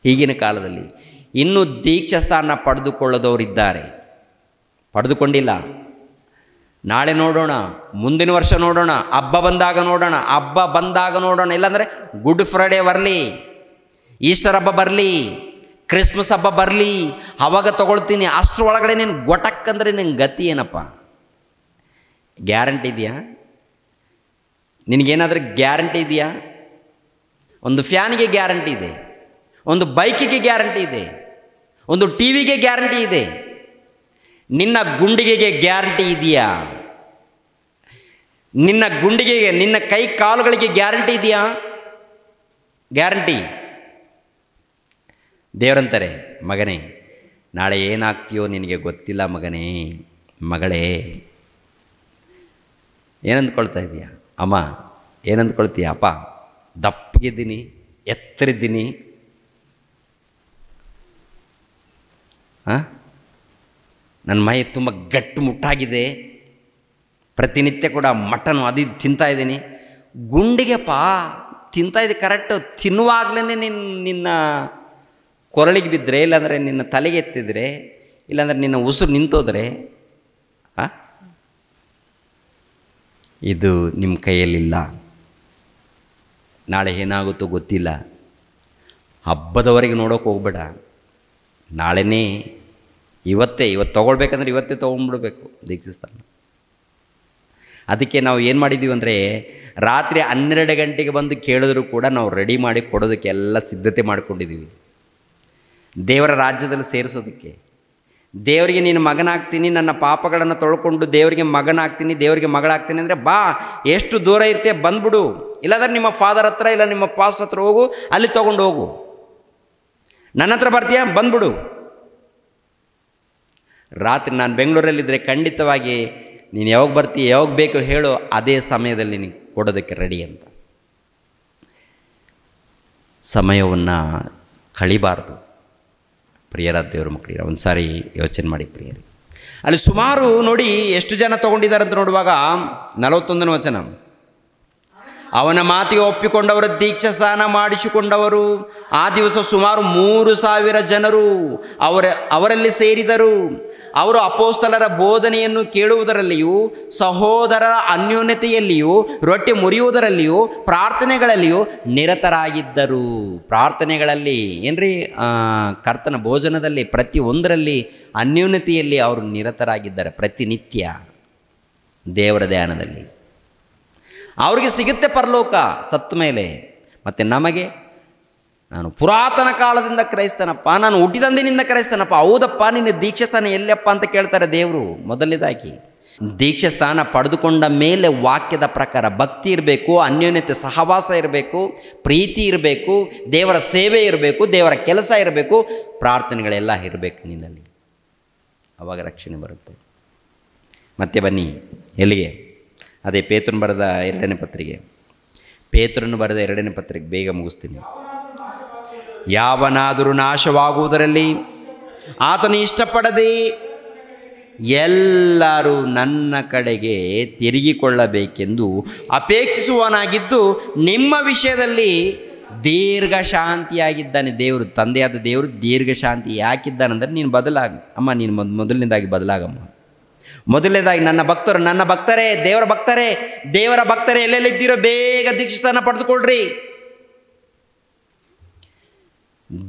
ಈಗಿನ ಕಾಲದಲ್ಲಿ. ಇನ್ನೂ ದೀಕ್ಷಾಸ್ಥಾನ ಪಡೆದುಕೊಳ್ಳದವರಿದ್ದಾರೆ, ಪಡೆದುಕೊಂಡಿಲ್ಲ. ನಾಳೆ ನೋಡೋಣ, ಮುಂದಿನ ವರ್ಷ ನೋಡೋಣ, ಹಬ್ಬ ಬಂದಾಗ ನೋಡೋಣ, ಹಬ್ಬ ಬಂದಾಗ ನೋಡೋಣ. ಇಲ್ಲಾಂದರೆ ಗುಡ್ ಫ್ರೈಡೇ ಬರಲಿ, ಈಸ್ಟರ್ ಹಬ್ಬ ಬರಲಿ, ಕ್ರಿಸ್ಮಸ್ ಹಬ್ಬ ಬರಲಿ, ಅವಾಗ ತೊಗೊಳ್ತೀನಿ. ಅಷ್ಟರೊಳಗಡೆ ನೀನು ಗೊಟಕ್ಕಂದರೆ ನಿನ್ನ ಗತಿ ಏನಪ್ಪ? ಗ್ಯಾರಂಟಿ ಇದೆಯಾ? ನಿನಗೇನಾದರೂ ಗ್ಯಾರಂಟಿ ಇದೆಯಾ? ಒಂದು ಫ್ಯಾನಿಗೆ ಗ್ಯಾರಂಟಿ ಇದೆ, ಒಂದು ಬೈಕಿಗೆ ಗ್ಯಾರಂಟಿ ಇದೆ, ಒಂದು ಟಿ ವಿಗೆ ಗ್ಯಾರಂಟಿ ಇದೆ. ನಿನ್ನ ಗುಂಡಿಗೆಗೆ ಗ್ಯಾರಂಟಿ ಇದೆಯಾ? ನಿನ್ನ ಗುಂಡಿಗೆಗೆ, ನಿನ್ನ ಕೈ ಕಾಲುಗಳಿಗೆ ಗ್ಯಾರಂಟಿ ಇದೆಯಾ? ಗ್ಯಾರಂಟಿ. ದೇವರಂತಾರೆ, ಮಗನೇ, ನಾಳೆ ಏನಾಗ್ತೀಯೋ ನಿನಗೆ ಗೊತ್ತಿಲ್ಲ ಮಗನೇ, ಮಗಳೇ. ಏನಂದ್ಕೊಳ್ತಾ ಇದೀಯ ಅಮ್ಮ? ಏನಂದ್ಕೊಳ್ತೀಯ? ಅಪ್ಪ ದಪ್ಪಗಿದ್ದೀನಿ, ಎತ್ತರಿದ್ದೀನಿ, ನನ್ನ ಮೈ ತುಂಬ ಗಟ್ಟು ಮುಟ್ಟಾಗಿದೆ, ಪ್ರತಿನಿತ್ಯ ಕೂಡ ಮಟನ್ ಅದು ತಿಂತಾಯಿದ್ದೀನಿ. ಗುಂಡಿಗೆಪ್ಪ ತಿಂತಾಯಿದ್ದೆ ಕರೆಕ್ಟು. ತಿನ್ನುವಾಗಲೇ ನಿನ್ನ ಕೊರಳಿಗೆ ಬಿದ್ದರೆ, ಇಲ್ಲಾಂದರೆ ನಿನ್ನ ತಲೆಗೆ ಎತ್ತಿದ್ರೆ, ಇಲ್ಲಾಂದರೆ ನಿನ್ನ ಉಸಿರು ನಿಂತೋದ್ರೆ, ಇದು ನಿಮ್ಮ ಕೈಯಲ್ಲಿಲ್ಲ. ನಾಳೆ ಏನಾಗುತ್ತೋ ಗೊತ್ತಿಲ್ಲ. ಹಬ್ಬದವರೆಗೆ ನೋಡೋಕೆ ಹೋಗ್ಬೇಡ. ನಾಳೆನೇ, ಇವತ್ತು ತೊಗೊಳ್ಬೇಕಂದ್ರೆ ಇವತ್ತೇ ತೊಗೊಂಡ್ಬಿಡ್ಬೇಕು ದೀಕ್ಷಾಸ್ಥಾನ. ಅದಕ್ಕೆ ನಾವು ಏನು ಮಾಡಿದ್ದೀವಿ ಅಂದರೆ, ರಾತ್ರಿ 12 ಗಂಟೆಗೆ ಬಂದು ಕೇಳಿದ್ರು ಕೂಡ ನಾವು ರೆಡಿ ಮಾಡಿ ಕೊಡೋದಕ್ಕೆ ಎಲ್ಲ ಸಿದ್ಧತೆ ಮಾಡಿಕೊಂಡಿದ್ದೀವಿ, ದೇವರ ರಾಜ್ಯದಲ್ಲಿ ಸೇರಿಸೋದಕ್ಕೆ. ದೇವರಿಗೆ ನೀನು ಮಗನಾಗ್ತೀನಿ, ನನ್ನ ಪಾಪಗಳನ್ನು ತೊಳ್ಕೊಂಡು ದೇವರಿಗೆ ಮಗನಾಗ್ತೀನಿ, ದೇವರಿಗೆ ಮಗಳಾಗ್ತೀನಿ ಅಂದರೆ ಬಾ, ಎಷ್ಟು ದೂರ ಇರ್ತೀಯ ಬಂದ್ಬಿಡು. ಇಲ್ಲಾಂದ್ರೆ ನಿಮ್ಮ ಫಾದರ್ ಹತ್ರ, ಇಲ್ಲ ನಿಮ್ಮ ಪಾಸ್ಟ್ ಹತ್ರ ಹೋಗು, ಅಲ್ಲಿ ತೊಗೊಂಡು ಹೋಗು. ನನ್ನ ಹತ್ರ ಬರ್ತೀಯಾ? ಬಂದ್ಬಿಡು. ರಾತ್ರಿ ನಾನು ಬೆಂಗಳೂರಲ್ಲಿದ್ದರೆ ಖಂಡಿತವಾಗಿ ನೀನು ಯಾವಾಗ ಬರ್ತೀಯ, ಯಾವಾಗ ಬೇಕು ಹೇಳು, ಅದೇ ಸಮಯದಲ್ಲಿ ನೀನು ಕೊಡೋದಕ್ಕೆ ರೆಡಿ ಅಂತ. ಸಮಯವನ್ನು ಕಳಿಬಾರ್ದು ಪ್ರಿಯರಾದ ದೇವರ ಮಕ್ಕಳಿಗೆ. ಒಂದು ಸಾರಿ ಯೋಚನೆ ಮಾಡಿ ಪ್ರಿಯರಿ. ಅಲ್ಲಿ ಸುಮಾರು ನೋಡಿ ಎಷ್ಟು ಜನ ತೊಗೊಂಡಿದ್ದಾರೆ ಅಂತ ನೋಡುವಾಗ 41ನೇ ವಚನ, ಅವನ ಮಾತಿಗೆ ಒಪ್ಪಿಕೊಂಡವರು, ದೀಕ್ಷಾಸ್ನಾನ ಮಾಡಿಸಿಕೊಂಡವರು ಆ ದಿವಸ ಸುಮಾರು 3,000 ಜನರು ಅವರಲ್ಲಿ ಸೇರಿದರು. ಅವರು ಅಪೊಸ್ತಲರ ಬೋಧನೆಯನ್ನು ಕೇಳುವುದರಲ್ಲಿಯೂ, ಸಹೋದರರ ಅನ್ಯೋನ್ಯತೆಯಲ್ಲಿಯೂ, ರೊಟ್ಟಿ ಮುರಿಯುವುದರಲ್ಲಿಯೂ, ಪ್ರಾರ್ಥನೆಗಳಲ್ಲಿಯೂ ನಿರತರಾಗಿದ್ದರು. ಪ್ರಾರ್ಥನೆಗಳಲ್ಲಿ ಏನ್ರಿ, ಕರ್ತನ ಭೋಜನದಲ್ಲಿ, ಪ್ರತಿಯೊಂದರಲ್ಲಿ ಅನ್ಯೋನ್ಯತೆಯಲ್ಲಿ ಅವರು ನಿರತರಾಗಿದ್ದಾರೆ. ಪ್ರತಿನಿತ್ಯ ದೇವರ ಧ್ಯಾನದಲ್ಲಿ ಅವ್ರಿಗೆ ಸಿಗುತ್ತೆ ಪರಲೋಕ ಸತ್ತ ಮೇಲೆ. ಮತ್ತು ನಮಗೆ, ನಾನು ಪುರಾತನ ಕಾಲದಿಂದ ಕ್ರೈಸ್ತನಪ್ಪ, ನಾನು ಹುಟ್ಟಿದಂದಿನಿಂದ ಕ್ರೈಸ್ತನಪ್ಪ. ಹೌದಪ್ಪ, ನಿನ್ನ ದೀಕ್ಷಾಸ್ಥಾನ ಎಲ್ಲಪ್ಪ ಅಂತ ಕೇಳ್ತಾರೆ ದೇವರು. ಮೊದಲನೇದಾಗಿ ದೀಕ್ಷಾಸ್ಥಾನ ಪಡೆದುಕೊಂಡ ಮೇಲೆ ವಾಕ್ಯದ ಪ್ರಕಾರ ಭಕ್ತಿ ಇರಬೇಕು, ಅನ್ಯೋನ್ಯತೆ ಸಹವಾಸ ಇರಬೇಕು, ಪ್ರೀತಿ ಇರಬೇಕು, ದೇವರ ಸೇವೆ ಇರಬೇಕು, ದೇವರ ಕೆಲಸ ಇರಬೇಕು, ಪ್ರಾರ್ಥನೆಗಳೆಲ್ಲ ಇರಬೇಕು ನಿನ್ನಲ್ಲಿ. ಆವಾಗ ರಕ್ಷಣೆ ಬರುತ್ತೆ. ಮತ್ತೆ ಬನ್ನಿ ಎಲ್ಲಿಗೆ? ಅದೇ ಪೇತ್ರನು ಬರೆದ 2ನೇ ಪತ್ರಿಕೆ. ಪೇತ್ರನು ಬರೆದ 2ನೇ ಪತ್ರಿಕೆ, ಬೇಗ ಮುಗಿಸ್ತೀನಿ. ಯಾವನಾದರೂ ನಾಶವಾಗುವುದರಲ್ಲಿ ಆತನು ಇಷ್ಟಪಡದೆ ಎಲ್ಲರೂ ನನ್ನ ಕಡೆಗೆ ತಿರುಗಿಕೊಳ್ಳಬೇಕೆಂದು ಅಪೇಕ್ಷಿಸುವನಾಗಿದ್ದು, ನಿಮ್ಮ ವಿಷಯದಲ್ಲಿ ದೀರ್ಘ ಶಾಂತಿಯಾಗಿದ್ದಾನೆ. ದೇವರು, ತಂದೆಯಾದ ದೇವರು ದೀರ್ಘ ಶಾಂತಿ ಯಾಕಿದ್ದಾನಂದರೆ, ನೀನು ಬದಲಾಗ ಅಮ್ಮ, ನೀನು ಮೊದಲನೇದಾಗಿ ಬದಲಾಗಮ್ಮ. ಮೊದಲನೇದಾಗಿ ನನ್ನ ಭಕ್ತರೇ, ದೇವರ ಭಕ್ತರೇ ಎಲ್ಲೆಲ್ಲಿದ್ದೀರೋ ಬೇಗ ದೀಕ್ಷಾಸ್ಥಾನ ಪಡೆದುಕೊಳ್ಳ್ರಿ.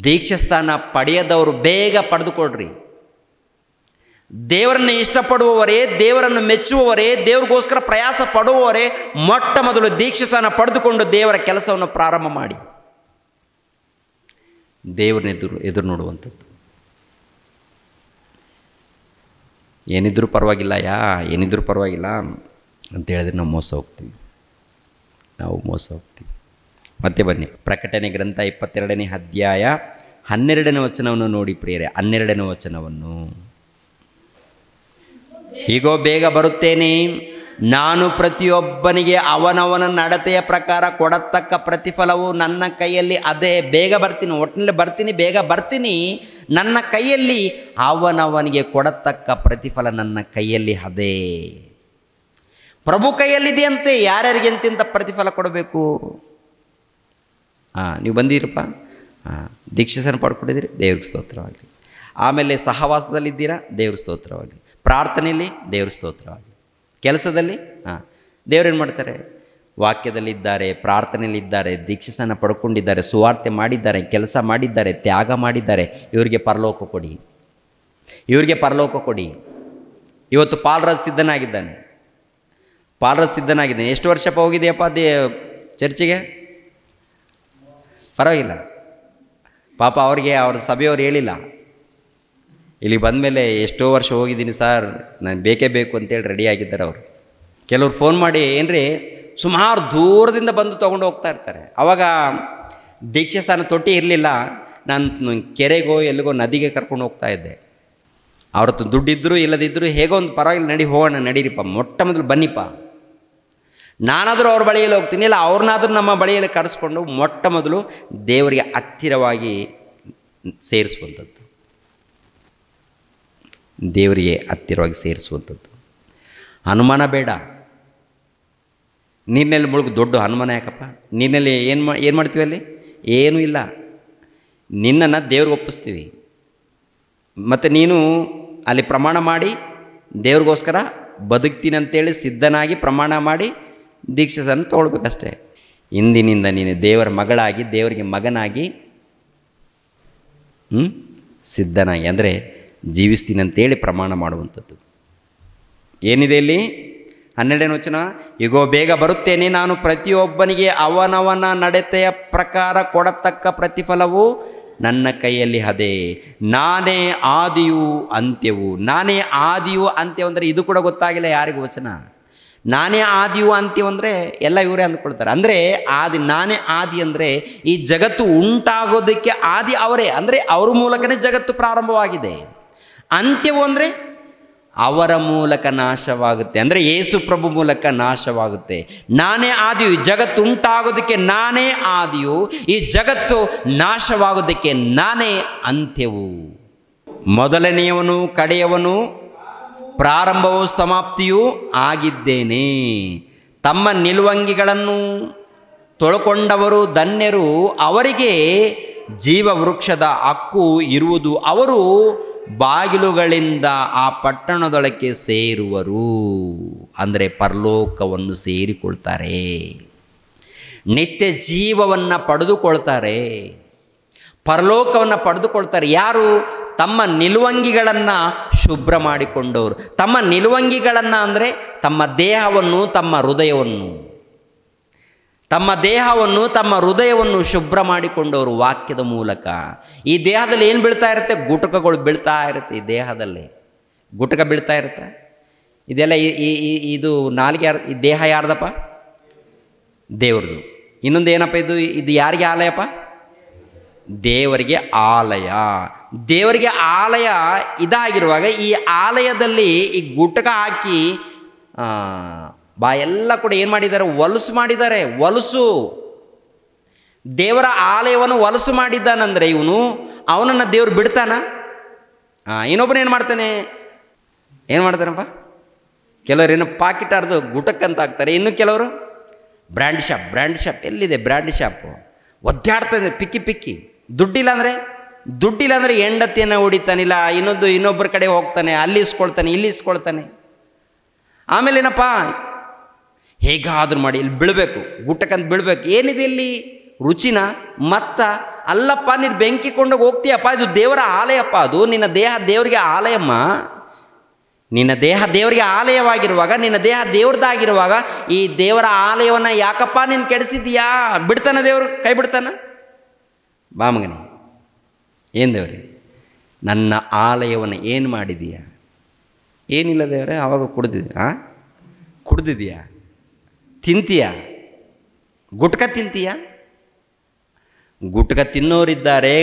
ದೀಕ್ಷಾಸ್ಥಾನ ಪಡೆಯದವರು ಬೇಗ ಪಡೆದುಕೊಳ್ಳ್ರಿ. ದೇವರನ್ನು ಇಷ್ಟಪಡುವವರೇ, ದೇವರನ್ನು ಮೆಚ್ಚುವವರೇ, ದೇವ್ರಿಗೋಸ್ಕರ ಪ್ರಯಾಸ ಪಡುವವರೇ ಮೊಟ್ಟ ಮೊದಲು ದೀಕ್ಷಾಸ್ಥಾನ ಪಡೆದುಕೊಂಡು ದೇವರ ಕೆಲಸವನ್ನು ಪ್ರಾರಂಭ ಮಾಡಿ ದೇವರನ್ನ ಎದುರು ನೋಡುವಂಥದ್ದು. ಏನಿದ್ರೂ ಪರವಾಗಿಲ್ಲ, ಏನಿದ್ರೂ ಪರವಾಗಿಲ್ಲ ಅಂತ ಹೇಳಿದ್ರೆ ನಾವು ಮೋಸ ಹೋಗ್ತೀವಿ. ಮತ್ತೆ ಬನ್ನಿ, ಪ್ರಕಟಣೆ ಗ್ರಂಥ 22ನೇ ಅಧ್ಯಾಯ 12ನೇ ವಚನವನ್ನು ನೋಡಿ ಪ್ರಿಯರೇ. 12ನೇ ವಚನವನ್ನು, ಹೀಗೋ ಬೇಗ ಬರುತ್ತೇನೆ, ನಾನು ಪ್ರತಿಯೊಬ್ಬನಿಗೆ ಅವನವನ ನಡತೆಯ ಪ್ರಕಾರ ಕೊಡತಕ್ಕ ಪ್ರತಿಫಲವು ನನ್ನ ಕೈಯಲ್ಲಿ ಅದೇ. ಬೇಗ ಬರ್ತೀನಿ, ಒಟ್ಟಿನಲ್ಲಿ ಬರ್ತೀನಿ, ಬೇಗ ಬರ್ತೀನಿ. ನನ್ನ ಕೈಯಲ್ಲಿ ಅವನವನಿಗೆ ಕೊಡತಕ್ಕ ಪ್ರತಿಫಲ ನನ್ನ ಕೈಯಲ್ಲಿ ಅದೇ. ಪ್ರಭು ಕೈಯಲ್ಲಿದೆಯಂತೆ ಯಾರ್ಯಾರಿಗೆ ಎಂತೆಂಥ ಪ್ರತಿಫಲ ಕೊಡಬೇಕು. ನೀವು ಬಂದಿರಪ್ಪ, ದೀಕ್ಷೆಯನ್ನು ಪಡ್ಕೊಂಡಿದ್ದೀರಿ, ದೇವ್ರಿಗೆ ಸ್ತೋತ್ರವಾಗಲಿ. ಆಮೇಲೆ ಸಹವಾಸದಲ್ಲಿದ್ದೀರಾ, ದೇವ್ರ ಸ್ತೋತ್ರವಾಗಲಿ. ಪ್ರಾರ್ಥನೆಯಲ್ಲಿ ದೇವ್ರ ಸ್ತೋತ್ರವಾಗಲಿ. ಕೆಲಸದಲ್ಲಿ ದೇವ್ರೇನು ಮಾಡ್ತಾರೆ? ವಾಕ್ಯದಲ್ಲಿದ್ದಾರೆ, ಪ್ರಾರ್ಥನೆಯಲ್ಲಿದ್ದಾರೆ, ದೀಕ್ಷೆಯನ್ನು ಪಡ್ಕೊಂಡಿದ್ದಾರೆ, ಸುವಾರ್ತೆ ಮಾಡಿದ್ದಾರೆ, ಕೆಲಸ ಮಾಡಿದ್ದಾರೆ, ತ್ಯಾಗ ಮಾಡಿದ್ದಾರೆ. ಇವರಿಗೆ ಪರಲೋಕ ಕೊಡಿ, ಇವರಿಗೆ ಪರಲೋಕ ಕೊಡಿ. ಇವತ್ತು ಪಾಲ್ರಾಜ್ ಸಿದ್ಧನಾಗಿದ್ದಾನೆ, ಪಾಲ್ರಾಜ್ ಸಿದ್ಧನಾಗಿದ್ದಾನೆ. ಎಷ್ಟು ವರ್ಷಪ್ಪ ಹೋಗಿದೆಯಪ್ಪ ಚರ್ಚಿಗೆ? ಪರವಾಗಿಲ್ಲ ಪಾಪ, ಅವ್ರಿಗೆ ಅವ್ರ ಸಭೆಯವ್ರು ಹೇಳಿಲ್ಲ. ಇಲ್ಲಿ ಬಂದಮೇಲೆ ಎಷ್ಟೋ ವರ್ಷ ಹೋಗಿದ್ದೀನಿ ಸರ್, ನಾನು ಬೇಕೇ ಬೇಕು ಅಂತೇಳಿ ರೆಡಿಯಾಗಿದ್ದಾರೆ ಅವರು. ಕೆಲವ್ರು ಫೋನ್ ಮಾಡಿ ಏನ್ರಿ ಸುಮಾರು ದೂರದಿಂದ ಬಂದು ತೊಗೊಂಡು ಹೋಗ್ತಾ ಇರ್ತಾರೆ. ಆವಾಗ ದೀಕ್ಷೆ ಸ್ಥಾನ ತೊಟ್ಟಿ ಇರಲಿಲ್ಲ, ನಾನು ಕೆರೆಗೋ ಎಲ್ಲಿಗೋ ನದಿಗೆ ಕರ್ಕೊಂಡು ಹೋಗ್ತಾ ಇದ್ದೆ. ಅವ್ರದ್ದು ದುಡ್ಡಿದ್ದರೂ ಇಲ್ಲದಿದ್ದರೂ ಹೇಗೋ ಒಂದು ಪರವಾಗಿಲ್ಲ, ನಡಿ ಹೋಗೋಣ, ನಡೀರಿಪ್ಪ, ಮೊಟ್ಟ ಮೊದಲು ಬನ್ನಿಪ್ಪ. ನಾನಾದರೂ ಅವ್ರ ಬಳಿಯಲ್ಲಿ ಹೋಗ್ತೀನಿ, ಇಲ್ಲ ಅವ್ರನ್ನಾದರೂ ನಮ್ಮ ಬಳಿಯಲ್ಲಿ ಕರೆಸ್ಕೊಂಡು ಮೊಟ್ಟ ಮೊದಲು ದೇವರಿಗೆ ಹತ್ತಿರವಾಗಿ ಸೇರಿಸುವಂಥದ್ದು, ದೇವರಿಗೆ ಹತ್ತಿರವಾಗಿ ಸೇರಿಸುವಂಥದ್ದು. ಅನುಮಾನ ಬೇಡ. ನೀರಿನಲ್ಲಿ ಮುಳುಗು, ದೊಡ್ಡ ಅನುಮಾನ ಯಾಕಪ್ಪ? ನೀರಿನಲ್ಲಿ ಏನು ಮಾಡ್ತೀವಿ? ಅಲ್ಲಿ ಏನೂ ಇಲ್ಲ. ನಿನ್ನನ್ನು ದೇವ್ರಿಗೆ ಒಪ್ಪಿಸ್ತೀವಿ. ಮತ್ತು ನೀನು ಅಲ್ಲಿ ಪ್ರಮಾಣ ಮಾಡಿ ದೇವ್ರಿಗೋಸ್ಕರ ಬದುಕ್ತೀನಿ ಅಂತೇಳಿ ಸಿದ್ಧನಾಗಿ ಪ್ರಮಾಣ ಮಾಡಿ ದೀಕ್ಷೆಯನ್ನು ತೊಗೊಳ್ಬೇಕಷ್ಟೇ. ಇಂದಿನಿಂದ ನೀನು ದೇವರ ಮಗಳಾಗಿ, ದೇವರಿಗೆ ಮಗನಾಗಿ ಸಿದ್ಧನಾಗಿ, ಅಂದರೆ ಜೀವಿಸ್ತೀನಿ ಅಂತೇಳಿ ಪ್ರಮಾಣ ಮಾಡುವಂಥದ್ದು. ಏನಿದೆ ಇಲ್ಲಿ 12ನೇ ವಚನ, ಈಗೋ ಬೇಗ ಬರುತ್ತೇನೆ, ನಾನು ಪ್ರತಿಯೊಬ್ಬನಿಗೆ ಅವನವನ ನಡತೆಯ ಪ್ರಕಾರ ಕೊಡತಕ್ಕ ಪ್ರತಿಫಲವು ನನ್ನ ಕೈಯಲ್ಲಿ ಅದೇ. ನಾನೇ ಆದಿಯೂ ಅಂತ್ಯವು. ನಾನೇ ಆದಿಯೂ ಅಂತ್ಯವು ಅಂದರೆ ಇದು ಕೂಡ ಗೊತ್ತಾಗಿಲ್ಲ ಯಾರಿಗೂ ವಚನ. ನಾನೇ ಆದಿಯೂ ಅಂತ್ಯವು ಅಂದರೆ ಎಲ್ಲ ಇವರೇ ಅಂದ್ಕೊಳ್ತಾರೆ. ಅಂದರೆ ನಾನೇ ಆದಿ ಅಂದರೆ ಈ ಜಗತ್ತು ಉಂಟಾಗೋದಕ್ಕೆ ಆದಿ ಅವರೇ, ಅಂದರೆ ಅವ್ರ ಮೂಲಕನೇ ಜಗತ್ತು ಪ್ರಾರಂಭವಾಗಿದೆ. ಅಂತ್ಯವು ಅಂದರೆ ಅವರ ಮೂಲಕ ನಾಶವಾಗುತ್ತೆ, ಅಂದರೆ ಯೇಸು ಪ್ರಭು ಮೂಲಕ ನಾಶವಾಗುತ್ತೆ. ನಾನೇ ಆದಿಯು, ಈ ಜಗತ್ತು ಉಂಟಾಗೋದಕ್ಕೆ ನಾನೇ ಆದಿಯು, ಈ ಜಗತ್ತು ನಾಶವಾಗೋದಕ್ಕೆ ನಾನೇ ಅಂತ್ಯವು. ಮೊದಲನೆಯವನು ಕಡೆಯವನು, ಪ್ರಾರಂಭವೂ ಸಮಾಪ್ತಿಯೂ ಆಗಿದ್ದೇನೆ. ತಮ್ಮ ನಿಲುವಂಗಿಗಳನ್ನು ತೊಳಕೊಂಡವರು ಧನ್ಯರು, ಅವರಿಗೆ ಜೀವ ವೃಕ್ಷದ ಹಕ್ಕು ಇರುವುದು. ಅವರು ಬಾಗಿಲುಗಳಿಂದ ಆ ಪಟ್ಟಣದೊಳಕ್ಕೆ ಸೇರುವರು, ಅಂದರೆ ಪರಲೋಕವನ್ನು ಸೇರಿಕೊಳ್ತಾರೆ, ನಿತ್ಯ ಜೀವವನ್ನು ಪಡೆದುಕೊಳ್ತಾರೆ, ಪರಲೋಕವನ್ನು ಪಡೆದುಕೊಳ್ತಾರೆ. ಯಾರು? ತಮ್ಮ ನಿಲುವಂಗಿಗಳನ್ನು ಶುಭ್ರ ಮಾಡಿಕೊಂಡವರು. ತಮ್ಮ ನಿಲುವಂಗಿಗಳನ್ನು ಅಂದರೆ ತಮ್ಮ ದೇಹವನ್ನು, ತಮ್ಮ ಹೃದಯವನ್ನು, ತಮ್ಮ ದೇಹವನ್ನು, ತಮ್ಮ ಹೃದಯವನ್ನು ಶುಭ್ರ ಮಾಡಿಕೊಂಡವರು ವಾಕ್ಯದ ಮೂಲಕ. ಈ ದೇಹದಲ್ಲಿ ಏನು ಬೀಳ್ತಾ ಇರುತ್ತೆ? ಗುಟಕಗಳು ಬೀಳ್ತಾ ಇರುತ್ತೆ. ಈ ದೇಹದಲ್ಲಿ ಗುಟಕ ಬೀಳ್ತಾ ಇರುತ್ತೆ. ಇದೆಲ್ಲ ಇದು ನಾಲ್ಗೆ ಯಾರು? ಈ ದೇಹ ಯಾರ್ದಪ್ಪ? ದೇವ್ರದು. ಇನ್ನೊಂದು ಏನಪ್ಪ ಇದು ಯಾರಿಗೆ ಆಲಯಪ್ಪ? ದೇವರಿಗೆ ಆಲಯ. ದೇವರಿಗೆ ಆಲಯ ಇದಾಗಿರುವಾಗ ಈ ಆಲಯದಲ್ಲಿ ಈ ಗುಟಕ ಹಾಕಿ ಎಲ್ಲ ಕೂಡ ಏನು ಮಾಡಿದ್ದಾರೆ? ಹೊಲಸು ಮಾಡಿದ್ದಾರೆ. ಹೊಲಸು. ದೇವರ ಆಲಯವನ್ನು ಹೊಲಸು ಮಾಡಿದ್ದಾನಂದರೆ ಅವನನ್ನು ದೇವ್ರು ಬಿಡ್ತಾನ? ಇನ್ನೊಬ್ಬನು ಏನು ಮಾಡ್ತಾನಪ್ಪ? ಕೆಲವರು ಏನೋ ಪಾಕಿಟ್ ಹರಿದು ಗುಟಕ್ಕಂತ ಹಾಕ್ತಾರೆ. ಇನ್ನು ಕೆಲವರು ಬ್ರ್ಯಾಂಡ್ ಶಾಪ್. ಎಲ್ಲಿದೆ ಬ್ರ್ಯಾಂಡ್ ಶಾಪು? ಒದ್ದಾಡ್ತಾನೆ ಪಿಕ್ಕಿ. ದುಡ್ಡಿಲ್ಲ ಅಂದರೆ ಹೆಂಡತಿಯನ್ನು ಹೊಡಿತಾನಿಲ್ಲ, ಇನ್ನೊಬ್ಬರ ಕಡೆ ಹೋಗ್ತಾನೆ, ಅಲ್ಲಿ ಇಸ್ಕೊಳ್ತಾನೆ, ಇಲ್ಲಿ ಇಸ್ಕೊಳ್ತಾನೆ. ಆಮೇಲೆ ಏನಪ್ಪ? ಹೇಗಾದರೂ ಮಾಡಿ ಇಲ್ಲಿ ಬೀಳಬೇಕು, ಗುಟ್ಟಕ್ಕಂತ ಬೀಳಬೇಕು. ಏನಿದೆ ಇಲ್ಲಿ? ರುಚಿನ ಮತ್ತ ಅಲ್ಲಪ್ಪ. ನೀನು ಬೆಂಕಿ ಕೊಂಡೋಗಿ ಹೋಗ್ತೀಯಪ್ಪ. ಇದು ದೇವರ ಆಲಯಪ್ಪ. ಅದು ನಿನ್ನ ದೇಹ ದೇವರಿಗೆ ಆಲಯಮ್ಮ. ನಿನ್ನ ದೇಹ ದೇವರಿಗೆ ಆಲಯವಾಗಿರುವಾಗ, ನಿನ್ನ ದೇಹ ದೇವ್ರದ್ದಾಗಿರುವಾಗ ಈ ದೇವರ ಆಲಯವನ್ನು ಯಾಕಪ್ಪ ನೀನು ಕೆಡಿಸಿದೀಯಾ? ಬಿಡ್ತಾನ ದೇವರು? ಕೈ ಬಿಡ್ತಾನ? ಬಾ ಮಗನೇ, ಏನು ದೇವ್ರೆ, ನನ್ನ ಆಲಯವನ್ನು ಏನು ಮಾಡಿದೀಯಾ? ಏನಿಲ್ಲ ದೇವರೇ. ಆವಾಗ ಕುಡ್ದಿದೀಯಾ? ತಿಂತೀಯಾ? ಗುಟ್ಕ ತಿಂತೀಯಾ? ಗುಟ್ಕ ತಿನ್ನೋರಿದ್ದಾರೆ,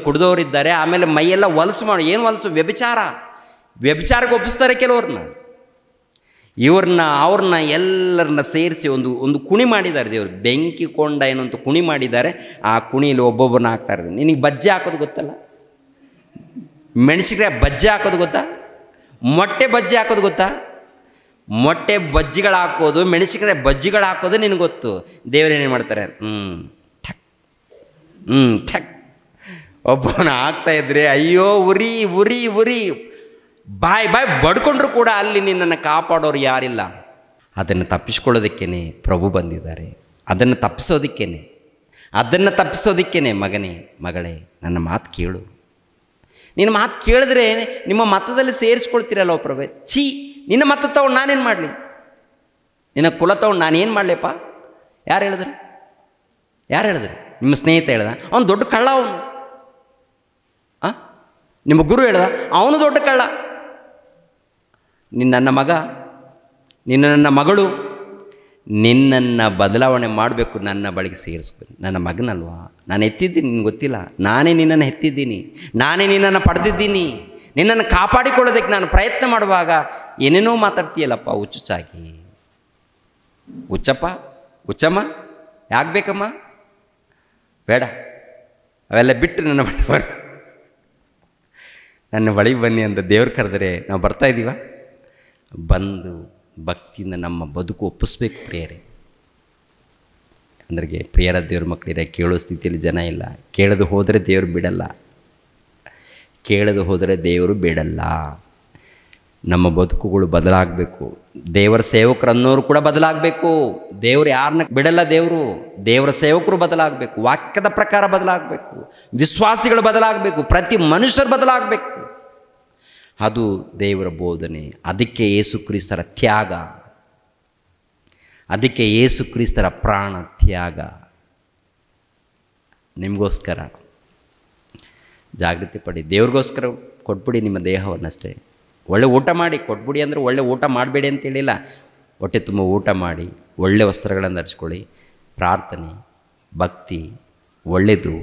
ಕುಡಿದವರಿದ್ದಾರೆ. ಆಮೇಲೆ ಮೈಯೆಲ್ಲ ಹೊಲಸು ಏನು ಹೊಲಸು? ವ್ಯಭಿಚಾರಕ್ಕೆ ಒಪ್ಪಿಸ್ತಾರೆ ಕೆಲವ್ರನ್ನ. ಅವ್ರನ್ನ ಎಲ್ಲರನ್ನ ಸೇರಿಸಿ ಒಂದು ಕುಣಿ ಮಾಡಿದ್ದಾರೆ ದೇವರು. ಬೆಂಕಿ ಕೊಂಡ ಏನಂತ ಕುಣಿ ಮಾಡಿದ್ದಾರೆ. ಆ ಕುಣಿಯಲ್ಲಿ ಒಬ್ಬೊಬ್ಬರನ್ನ ಹಾಕ್ತಾ ಇದ್ದಾರೆ. ನಿನಗೆ ಬಜ್ಜಿ ಹಾಕೋದು ಗೊತ್ತಲ್ಲ? ಮೆಣಸಿನಕಾಯಿ ಬಜ್ಜಿ ಹಾಕೋದು ಗೊತ್ತಾ? ಮೊಟ್ಟೆ ಬಜ್ಜಿ ಹಾಕೋದು ಗೊತ್ತಾ? ಮೊಟ್ಟೆ ಬಜ್ಜಿಗಳು ಹಾಕೋದು, ಮೆಣಸಿನಕಾಯಿ ಬಜ್ಜಿಗಳು ಹಾಕೋದು ನಿನಗೆ ಗೊತ್ತು. ದೇವರೇನೇನು ಮಾಡ್ತಾರೆ? ಠಕ್ ಒಬ್ಬವನ ಆಗ್ತಾ ಇದ್ರೆ ಅಯ್ಯೋ ಉರಿ ಉರಿ ಉರಿ ಬಾಯ್ ಬಡ್ಕೊಂಡ್ರು ಕೂಡ ಅಲ್ಲಿ ನಿನ್ನನ್ನು ಕಾಪಾಡೋರು ಯಾರಿಲ್ಲ. ಅದನ್ನು ತಪ್ಪಿಸ್ಕೊಳ್ಳೋದಕ್ಕೇ ಪ್ರಭು ಬಂದಿದ್ದಾರೆ. ಅದನ್ನು ತಪ್ಪಿಸೋದಕ್ಕೇ ಮಗನೇ ಮಗಳೇ ನನ್ನ ಮಾತು ಕೇಳು. ನಿನ್ನ ಮಾತು ಕೇಳಿದ್ರೆ ನಿಮ್ಮ ಮತದಲ್ಲಿ ಸೇರಿಸ್ಕೊಳ್ತೀರಲ್ಲ ಪ್ರಭೆ. ನಿನ್ನ ಮತ ತಗೊಂಡು ನಾನೇನು ಮಾಡಲಿ? ನಿನ್ನ ಕುಲ ತಗೊಂಡು ನಾನೇನು ಮಾಡಲಿಪ್ಪ? ಯಾರು ಹೇಳಿದ್ರು? ನಿಮ್ಮ ಸ್ನೇಹಿತ ಹೇಳ್ದ ಅವನು ದೊಡ್ಡ ಕಳ್ಳ, ಅವನು ನಿಮ್ಮ ಗುರು ಹೇಳ್ದ ಅವನು ದೊಡ್ಡ ಕಳ್ಳ. ನನ್ನ ಮಗ, ನನ್ನ ಮಗಳು ನಿನ್ನನ್ನು ಬದಲಾವಣೆ ಮಾಡಬೇಕು, ನನ್ನ ಬಳಿಗೆ ಸೇರಿಸ್ಬೇಕು. ನನ್ನ ಮಗನಲ್ವಾ, ನಾನು ಎತ್ತಿದ್ದೀನಿ, ನಿನ್ಗೆ ಗೊತ್ತಿಲ್ಲ. ನಾನೇ ನಿನ್ನನ್ನು ಎತ್ತಿದ್ದೀನಿ, ನಾನೇ ನಿನ್ನನ್ನು ಪಡೆದಿದ್ದೀನಿ. ನಿನ್ನನ್ನು ಕಾಪಾಡಿಕೊಳ್ಳೋದಕ್ಕೆ ನಾನು ಪ್ರಯತ್ನ ಮಾಡುವಾಗ ಏನೇನೋ ಮಾತಾಡ್ತೀಯಲ್ಲಪ್ಪ ಹುಚ್ಚುಚ್ಚಾಗಿ. ಹುಚ್ಚಮ್ಮ ಯಾಕೆ ಬೇಕಮ್ಮ? ಬೇಡ, ಅವೆಲ್ಲ ಬಿಟ್ಟು ನನ್ನ ಬಳಿ ಬನ್ನಿ ಅಂತ ದೇವ್ರು ಕರೆದರೆ ನಾವು ಬರ್ತಾ ಇದ್ದೀವ? ಬಂದು ಭಕ್ತಿಯಿಂದ ನಮ್ಮ ಬದುಕು ಒಪ್ಪಿಸ್ಬೇಕು ಪ್ರಿಯರೇ. ಅಂದ್ರೆ ಪ್ರಿಯರ ದೇವ್ರ ಮಕ್ಕಳಿರ ಕೇಳೋ ಸ್ಥಿತಿಯಲ್ಲಿ ಜನ ಇಲ್ಲ. ಕೇಳದು ಹೋದರೆ ದೇವರು ಬಿಡಲ್ಲ. ನಮ್ಮ ಬದುಕುಗಳು ಬದಲಾಗಬೇಕು. ದೇವರ ಸೇವಕರು ಅನ್ನೋರು ಕೂಡ ಬದಲಾಗಬೇಕು. ದೇವರು ಯಾರನ್ನ ಬಿಡಲ್ಲ. ದೇವರ ಸೇವಕರು ಬದಲಾಗಬೇಕು. ವಾಕ್ಯದ ಪ್ರಕಾರ ಬದಲಾಗಬೇಕು. ವಿಶ್ವಾಸಿಗಳು ಬದಲಾಗಬೇಕು. ಪ್ರತಿ ಮನುಷ್ಯರು ಬದಲಾಗಬೇಕು. ಅದು ದೇವರ ಬೋಧನೆ. ಅದಕ್ಕೆ ಯೇಸು ಕ್ರಿಸ್ತರ ತ್ಯಾಗ, ಅದಕ್ಕೆ ಯೇಸು ಕ್ರಿಸ್ತರ ಪ್ರಾಣ ತ್ಯಾಗ. ನಿಮಗೋಸ್ಕರ ಜಾಗೃತಿ ಪಡಿ. ದೇವ್ರಿಗೋಸ್ಕರ ಕೊಟ್ಬಿಡಿ ನಿಮ್ಮ ದೇಹವನ್ನಷ್ಟೇ. ಒಳ್ಳೆ ಊಟ ಮಾಡಿ ಕೊಟ್ಬಿಡಿ ಅಂದರೆ ಒಳ್ಳೆ ಊಟ ಮಾಡಬೇಡಿ ಅಂತೇಳಿಲ್ಲ. ಹೊಟ್ಟೆ ತುಂಬ ಊಟ ಮಾಡಿ, ಒಳ್ಳೆ ವಸ್ತ್ರಗಳನ್ನು ಧರಿಸ್ಕೊಳ್ಳಿ. ಪ್ರಾರ್ಥನೆ, ಭಕ್ತಿ, ಒಳ್ಳೆಯದು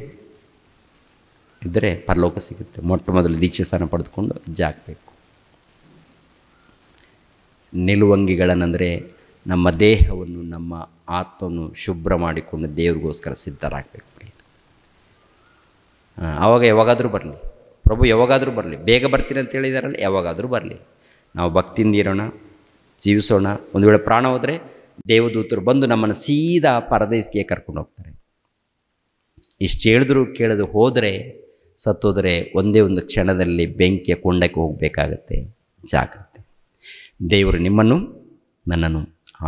ಇದ್ದರೆ ಪರಲೋಕ ಸಿಗುತ್ತೆ. ಮೊಟ್ಟ ಮೊದಲು ದೀಕ್ಷೆ ಸ್ಥಾನ ಪಡೆದುಕೊಂಡು ಜಾಗಬೇಕು. ನಿಲುವಂಗಿಗಳನ್ನಂದರೆ ನಮ್ಮ ದೇಹವನ್ನು, ನಮ್ಮ ಆತ್ಮವನ್ನು ಶುಭ್ರ ಮಾಡಿಕೊಂಡು ದೇವ್ರಿಗೋಸ್ಕರ ಸಿದ್ಧರಾಗಬೇಕು. ಆವಾಗ ಯಾವಾಗಾದರೂ ಬರಲಿ ಪ್ರಭು, ಯಾವಾಗಾದರೂ ಬರಲಿ. ಬೇಗ ಬರ್ತೀನಿ ಅಂತ ಹೇಳಿದಾರಲ್ಲ, ಯಾವಾಗಾದರೂ ಬರಲಿ. ನಾವು ಭಕ್ತಿಯಿಂದ ಇರೋಣ, ಜೀವಿಸೋಣ. ಒಂದು ವೇಳೆ ಪ್ರಾಣ ಹೋದರೆ ದೇವದೂತರು ಬಂದು ನಮ್ಮನ್ನು ಸೀದಾ ಪರದೇಶಿಗೆ ಕರ್ಕೊಂಡು ಹೋಗ್ತಾರೆ. ಇಷ್ಟು ಹೇಳಿದ್ರು ಕೇಳದು ಹೋದರೆ, ಸತ್ತೋದರೆ ಒಂದೇ ಒಂದು ಕ್ಷಣದಲ್ಲಿ ಬೆಂಕಿಯ ಕೊಂಡಕ್ಕೆ ಹೋಗಬೇಕಾಗತ್ತೆ. ಜಾಗ್ರತೆ. ದೇವರು ನಿಮ್ಮನ್ನು ನನ್ನನ್ನು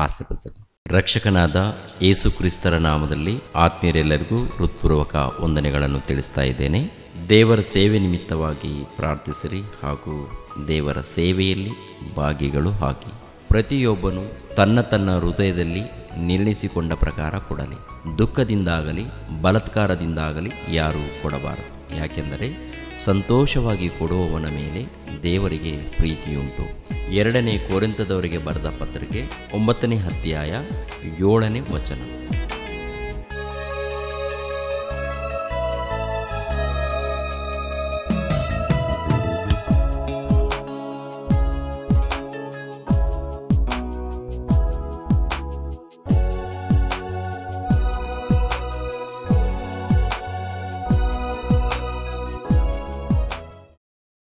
ಆಶೀರ್ವದಿಸಲಿ. ರಕ್ಷಕನಾದ ಯೇಸು ಕ್ರಿಸ್ತರ ನಾಮದಲ್ಲಿ ಆತ್ಮೀಯರೆಲ್ಲರಿಗೂ ಹೃತ್ಪೂರ್ವಕ ವಂದನೆಗಳನ್ನು ತಿಳಿಸ್ತಾ ಇದ್ದೇನೆ. ದೇವರ ಸೇವೆ ನಿಮಿತ್ತವಾಗಿ ಪ್ರಾರ್ಥಿಸಿರಿ ಹಾಗೂ ದೇವರ ಸೇವೆಯಲ್ಲಿ ಭಾಗಿಗಳು ಆಗಿ. ಪ್ರತಿಯೊಬ್ಬನು ತನ್ನ ಹೃದಯದಲ್ಲಿ ನಿರ್ಣಯಿಸಿಕೊಂಡ ಪ್ರಕಾರ ಕೊಡಲಿ. ದುಃಖದಿಂದಾಗಲಿ ಬಲಾತ್ಕಾರದಿಂದಾಗಲಿ ಯಾರೂ ಕೊಡಬಾರದು. ಯಾಕೆಂದರೆ ಸಂತೋಷವಾಗಿ ಕೊಡುವವನ ಮೇಲೆ ದೇವರಿಗೆ ಪ್ರೀತಿಯುಂಟು. 2 ಕೊರಿಂಥದವರಿಗೆ ಬರೆದ ಪತ್ರಿಕೆ 9ನೇ ಅಧ್ಯಾಯ 7ನೇ ವಚನ.